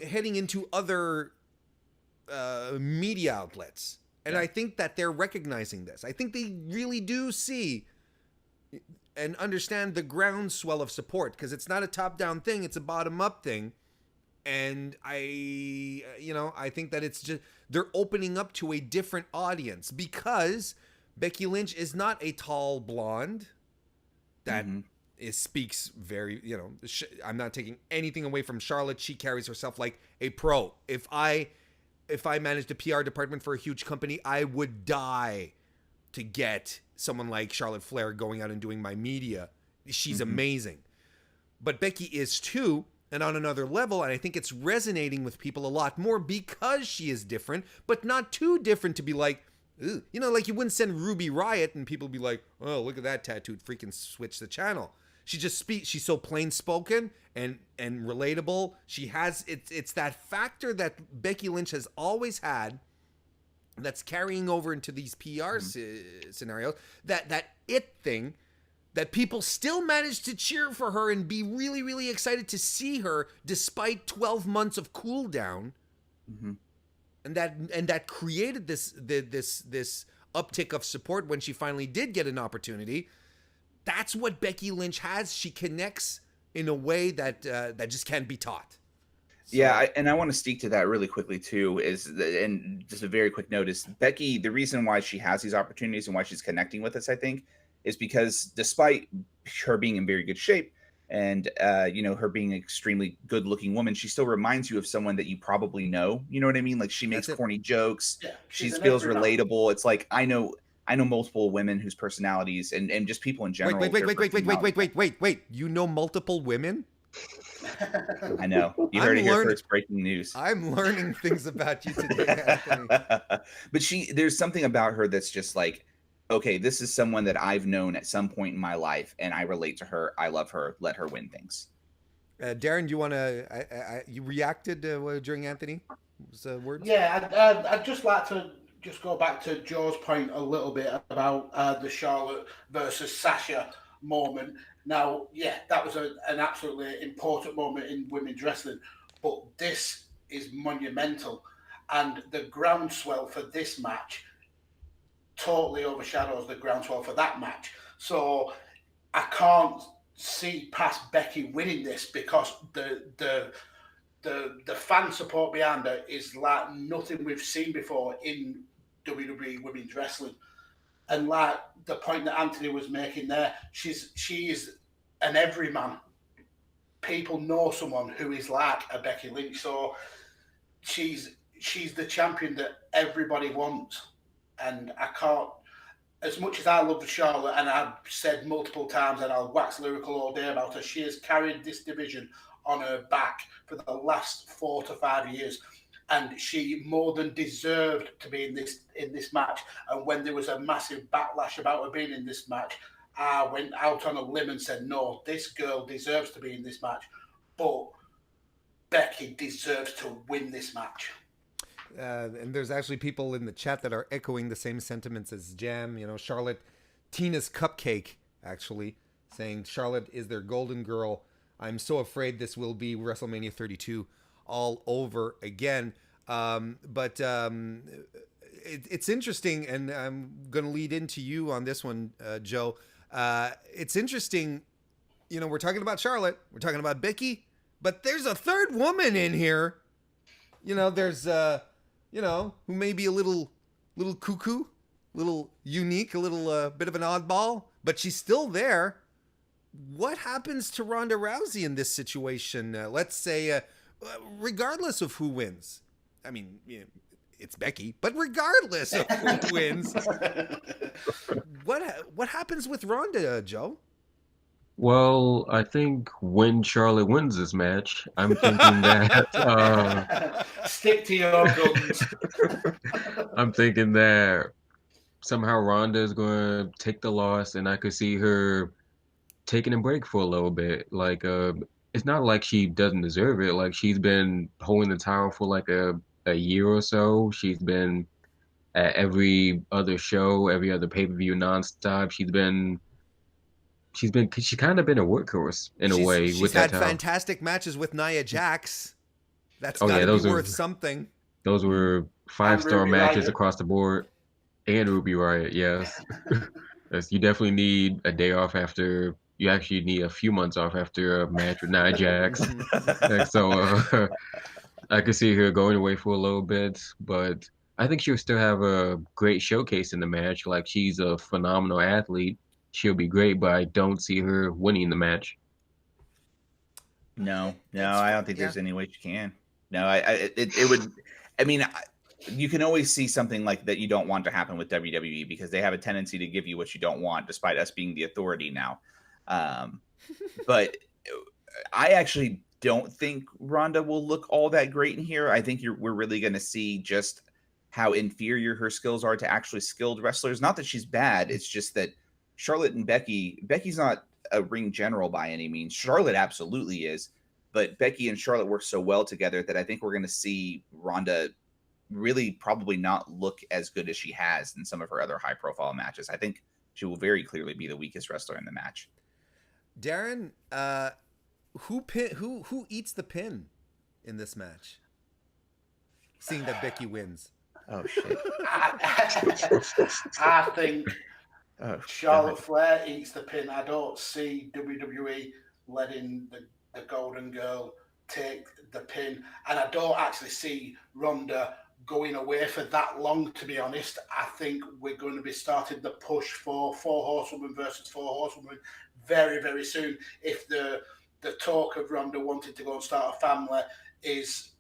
heading into other media outlets, and I think that they're recognizing this. I think they really do see and understand the groundswell of support, because it's not a top-down thing, it's a bottom-up thing. And I think that it's just, they're opening up to a different audience, because Becky Lynch is not a tall blonde that speaks very, I'm not taking anything away from Charlotte. She carries herself like a pro. If I managed a PR department for a huge company, I would die to get someone like Charlotte Flair going out and doing my media. She's amazing. But Becky is too, and on another level, and I think it's resonating with people a lot more because she is different, but not too different to be like, ugh. Like you wouldn't send Ruby Riott and people be like, oh, look at that tattooed, freaking switch the channel. She just speaks, she's so plain spoken and relatable. She has, it's that factor that Becky Lynch has always had that's carrying over into these PR scenarios, that it thing, that people still manage to cheer for her and be really, really excited to see her despite 12 months of cool down. And that created this uptick of support when she finally did get an opportunity. That's what Becky Lynch has. She connects in a way that just can't be taught. So, yeah, I want to speak to that really quickly too. And just a very quick note is Becky. The reason why she has these opportunities and why she's connecting with us, I think, is because despite her being in very good shape and her being an extremely good-looking woman, she still reminds you of someone that you probably know. You know what I mean? Like she makes corny jokes. Yeah, she feels relatable. It's like I know multiple women whose personalities and just people in general. Wait. You know multiple women? I know. You heard it here first. Breaking news. I'm learning things about you today, Anthony. But there's something about her that's just like, okay, this is someone that I've known at some point in my life, and I relate to her. I love her. Let her win things. Darren, do you want to? You reacted during Anthony's words? Yeah, I'd just like to just go back to Joe's point a little bit about the Charlotte versus Sasha moment. Now, yeah, that was an absolutely important moment in women's wrestling, but this is monumental, and the groundswell for this match totally overshadows the groundswell for that match. So I can't see past Becky winning this, because the the fan support behind her is like nothing we've seen before in WWE women's wrestling. And like the point that Anthony was making there, she is an everyman. People know someone who is like a Becky Lynch, so she's the champion that everybody wants. And I can't, as much as I love Charlotte, and I've said multiple times, and I'll wax lyrical all day about her, she has carried this division on her back for the last 4 to 5 years. And she more than deserved to be in this match. And when there was a massive backlash about her being in this match, I went out on a limb and said, no, this girl deserves to be in this match. But Becky deserves to win this match. And there's actually people in the chat that are echoing the same sentiments as Jam. You know, Charlotte, Tina's Cupcake, actually, saying Charlotte is their golden girl. I'm so afraid this will be WrestleMania 32 all over again. It's interesting, and I'm going to lead into you on this one, Joe. It's interesting, you know, we're talking about Charlotte, we're talking about Becky, but there's a third woman in here. You know, there's, you know, who may be a little cuckoo, little unique, a little bit of an oddball, but she's still there. What happens to Ronda Rousey in this situation? Let's say, regardless of who wins. I mean, you know, it's Becky, but regardless of who wins, what happens with Ronda, Joe? Well, I think when Charlotte wins this match, I'm thinking that stick to your guns. I'm thinking that somehow Ronda is going to take the loss, and I could see her taking a break for a little bit. Like, it's not like she doesn't deserve it. Like, she's been holding the title for like a year or so. She's been at every other show, every other pay-per-view nonstop. She's kind of been a workhorse in a way. She's had fantastic matches with Nia Jax. That's got to be worth something. Those were 5-star matches Riot. across the board. And Ruby Riot, yes. Yes, you definitely need a day off after. You actually need a few months off after a match with Nia Jax. So I could see her going away for a little bit, but I think she'll still have a great showcase in the match. Like, she's a phenomenal athlete. She'll be great, but I don't see her winning the match. No, I don't think there's any way she can. No, it would. I mean, you can always see something like that you don't want to happen with WWE because they have a tendency to give you what you don't want, despite us being the authority now. But I actually don't think Ronda will look all that great in here. I think we're really going to see just how inferior her skills are to actually skilled wrestlers. Not that she's bad. It's just that Charlotte and Becky's not a ring general by any means. Charlotte absolutely is, but Becky and Charlotte work so well together that I think we're going to see Ronda really probably not look as good as she has in some of her other high profile matches. I think she will very clearly be the weakest wrestler in the match. Darren, who eats the pin in this match? Seeing that Becky wins. Oh shit. I think Charlotte God. Flair eats the pin. I don't see WWE letting the Golden Girl take the pin. And I don't actually see Ronda going away for that long, to be honest. I think we're going to be starting the push for 4 horsewomen versus 4 horsewomen very, very soon. If the talk of Ronda wanting to go and start a family is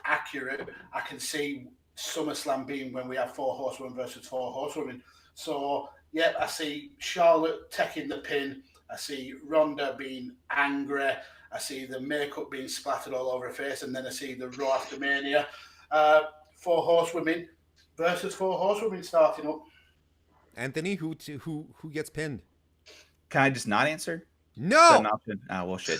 accurate, I can see SummerSlam being when we have 4 horsewomen versus 4 horsewomen. So, yeah, I see Charlotte taking the pin. I see Ronda being angry. I see the makeup being splattered all over her face. And then I see the Raw after Mania. 4 horsewomen versus 4 horsewomen starting up. Anthony, who gets pinned? Can I just not answer? No. Oh, well, shit.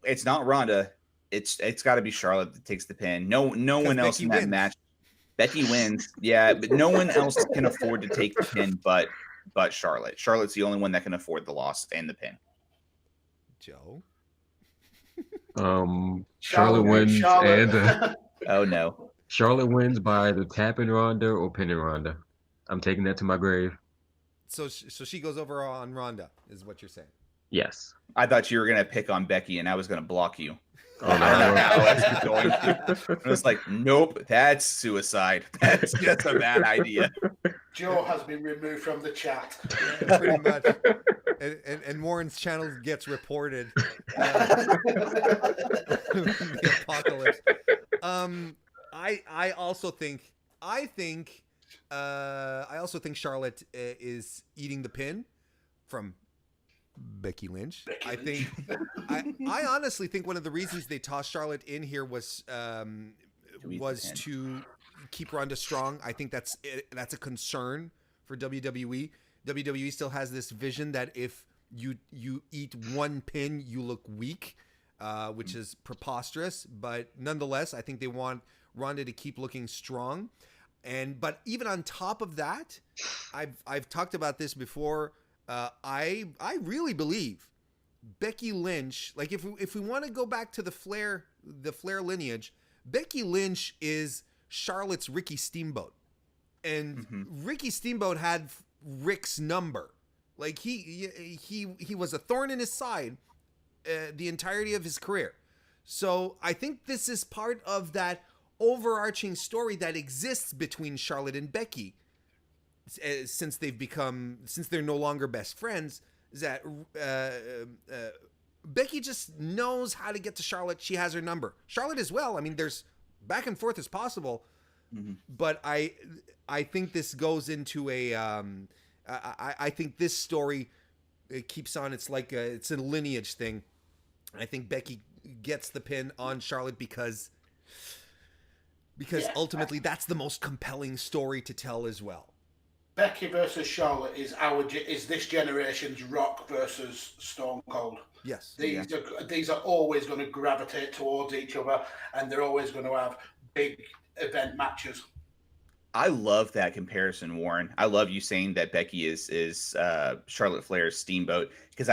It's not Ronda. It's got to be Charlotte that takes the pin. No one else Becky in that wins. match. Becky wins, yeah, but no one else can afford to take the pin but Charlotte. Charlotte's the only one that can afford the loss and the pin. Joe. Charlotte wins, and oh no, Charlotte wins by the tapping Ronda or pinning Ronda. I'm taking that to my grave. So she goes over on Ronda, is what you're saying. Yes. I thought you were gonna pick on Becky, and I was gonna block you. Oh, I no. don't know how else you're going to. I was like, nope, that's suicide. That's just a bad idea. Joe has been removed from the chat. Yeah, pretty much. And Warren's channel gets reported. The apocalypse. I also think Charlotte is eating the pin from Becky Lynch. I honestly think one of the reasons they tossed Charlotte in here was to keep Ronda strong. I think that's a concern for WWE. WWE still has this vision that if you eat one pin, you look weak, which is preposterous. But nonetheless, I think they want Ronda to keep looking strong. But even on top of that, I've talked about this before. I really believe Becky Lynch, like if we want to go back to the Flair lineage, Becky Lynch is Charlotte's Ricky Steamboat. And Ricky Steamboat had Rick's number. Like he was a thorn in his side the entirety of his career. So I think this is part of that overarching story that exists between Charlotte and Becky. Since they're no longer best friends, is that Becky just knows how to get to Charlotte. She has her number. Charlotte as well. I mean, there's back and forth as possible, but I think this goes into a. I think this story it keeps on. It's like it's a lineage thing. I think Becky gets the pin on Charlotte because ultimately that's the most compelling story to tell as well. Becky versus Charlotte is this generation's Rock versus Stone Cold. Yes. These are always going to gravitate towards each other, and they're always going to have big event matches. I love that comparison, Warren. I love you saying that Becky is Charlotte Flair's Steamboat, because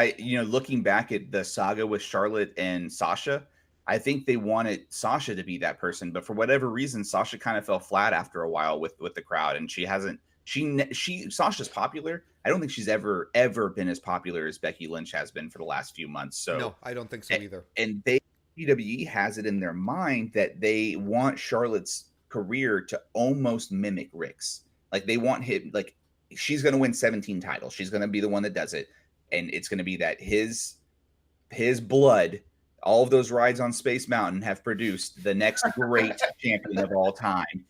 looking back at the saga with Charlotte and Sasha, I think they wanted Sasha to be that person, but for whatever reason, Sasha kind of fell flat after a while with the crowd, and she hasn't. Sasha's popular. I don't think she's ever been as popular as Becky Lynch has been for the last few months. So no, I don't think so either. And WWE has it in their mind that they want Charlotte's career to almost mimic Rick's. Like they want him, like she's going to win 17 titles. She's going to be the one that does it, and it's going to be that his blood. All of those rides on Space Mountain have produced the next great champion of all time.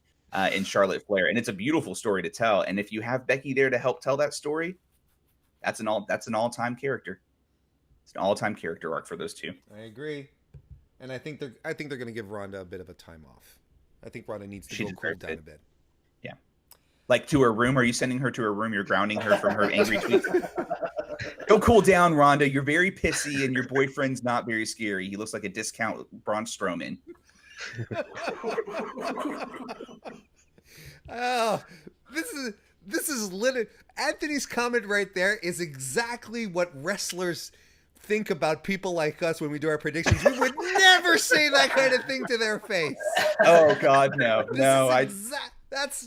In Charlotte Flair, and it's a beautiful story to tell. And if you have Becky there to help tell that story, that's an all-time character. It's an all-time character arc for those two. I agree, and I think they're going to give Ronda a bit of a time off. I think Ronda needs to go cool down a bit. Yeah, like to her room. Are you sending her to her room? You're grounding her from her angry tweets. Go cool down, Ronda. You're very pissy, and your boyfriend's not very scary. He looks like a discount Braun Strowman. Oh, this is lit. Anthony's comment right there is exactly what wrestlers think about people like us when we do our predictions. We would never say that kind of thing to their face. Oh God, no.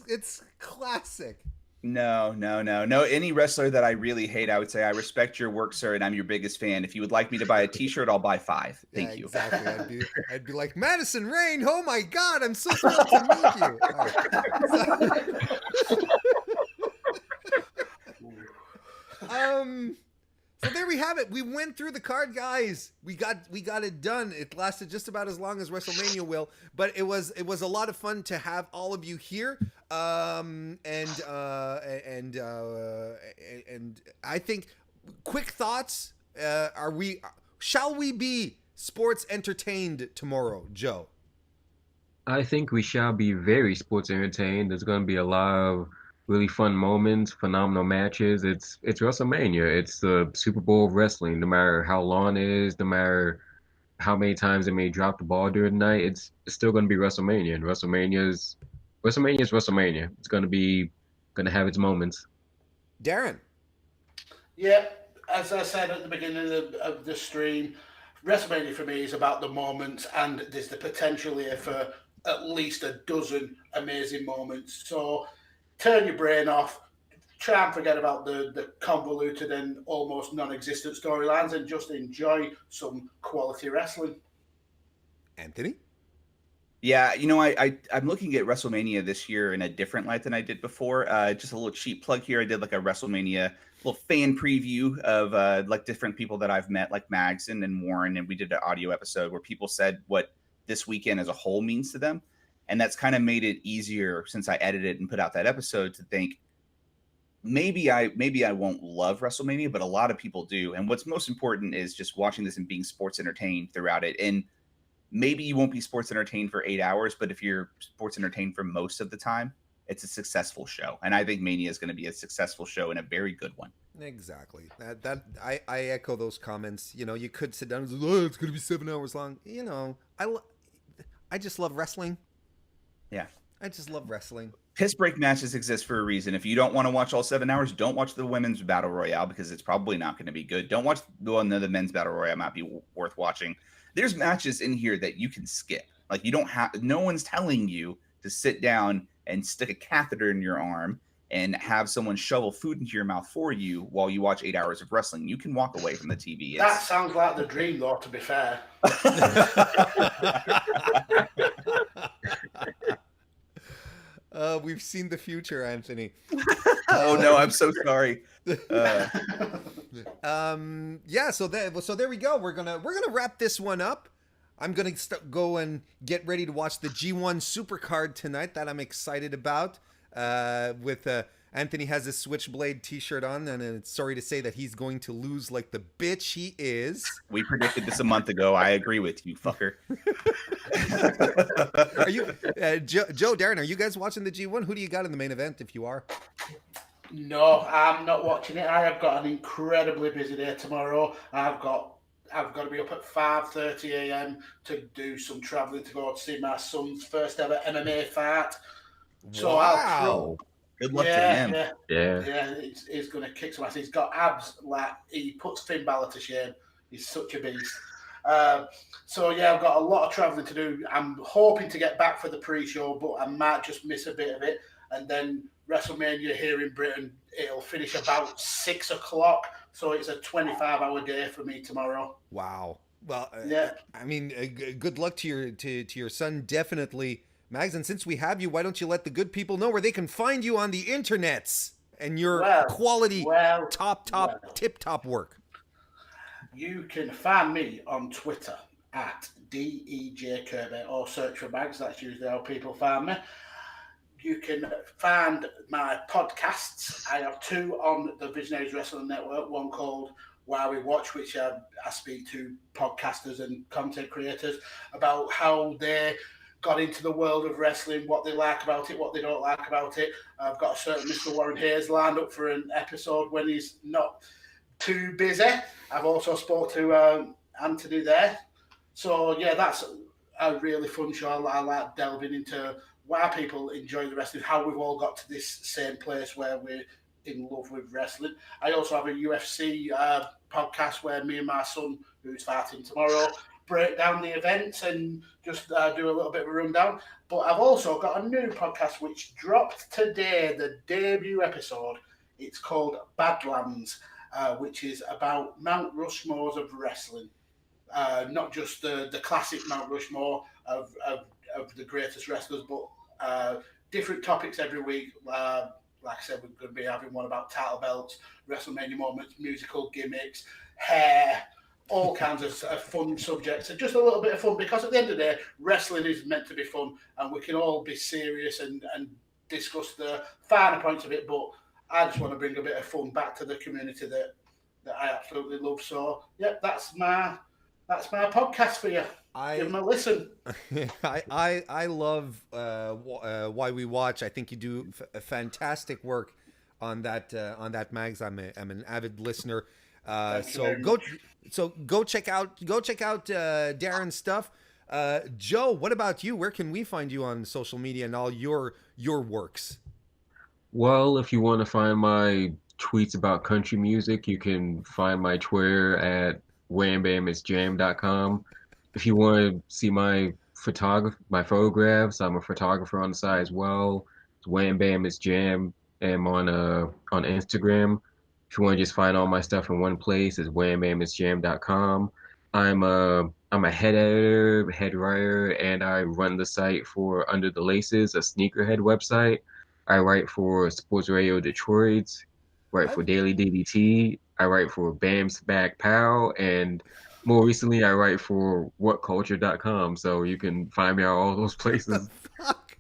It's classic. No. Any wrestler that I really hate, I would say, I respect your work, sir, and I'm your biggest fan. If you would like me to buy a T-shirt, I'll buy 5. Thank you. Exactly. I'd be like, Madison Rayne, oh my God, I'm so thrilled to meet you. So there we have it. We went through the card, guys. We got it done. It lasted just about as long as WrestleMania will, but it was a lot of fun to have all of you here. And I think quick thoughts. Shall we be sports entertained tomorrow, Joe? I think we shall be very sports entertained. There's going to be a lot of really fun moments, phenomenal matches. It's WrestleMania. It's the Super Bowl of wrestling. No matter how long it is, no matter how many times they may drop the ball during the night, it's still going to be WrestleMania. And WrestleMania is WrestleMania. It's going to have its moments. Darren. Yeah, as I said at the beginning of the stream, WrestleMania for me is about the moments, and there's the potential here for at least a dozen amazing moments. So turn your brain off, try and forget about the convoluted and almost non-existent storylines and just enjoy some quality wrestling. Anthony? Yeah, I'm looking at WrestleMania this year in a different light than I did before. Just a little cheap plug here. I did like a WrestleMania little fan preview of like different people that I've met, like Mags and Warren, and we did an audio episode where people said what this weekend as a whole means to them, and that's kind of made it easier since I edited and put out that episode to think maybe I won't love WrestleMania, but a lot of people do. And what's most important is just watching this and being sports entertained throughout it. And maybe you won't be sports entertained for 8 hours, but if you're sports entertained for most of the time, it's a successful show. And I think Mania is going to be a successful show and a very good one. Exactly. I echo those comments. You could sit down and say, oh, it's going to be 7 hours long. I just love wrestling. Yeah. I just love wrestling. Piss break matches exist for a reason. If you don't want to watch all 7 hours, don't watch the women's battle royale because it's probably not going to be good. Don't watch the one of the men's battle royale might be worth watching. There's matches in here that you can skip. Like you don't have, no one's telling you to sit down and stick a catheter in your arm and have someone shovel food into your mouth for you while you watch 8 hours of wrestling. You can walk away from the TV. That sounds like the dream, though, to be fair. We've seen the future, Anthony. Oh no, I'm so sorry. Yeah, so there we go. We're gonna wrap this one up. I'm gonna go and get ready to watch the G1 Supercard tonight. That I'm excited about. With Anthony has his Switchblade T-shirt on, and it's sorry to say that he's going to lose like the bitch he is. We predicted this a month ago. I agree with you, fucker. Are you, Joe, Darren? Are you guys watching the G1? Who do you got in the main event? If you are. No, I'm not watching it. I have got an incredibly busy day tomorrow. I've got to be up at 5:30 a.m. to do some travelling to go to see my son's first ever MMA fight. So wow. Good luck to him. Yeah, he's going to kick some ass. He's got abs like he puts Finn Balor to shame. He's such a beast. So yeah, I've got a lot of travelling to do. I'm hoping to get back for the pre-show, but I might just miss a bit of it. And then WrestleMania here in Britain, it'll finish about 6 o'clock. So it's a 25-hour day for me tomorrow. Wow. Well, yeah. I mean, good luck to your son, definitely. Mags, and since we have you, why don't you let the good people know where they can find you on the internets and your quality, tip-top work? You can find me on Twitter at DEJKirby or search for Mags. That's usually how people find me. You can find my podcasts. I have 2 on the Visionaries Wrestling Network, one called Why We Watch, which I speak to podcasters and content creators about how they got into the world of wrestling, what they like about it, what they don't like about it. I've got a certain Mr. Warren Hayes lined up for an episode when he's not too busy. I've also spoke to Anthony there. So, yeah, that's a really fun show. I like delving into why people enjoy the wrestling, how we've all got to this same place where we're in love with wrestling. I also have a UFC podcast where me and my son, who's fighting tomorrow, break down the events and just do a little bit of a rundown. But I've also got a new podcast which dropped today, the debut episode. It's called Badlands, which is about Mount Rushmores of wrestling. Not just the classic Mount Rushmore of the greatest wrestlers, but different topics every week. Like I said, we're going to be having one about title belts, WrestleMania moments, musical gimmicks, hair, all kinds of fun subjects, and just a little bit of fun, because at the end of the day, wrestling is meant to be fun, and we can all be serious and discuss the finer points of it, but I just want to bring a bit of fun back to the community that I absolutely love. So, yeah, that's my podcast for you. Give them a listen. I love Why We Watch. I think you do fantastic work on that, Mags. I'm an avid listener. Go check out Darren's stuff. Joe, what about you? Where can we find you on social media and all your works? Well, if you want to find my tweets about country music, you can find my Twitter at whambamisjam.com. If you want to see my photographs, I'm a photographer on the side as well. It's whambamisjam. and I'm on Instagram. If you want to just find all my stuff in one place, it's whammammisjam.com. I'm a head editor, head writer, and I run the site for Under the Laces, a sneakerhead website. I write for Sports Radio Detroit, write for Daily DDT. I write for Bam's Back Pow, and more recently, I write for WhatCulture.com. So you can find me at all those places. Fuck.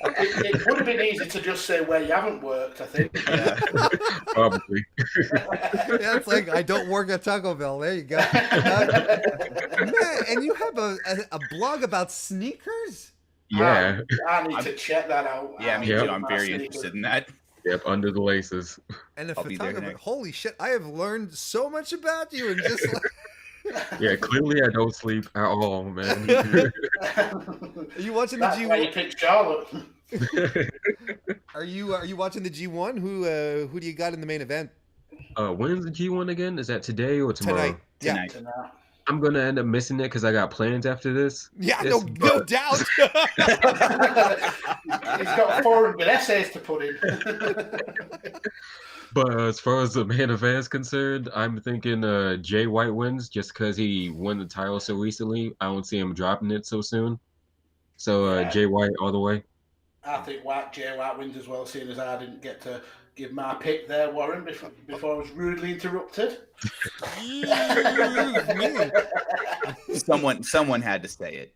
It would have been easy to just say where you haven't worked, I think. Yeah. Probably. Yeah, it's like I don't work at Taco Bell. There you go. Man, and you have a blog about sneakers? Yeah. I need to check that out. Yeah, me too. I'm very interested in that. Yep, Under the Laces. And a I'll be there photographer. next. Holy shit! I have learned so much about you, and just like. Yeah, clearly I don't sleep at all, man. Are you watching the That's why you G1? picked Charlotte. Are you watching the G1? Who do you got in the main event When's the G1 again? Is that today or tomorrow? tonight? Yeah, Tonight. I'm gonna end up missing it because I got plans after this. yeah, Yes, no doubt. He's got 400 essays to put in. But as far as the main event is concerned, I'm thinking Jay White wins just because he won the title so recently. I don't see him dropping it so soon. So Yeah. Jay White all the way. I think Jay White wins as well, seeing as I didn't get to give my pick there, Warren, before I was rudely interrupted. Someone had to say it.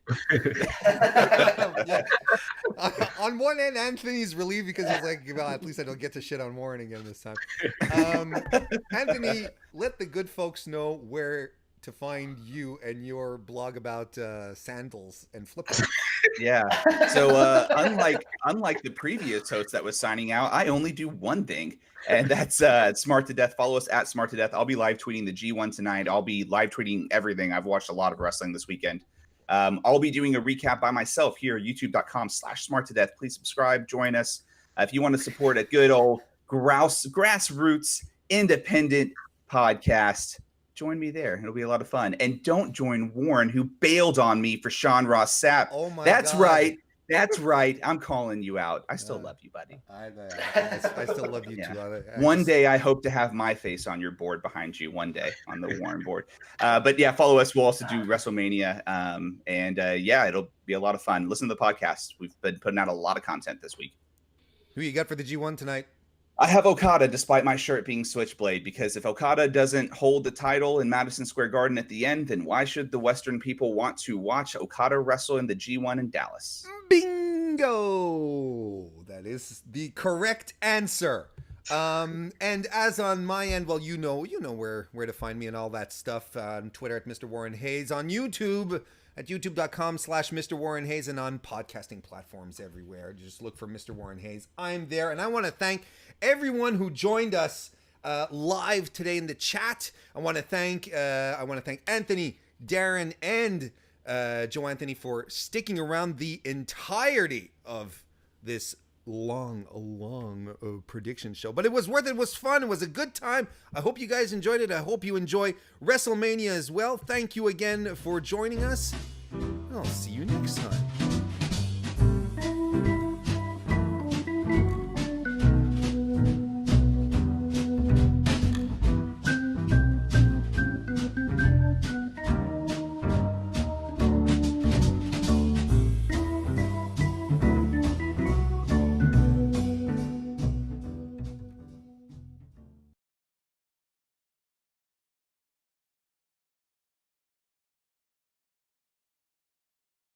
Yeah. On one end, Anthony's relieved because he's like, well, at least I don't get to shit on Warren again this time. Anthony, let the good folks know where to find you and your blog about sandals and flip-flops. Yeah. So unlike the previous host that was signing out, I only do one thing, and that's Smart to Death. Follow us at Smart to Death. I'll be live tweeting the G1 tonight. I'll be live tweeting everything. I've watched a lot of wrestling this weekend. I'll be doing a recap by myself here, youtube.com/Smart to Death. Please subscribe, join us. If you want to support a good old grassroots independent podcast, join me there. It'll be a lot of fun. And don't join Warren, who bailed on me for Sean Ross Sapp. Oh my That's God. right. That's right. I'm calling you out. I still love you, buddy. I still love you Yeah. too. One day I hope to have my face on your board behind you one day on the Warren board. But yeah, follow us. We'll also do WrestleMania. Yeah, it'll be a lot of fun. Listen to the podcast. We've been putting out a lot of content this week. Who you got for the G1 tonight? I have Okada, despite my shirt being Switchblade, because if Okada doesn't hold the title in Madison Square Garden at the end, then why should the Western people want to watch Okada wrestle in the G1 in Dallas? Bingo! That is the correct answer. And as on my end, well, you know where to find me and all that stuff. On Twitter at Mr. Warren Hayes, on YouTube at youtube.com/Mr. Warren Hayes, and on podcasting platforms everywhere. Just look for Mr. Warren Hayes. I'm there, and I want to thank everyone who joined us live today in the chat. I want to thank Anthony, Darren, and Joe Anthony for sticking around the entirety of this long prediction show. But it was worth it. It was fun. It was a good time. I hope you guys enjoyed it. I hope you enjoy WrestleMania as well. Thank you again for joining us. I'll see you next time.